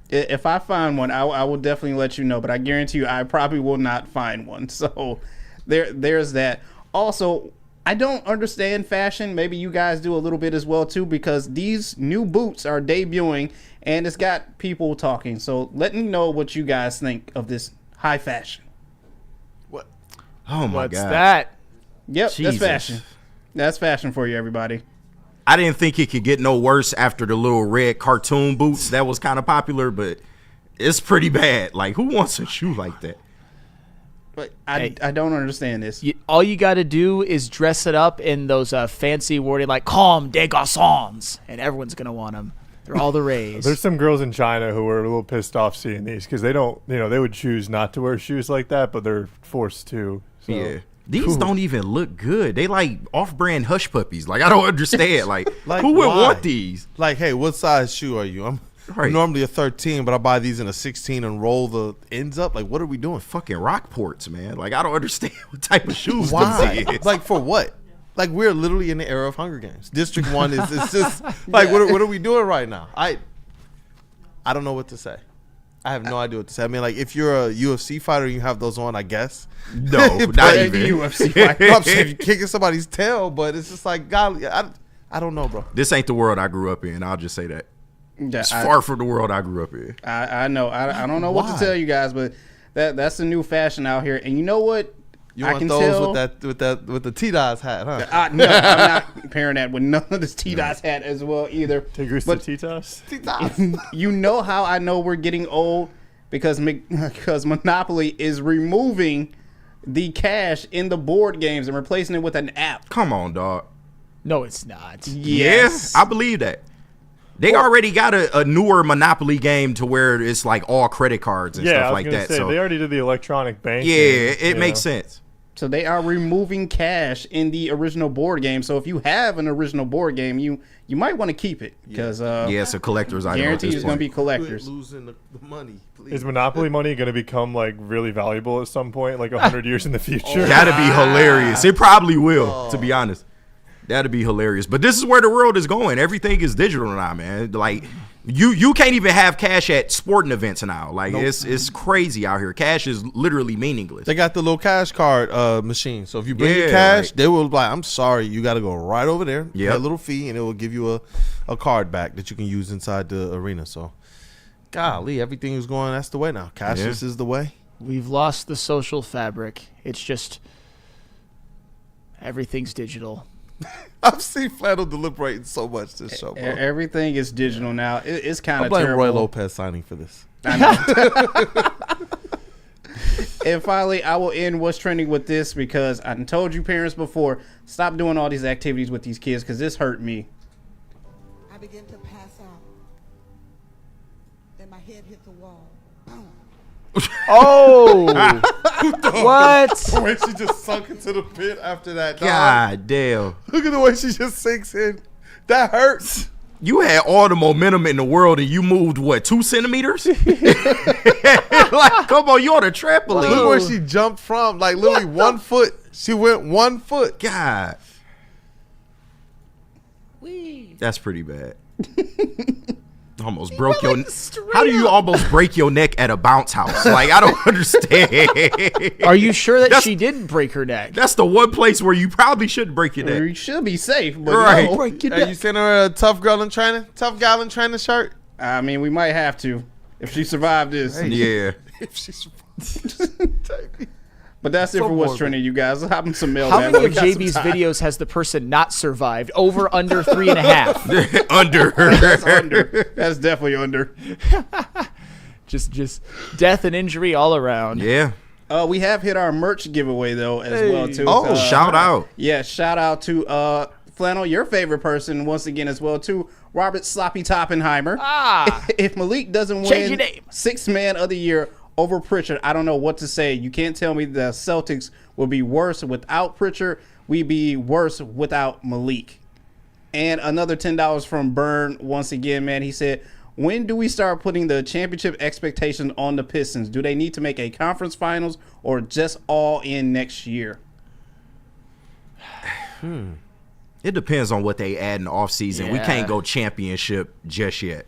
If I find one, I will definitely let you know. But I guarantee you, I probably will not find one. So there's that. Also, I don't understand fashion. Maybe you guys do a little bit as well too, because these new boots are debuting and it's got people talking. So let me know what you guys think of this high fashion. What? Oh my What's God. that? Yep, Jesus. That's fashion. That's fashion for you, everybody. I didn't think it could get no worse after the little red cartoon boots that was kind of popular, but it's pretty bad. Like, who wants a shoe like that? But I don't understand this. All you got to do is dress it up in those fancy wording like "Comme des garçons," and everyone's gonna want them. They're all the rage. There's some girls in China who are a little pissed off seeing these because they don't, they would choose not to wear shoes like that, but they're forced to. So. Yeah. These don't even look good. They like off-brand hush puppies. Like, I don't understand. Like who would want these? Like, hey, what size shoe are you? I'm normally a 13, but I buy these in a 16 and roll the ends up. Like, what are we doing? Fucking Rockports, man. Like, I don't understand what type of shoes Why? this is. Like, for what? Like, we're literally in the era of Hunger Games. District 1 is just like, what are we doing right now? I don't know what to say. I have no idea what to say. I mean, like, if you're a UFC fighter and you have those on, I guess. No, not even. UFC fighter. I'm saying if you're kicking somebody's tail, but it's just like, God, I don't know, bro. This ain't the world I grew up in. I'll just say that. Yeah, it's far from the world I grew up in. I know. I don't know what to tell you guys, but that's the new fashion out here. And you know what? You want those with the T-Dot's hat, huh? No, I'm not pairing that with none of this T-Dot's hat as well either. But T-Dot's? You know how I know we're getting old? Because Monopoly is removing the cash in the board games and replacing it with an app. Come on, dog. No, it's not. Yes. Yeah, I believe that. They already got a newer Monopoly game to where it's like all credit cards and stuff like that. So they already did the electronic banking. Yeah, it makes sense. So they are removing cash in the original board game. So if you have an original board game, you might want to keep it because it's a collector's item. Guarantee it's going to be collectors. Quit losing the money, please. Is Monopoly money going to become like really valuable at some point, like 100 years in the future? That'd be hilarious. It probably will, to be honest. That'd be hilarious. But this is where the world is going. Everything is digital now, man. Like you can't even have cash at sporting events now. Like it's crazy out here. Cash is literally meaningless. They got the little cash card machine. So if you bring your cash, they will like, I'm sorry, you got to go right over there. Yeah, a little fee, and it will give you a card back that you can use inside the arena. So, golly, everything is going. That's the way now. Cashless is the way. We've lost the social fabric. It's just Everything's digital. I've seen Flannel deliberating so much this show, bro. Everything is digital now. It's kind I of blame terrible. Roy Lopez signing for this. I know. And finally, I will end what's trending with this because I told you parents before, stop doing all these activities with these kids because this hurt me. I began to pass out. Then my head hit the wall. Boom. Oh, what? The way she just sunk into the pit after that. God damn. Look at the way she just sinks in. That hurts. You had all the momentum in the world and you moved, what, 2 centimeters? Like, come on, you on a trampoline. Look where she jumped from. Like, literally 1 foot. She went 1 foot. God. Wee. That's pretty bad. Almost broke your. How do you almost break your neck at a bounce house? Like, I don't understand. Are you sure that she didn't break her neck? That's the one place where you probably shouldn't break your neck. You should be safe, but Right. no. Break your Hey, neck. you sent her a tough girl in training shirt? I mean, we might have to if she survived this. Yeah. If she's But that's it So for what's morbid. trending, you guys. Let's hop in some mail. How many of JB's videos has the person not survived? Over, under 3.5. Under. That's under. That's definitely under. just death and injury all around. Yeah. We have hit our merch giveaway though as well too. Oh, shout out. Yeah, shout out to Flannel, your favorite person once again as well too. Robert Sloppy Toppenheimer. If Malik doesn't Change your win name. 6th man of the year over Pritchard, I don't know what to say. You can't tell me the Celtics will be worse without Pritchard. We'd be worse without Malik. And another $10 from Byrne once again, man. He said, when do we start putting the championship expectation on the Pistons? Do they need to make a conference finals or just all in next year? It depends on what they add in the offseason. We can't go championship just yet.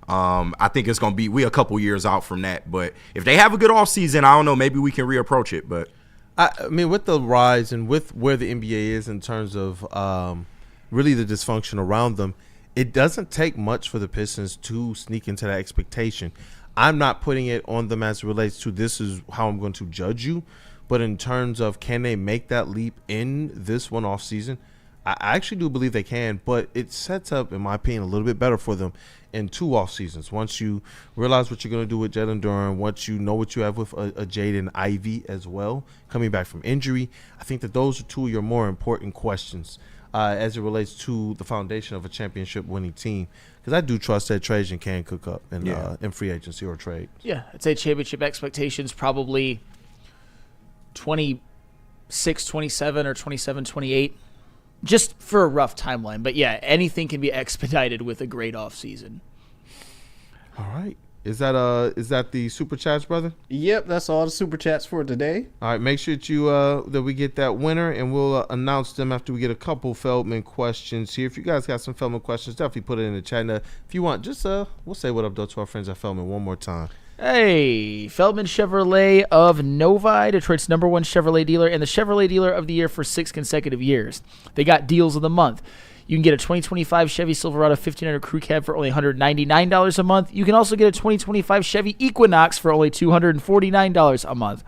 I think it's going to be we a couple years out from that. But if they have a good offseason, I don't know, maybe we can reapproach it. But I mean, with the rise and with where the NBA is in terms of really the dysfunction around them, it doesn't take much for the Pistons to sneak into that expectation. I'm not putting it on them as it relates to this is how I'm going to judge you. But in terms of can they make that leap in this one off season, I actually do believe they can. But it sets up, in my opinion, a little bit better for them in 2 off seasons. Once you realize what you're going to do with Jalen Duren, once you know what you have with a Jaden Ivey as well, coming back from injury, I think that those are 2 of your more important questions as it relates to the foundation of a championship winning team. Because I do trust that Trajan can cook up in free agency or trade. Yeah, I'd say championship expectations probably 26, 27, or 27, 28. Just for a rough timeline. But yeah, anything can be expedited with a great offseason. All right. Is that the super chats, brother? Yep, that's all the super chats for today. All right, make sure that we get that winner, and we'll announce them after we get a couple Feldman questions here. If you guys got some Feldman questions, definitely put it in the chat. Now, if you want, just we'll say what up though to our friends at Feldman one more time. Hey, Feldman Chevrolet of Novi, Detroit's #1 Chevrolet dealer and the Chevrolet dealer of the year for 6 consecutive years. They got deals of the month. You can get a 2025 Chevy Silverado 1500 Crew Cab for only $199 a month. You can also get a 2025 Chevy Equinox for only $249 a month.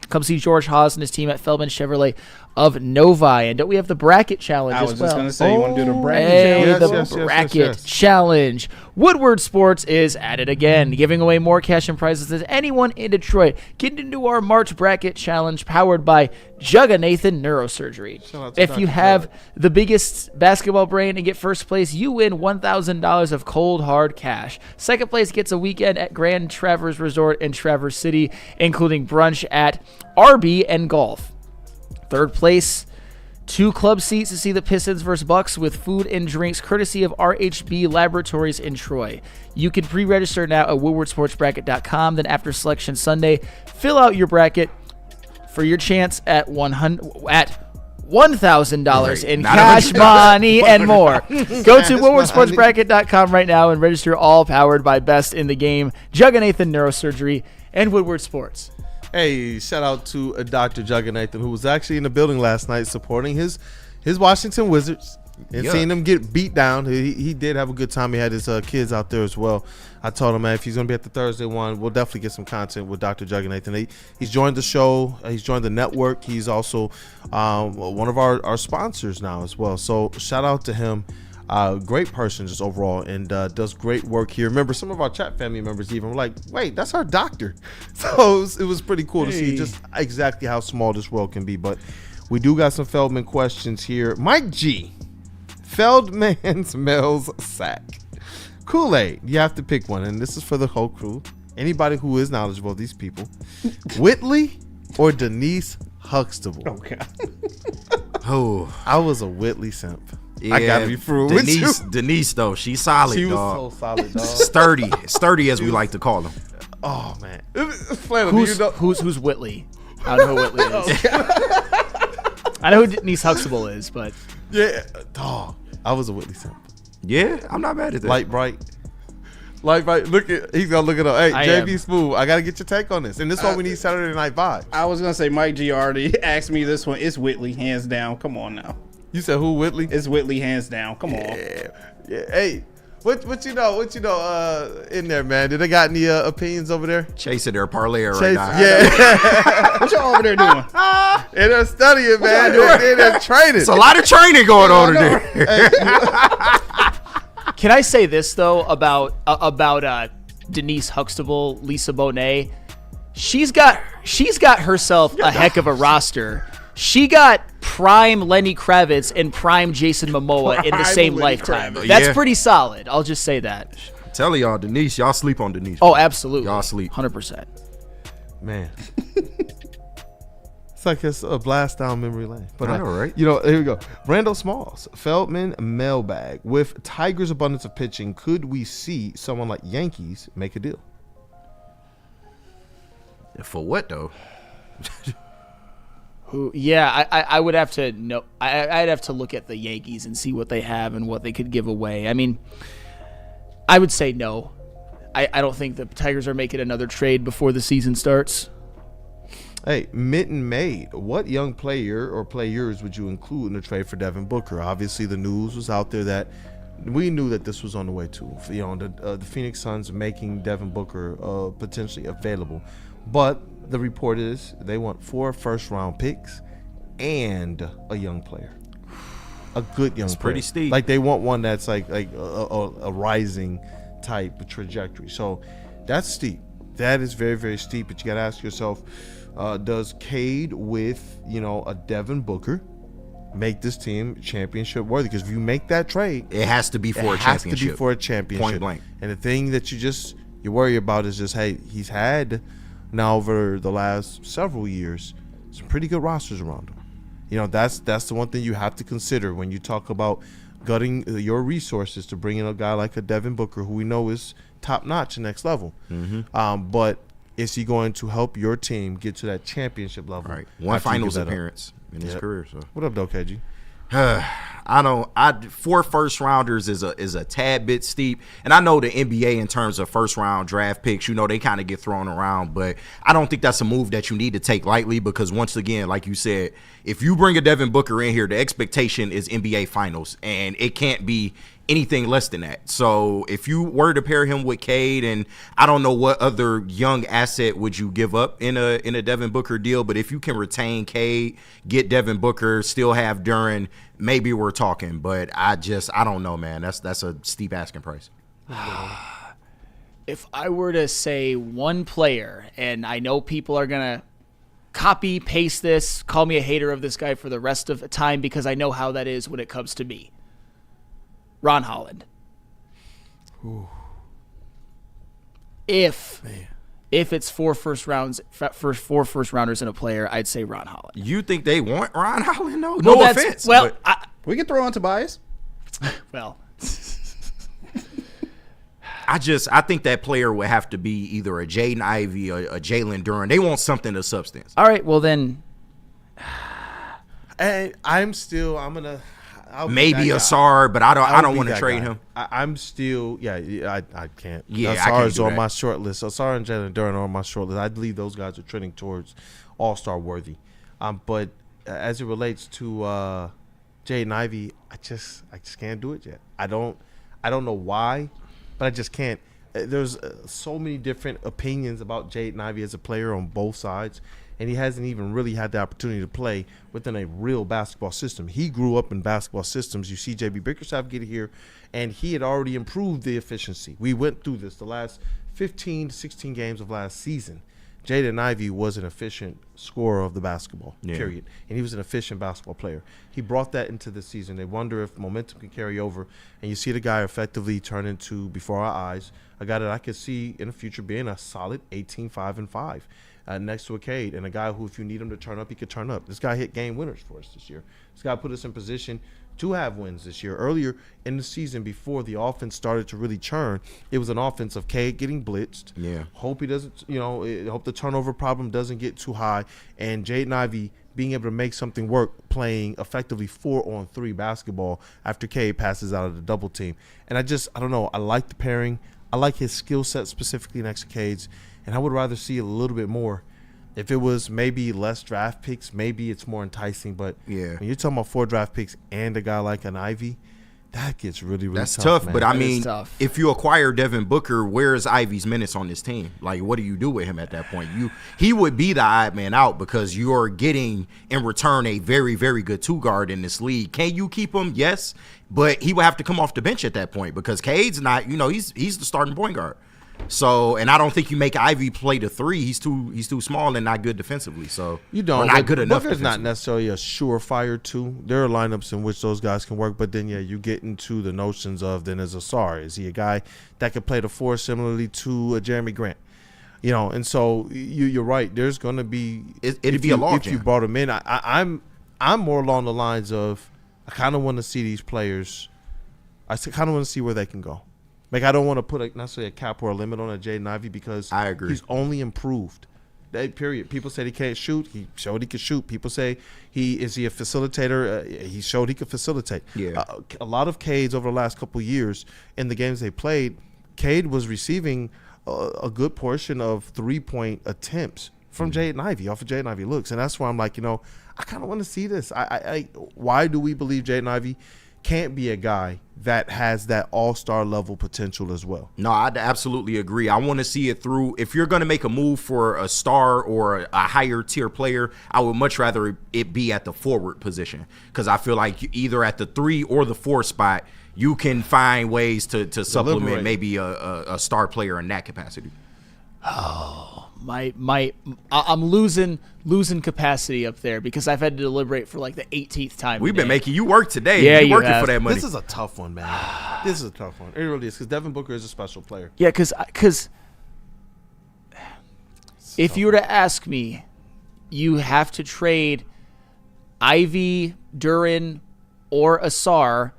Come see George Haas and his team at Feldman Chevrolet of Novi. And don't we have the bracket challenge as well? I was just going to say, you want to do the bracket challenge? challenge? Bracket challenge. Woodward Sports is at it again, giving away more cash and prizes than anyone in Detroit. Get into our March bracket challenge powered by Jugga-Nathan Neurosurgery. If you have the biggest basketball brain and get first place, you win $1,000 of cold, hard cash. Second place gets a weekend at Grand Traverse Resort in Traverse City, including brunch at RB and golf. Third place, 2 club seats to see the Pistons vs. Bucks with food and drinks courtesy of RHB Laboratories in Troy. You can pre-register now at woodwardsportsbracket.com. Then after Selection Sunday, fill out your bracket for your chance at $1,000 in cash, money, and more. Go to woodwardsportsbracket.com right now and register, all powered by Best in the Game, Jugga-Nathan Neurosurgery, and Woodward Sports. Hey, shout out to Dr. Jugga-Nathan, who was actually in the building last night supporting his Washington Wizards. And Yuck. seeing him get beat down, he did have a good time. He had his kids out there as well. I told him, man, if he's going to be at the Thursday one, we'll definitely get some content with Dr. Jug and Nathan. He's joined the show. He's joined the network. He's also one of our sponsors now as well. So shout out to him. Great person just overall, and does great work here. Remember, some of our chat family members even were like, wait, that's our doctor. So it was pretty cool to see just exactly how small this world can be. But we do got some Feldman questions here. Mike G. Feldman's Mel's sack. Kool-Aid. You have to pick one, and this is for the whole crew. Anybody who is knowledgeable of these people. Whitley or Denise Huxtable? Oh, God. Oh, I was a Whitley simp. yeah, I gotta be through with you. Denise, though, she's solid, She was dog. so solid, dog. Sturdy as we like to call them. Oh, man. Flannel, do you know? Who's Whitley? I don't know who Whitley is. I know who Denise Huxtable is, but Yeah, dog. I was a Whitley simp. Yeah, I'm not mad at that. Light bright. Look at, he's gonna look it up. Hey, I JBSmooovv, I gotta get your take on this. And this is why we need Saturday Night Vibes. I was gonna say Mike G already asked me this one. It's Whitley, hands down. Come on now. You said who, Whitley? It's Whitley, hands down. Come on. Yeah. Hey, what you know in there, man? Did they got any opinions over there? Chasing their parlay right Chase, now. yeah. What y'all over there doing? And they're studying, man. They're training. It's a lot of training going on in there. can I say this though about Denise Huxtable, Lisa Bonet? She's got herself a heck of a roster. She got prime Lenny Kravitz and prime Jason Momoa in the same lifetime. That's pretty solid. I'll just say that. Tell y'all, Denise, y'all sleep on Denise. Oh, absolutely. Y'all sleep. 100%. Man. It's like it's a blast down memory lane. But I know, right? You know, here we go. Randall Smalls, Feldman Mailbag. With Tigers' abundance of pitching, could we see someone like Yankees make a deal? For what though? Yeah, I would have to know. I'd have to look at the Yankees and see what they have and what they could give away. I mean, I would say no. I don't think the Tigers are making another trade before the season starts. Hey, Mitten Maid, what young player or players would you include in the trade for Devin Booker? Obviously, the news was out there that we knew that this was on the way too. You know, the Phoenix Suns making Devin Booker potentially available, but the report is they want 4 first-round picks and a young player, a good young player. Pretty steep. Like they want one that's like a rising type of trajectory. So that's steep. That is very, very steep. But you got to ask yourself, does Cade with a Devin Booker make this team championship worthy? Because if you make that trade, it has to be for a championship. It has to be for a championship. Point blank. And the thing that you worry about is just, hey, he's had now over the last several years some pretty good rosters around him. That's the one thing you have to consider when you talk about gutting your resources to bring in a guy like a Devin Booker, who we know is top notch and next level. Mm-hmm. But is he going to help your team get to that championship level? Right. One finals appearance in his career. So what up, though, KG? I don't. 4 first rounders is a tad bit steep, and I know the NBA in terms of first round draft picks, they kind of get thrown around, but I don't think that's a move that you need to take lightly because once again, like you said, if you bring a Devin Booker in here, the expectation is NBA Finals, and it can't be anything less than that. So if you were to pair him with Cade, and I don't know what other young asset would you give up in a Devin Booker deal, but if you can retain Cade, get Devin Booker, still have Duren, maybe we're talking. But I don't know, man. That's a steep asking price. If I were to say one player, and I know people are gonna copy paste this, call me a hater of this guy for the rest of the time because I know how that is when it comes to me. Ron Holland. Ooh. If it's 4 first rounders in a player, I'd say Ron Holland. You think they want Ron Holland? No offense. Well, we can throw on Tobias. Well, I think that player would have to be either a Jaden Ivey or a Jalen Duren. They want something of substance. All right, well then. And maybe Asar, but I don't want to trade him. I'm still, I can't. Yeah, Asar is on my short list. Asar and Jalen Duren are on my short list. I believe those guys are trending towards all-star worthy. But as it relates to Jaden Ivey, I just can't do it yet. I don't know why, but I just can't. There's so many different opinions about Jaden Ivey as a player on both sides, and he hasn't even really had the opportunity to play within a real basketball system. He grew up in basketball systems. You see JB Bickerstaff get here, and he had already improved the efficiency. We went through this the last 15 to 16 games of last season. Jaden Ivey was an efficient scorer of the basketball, period. And he was an efficient basketball player. He brought that into the season. They wonder if momentum can carry over. And you see the guy effectively turn into, before our eyes, a guy that I could see in the future being a solid 18-5-5 next to a Cade. And a guy who, if you need him to turn up, he could turn up. This guy hit game winners for us this year. This guy put us in position to have wins this year. Earlier in the season, before the offense started to really churn, it was an offense of Cade getting blitzed. Yeah. Hope he doesn't, hope the turnover problem doesn't get too high. And Jaden Ivey being able to make something work, playing effectively 4-on-3 basketball after Cade passes out of the double team. And I don't know. I like the pairing. I like his skill set specifically next to Cade's. And I would rather see a little bit more. If it was maybe less draft picks, maybe it's more enticing. But when you're talking about 4 draft picks and a guy like an Ivy, that gets really, really That's tough. But I mean, if you acquire Devin Booker, where's Ivy's minutes on this team? Like, what do you do with him at that point? He would be the odd man out because you're getting in return a very, very good 2-guard in this league. Can you keep him? Yes, but he would have to come off the bench at that point because Cade's not. He's the starting point guard. So, and I don't think you make Ivy play the 3. He's too small and not good defensively. So you don't. Not good enough. Booker's not necessarily a surefire 2. There are lineups in which those guys can work, but then you get into the notions of then as a SAR, is he a guy that could play the 4 similarly to a Jeremy Grant? And so you're right. There's going to be it'd be a log if you brought him in. I'm more along the lines of I kind of want to see these players. I kind of want to see where they can go. Like, I don't want to put necessarily a cap or a limit on a Jaden Ivey because I agree. He's only improved. Period. People said he can't shoot. He showed he could shoot. People say is he a facilitator? He showed he could facilitate. Yeah. A lot of Cade's over the last couple of years in the games they played, Cade was receiving a good portion of 3-point attempts from Jaden Ivey off of Jaden Ivey looks, and that's why I'm like, I kind of want to see this. Why do we believe Jaden Ivey can't be a guy that has that all-star level potential as well? No, I absolutely agree. I want to see it through. If you're going to make a move for a star or a higher tier player, I would much rather it be at the forward position because I feel like either at the 3 or the 4 spot, you can find ways to supplement maybe a star player in that capacity. Oh, I'm losing capacity up there because I've had to deliberate for like the 18th time. We've been making you work today. Yeah, you're working have. for that money. This is a tough one, man. This is a tough one. It really is because Devin Booker is a special player. Yeah, because if you were to ask me, you have to trade Ivy, Duren, or Asar.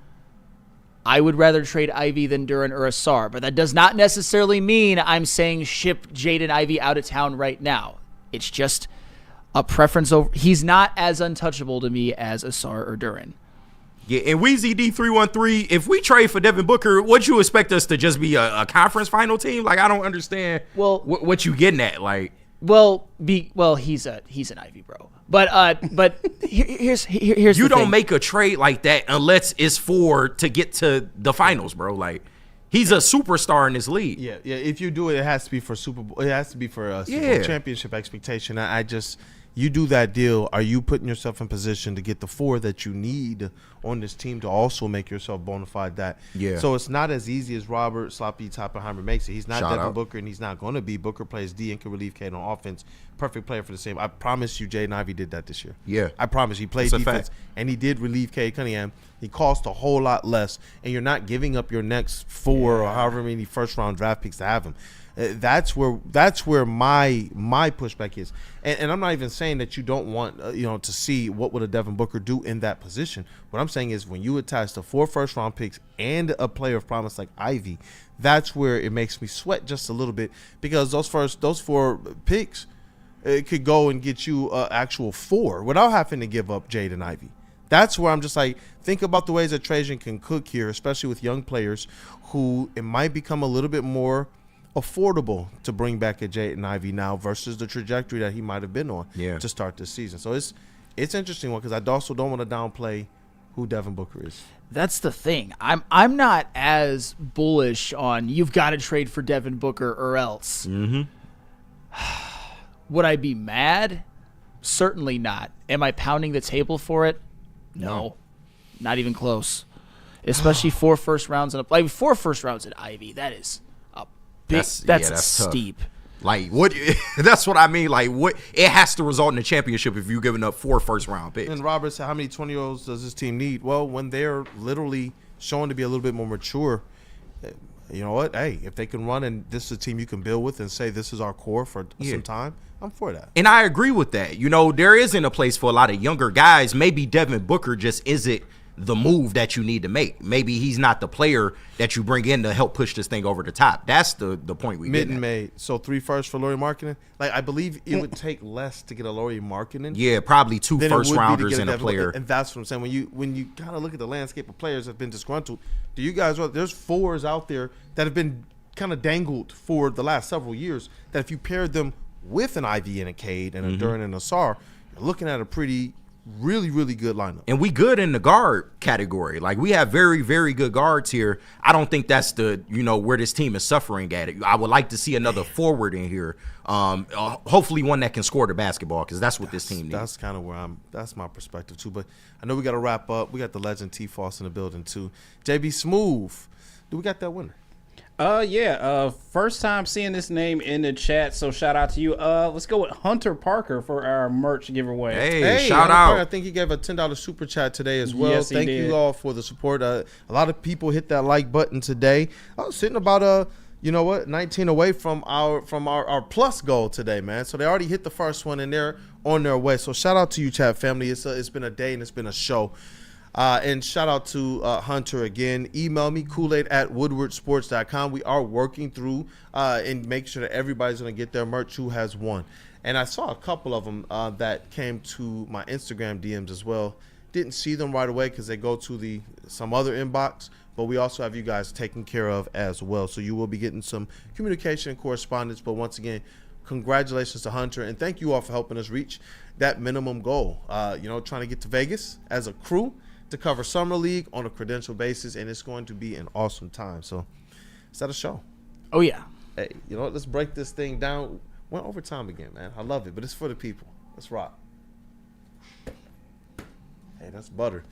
I would rather trade Ivy than Duren or Asar, but that does not necessarily mean I'm saying ship Jaden Ivey out of town right now. It's just a preference over. He's not as untouchable to me as Asar or Duren. Yeah, and Weezy D313, if we trade for Devin Booker, would you expect us to just be a conference final team? Like, I don't understand what you getting at. Like, he's an Ivy bro. But here's you the don't thing. make a trade like that unless it's to get to the finals, bro. Like, he's a superstar in this league. Yeah. If you do it, it has to be for Super Bowl. It has to be for a Super Bowl championship expectation. You do that deal, are you putting yourself in position to get the 4 that you need on this team to also make yourself bona fide that? Yeah. So it's not as easy as Robert Sloppy Toppenheimer makes it. He's not Shout Devin out. Booker, and he's not going to be. Booker plays D and can relieve Cade on offense. Perfect player for the same. I promise you Jaden Ivey did that this year. Yeah. I promise. He played That's a defense, fact. and he did relieve Cade Cunningham. He cost a whole lot less, and you're not giving up your next 4 or however many first-round draft picks to have him. That's where my pushback is, and I'm not even saying that you don't want to see what would a Devin Booker do in that position. What I'm saying is when you attach the 4 first-round picks and a player of promise like Ivy, that's where it makes me sweat just a little bit because those 4 picks could go and get you an actual 4 without having to give up Jaden Ivey. That's where I'm just like, think about the ways that Trajan can cook here, especially with young players who it might become a little bit more affordable to bring back a Jaden Ivey now versus the trajectory that he might have been on to start this season. So it's interesting one because I also don't want to downplay who Devin Booker is. That's the thing. I'm not as bullish on you've got to trade for Devin Booker or else. Mm-hmm. Would I be mad? Certainly not. Am I pounding the table for it? No. Not even close. Especially 4 first rounds in 4 first rounds in Ivy. That is a big. That's steep. Tough. Like what? That's what I mean. Like what? It has to result in a championship if you're giving up 4 first-round picks. And Robert said, how many 20-year-olds does this team need? Well, when they're literally showing to be a little bit more mature, you know what? Hey, if they can run and this is a team you can build with and say this is our core for some time, I'm for that. And I agree with that. You know, there isn't a place for a lot of younger guys. Maybe Devin Booker just isn't the move that you need to make. Maybe he's not the player that you bring in to help push this thing over the top. That's the point we Mitten made. So 3 firsts for Lauri Markkanen. Like I believe it would take less to get a Lauri Markkanen. Yeah, probably 2 first rounders and a player. And that's what I'm saying. When you kind of look at the landscape of players that have been disgruntled, do you guys? There's 4s out there that have been kind of dangled for the last several years. That if you paired them with an Ivy and a Cade and a Duren and a Sarr, you're looking at a pretty. Really, really good lineup. And we good in the guard category. Like we have very, very good guards here. I don't think that's where this team is suffering at it. I would like to see another forward in here. Hopefully one that can score the basketball because that's what this team needs. That's kind of that's my perspective too. But I know we got to wrap up. We got the legend T Foss in the building too. JBSmooovv. Do we got that winner? First time seeing this name in the chat, so shout out to you. Let's go with Hunter Parker for our merch giveaway. Hey, shout out. Parker, I think he gave a $10 super chat today as well. Yes, Thank you all for the support. A lot of people hit that like button today. I was sitting about 19 away from our plus goal today, man. So they already hit the first one and they're on their way. So shout out to you, chat family. It's been a day and it's been a show. And shout out to Hunter again. Email me, kool-aid@woodwardsports.com. We are working through and make sure that everybody's going to get their merch who has won. And I saw a couple of them that came to my Instagram DMs as well. Didn't see them right away because they go to some other inbox. But we also have you guys taken care of as well. So you will be getting some communication and correspondence. But once again, congratulations to Hunter. And thank you all for helping us reach that minimum goal. Trying to get to Vegas as a crew to cover Summer League on a credential basis, and it's going to be an awesome time. So, is that a show? Oh, yeah. Hey, you know what? Let's break this thing down. Went overtime again, man. I love it, but it's for the people. Let's rock. Hey, that's butter.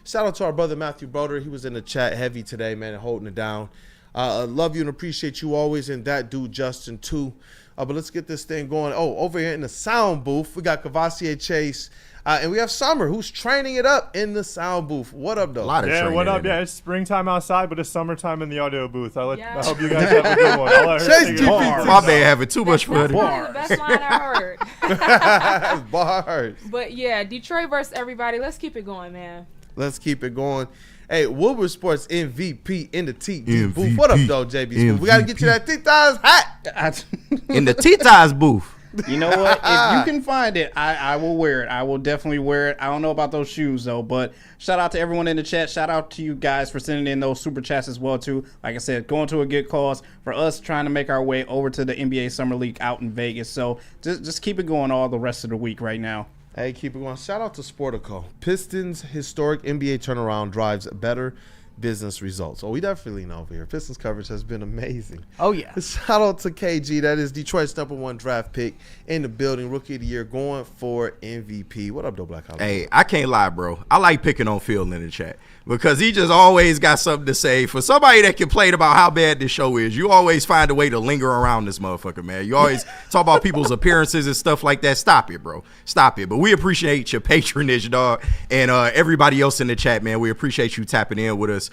Shout out to our brother Matthew Broder. He was in the chat heavy today, man, and holding it down. Love you and appreciate you always, and that dude Justin too. But let's get this thing going. Oh, over here in the sound booth, we got Cavassier Chase. And we have Summer, who's training it up in the sound booth. What up, though? What up? Yeah, it's springtime outside, but it's summertime in the audio booth. I hope you guys have a good one. I'll let her take it. My man having too much fun. That's the best line I heard. Bars. But yeah, Detroit versus everybody. Let's keep it going, man. Let's keep it going. Hey, Woodward Sports MVP in the TD booth. What up, though, JB? We got to get you that Tita's hat. In the Tita's booth. You know what? If you can find it, I will wear it. I will definitely wear it. I don't know about those shoes, though. But shout out to everyone in the chat. Shout out to you guys for sending in those super chats as well, too. Like I said, going to a good cause for us trying to make our way over to the NBA Summer League out in Vegas. So just keep it going all the rest of the week right now. Hey, keep it going. Shout out to Sportico. Pistons' historic NBA turnaround drives better business results. Oh, we definitely know over here. Pistons coverage has been amazing. Oh, yeah. Shout out to KG. That is Detroit's #1 draft pick in the building. Rookie of the year going for MVP. What up, though, Black Holly? Hey, I can't lie, bro. I like picking on Phil in the chat because he just always got something to say. For somebody that complained about how bad this show is, you always find a way to linger around this motherfucker, man. You always talk about people's appearances and stuff like that. Stop it, bro. Stop it. But we appreciate your patronage, dog. And everybody else in the chat, man, we appreciate you tapping in with us.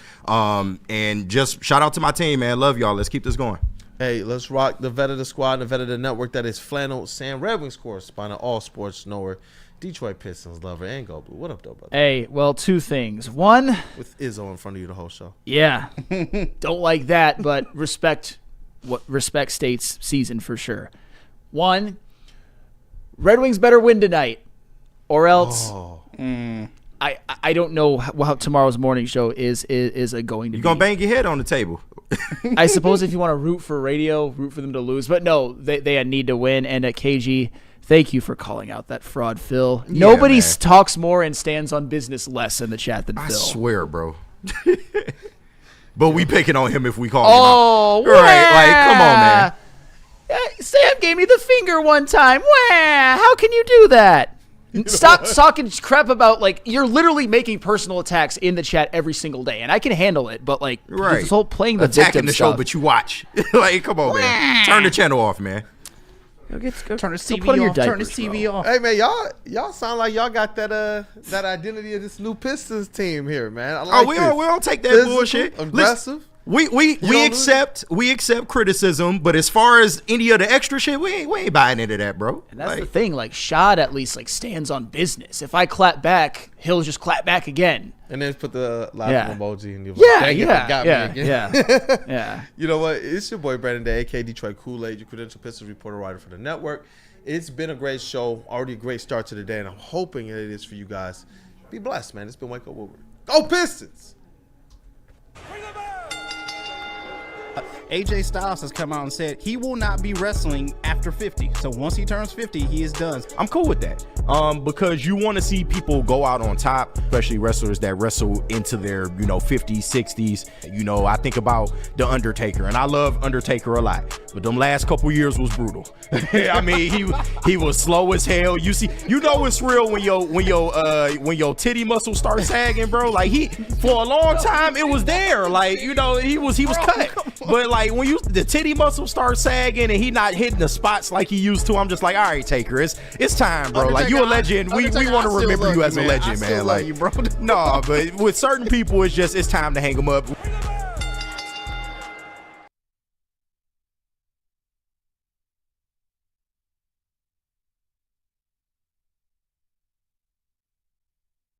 And just shout out to my team, man. Love y'all. Let's keep this going. Hey, let's rock the vet of the squad and the vet of the network. That is Flannel Sam, Red Wings correspondent, all sports knower, Detroit Pistons lover, and Go Blue. What up, though, brother? Hey, well, 2 things. One, with Izzo in front of you the whole show. Yeah, don't like that, but respect State's season for sure. 1, Red Wings better win tonight, or else. I don't know how tomorrow's morning show is going to be. You're going to bang your head on the table. I suppose if you want to root for radio, root for them to lose. But no, they need to win. And at KG, Thank you for calling out that fraud, Phil. Yeah, Nobody man. talks more and stands on business less in the chat than I Phil. swear, bro. But we picking on him if we call Oh, him out. Right, like, come on, man. Sam gave me the finger one time. Wah, how can you do that? Stop talking crap about, like, you're literally making personal attacks in the chat every single day, and I can handle it, but, like, this whole playing the attacking victim the show, stuff. but you watch. Like, come on, man. Turn the channel off, man. Go turn his TV put on your off. Turn diapers, his TV off. Hey man, y'all sound like y'all got that identity of this new Pistons team here, man. I like We this. don't take that Physical, bullshit. aggressive. Listen, we accept criticism, but as far as any of the extra shit, we ain't buying into that, bro. And that's the thing, like, Shad at least, like, stands on business. If I clap back, he'll just clap back again. And then put the Yeah. laughing emoji and you're Yeah, like, dang it, yeah, they got yeah, me again. yeah, yeah. You know what? It's your boy Brandon Day, aka Detroit Kool-Aid, your credential Pistons reporter, writer for the network. It's been a great show, already a great start to the day, and I'm hoping it is for you guys. Be blessed, man. It's been Wake Up Woodward. Go Pistons! AJ Styles has come out and said he will not be wrestling after 50. So once he turns 50, he is done. I'm cool with that. Because you want to see people go out on top, especially wrestlers that wrestle into their, 50s, 60s. I think about The Undertaker, and I love Undertaker a lot. But them last couple years was brutal. I mean, he was slow as hell. You know it's real when your titty muscles start sagging, bro. Like for a long time it was there. Like, he was cut. But like when the titty muscles start sagging and he not hitting the spots like he used to, I'm just like, all right, Taker, it's time, bro. Like, you a legend. We want to remember you as a legend, man. Like, you, bro. No, but with certain people, it's time to hang them up.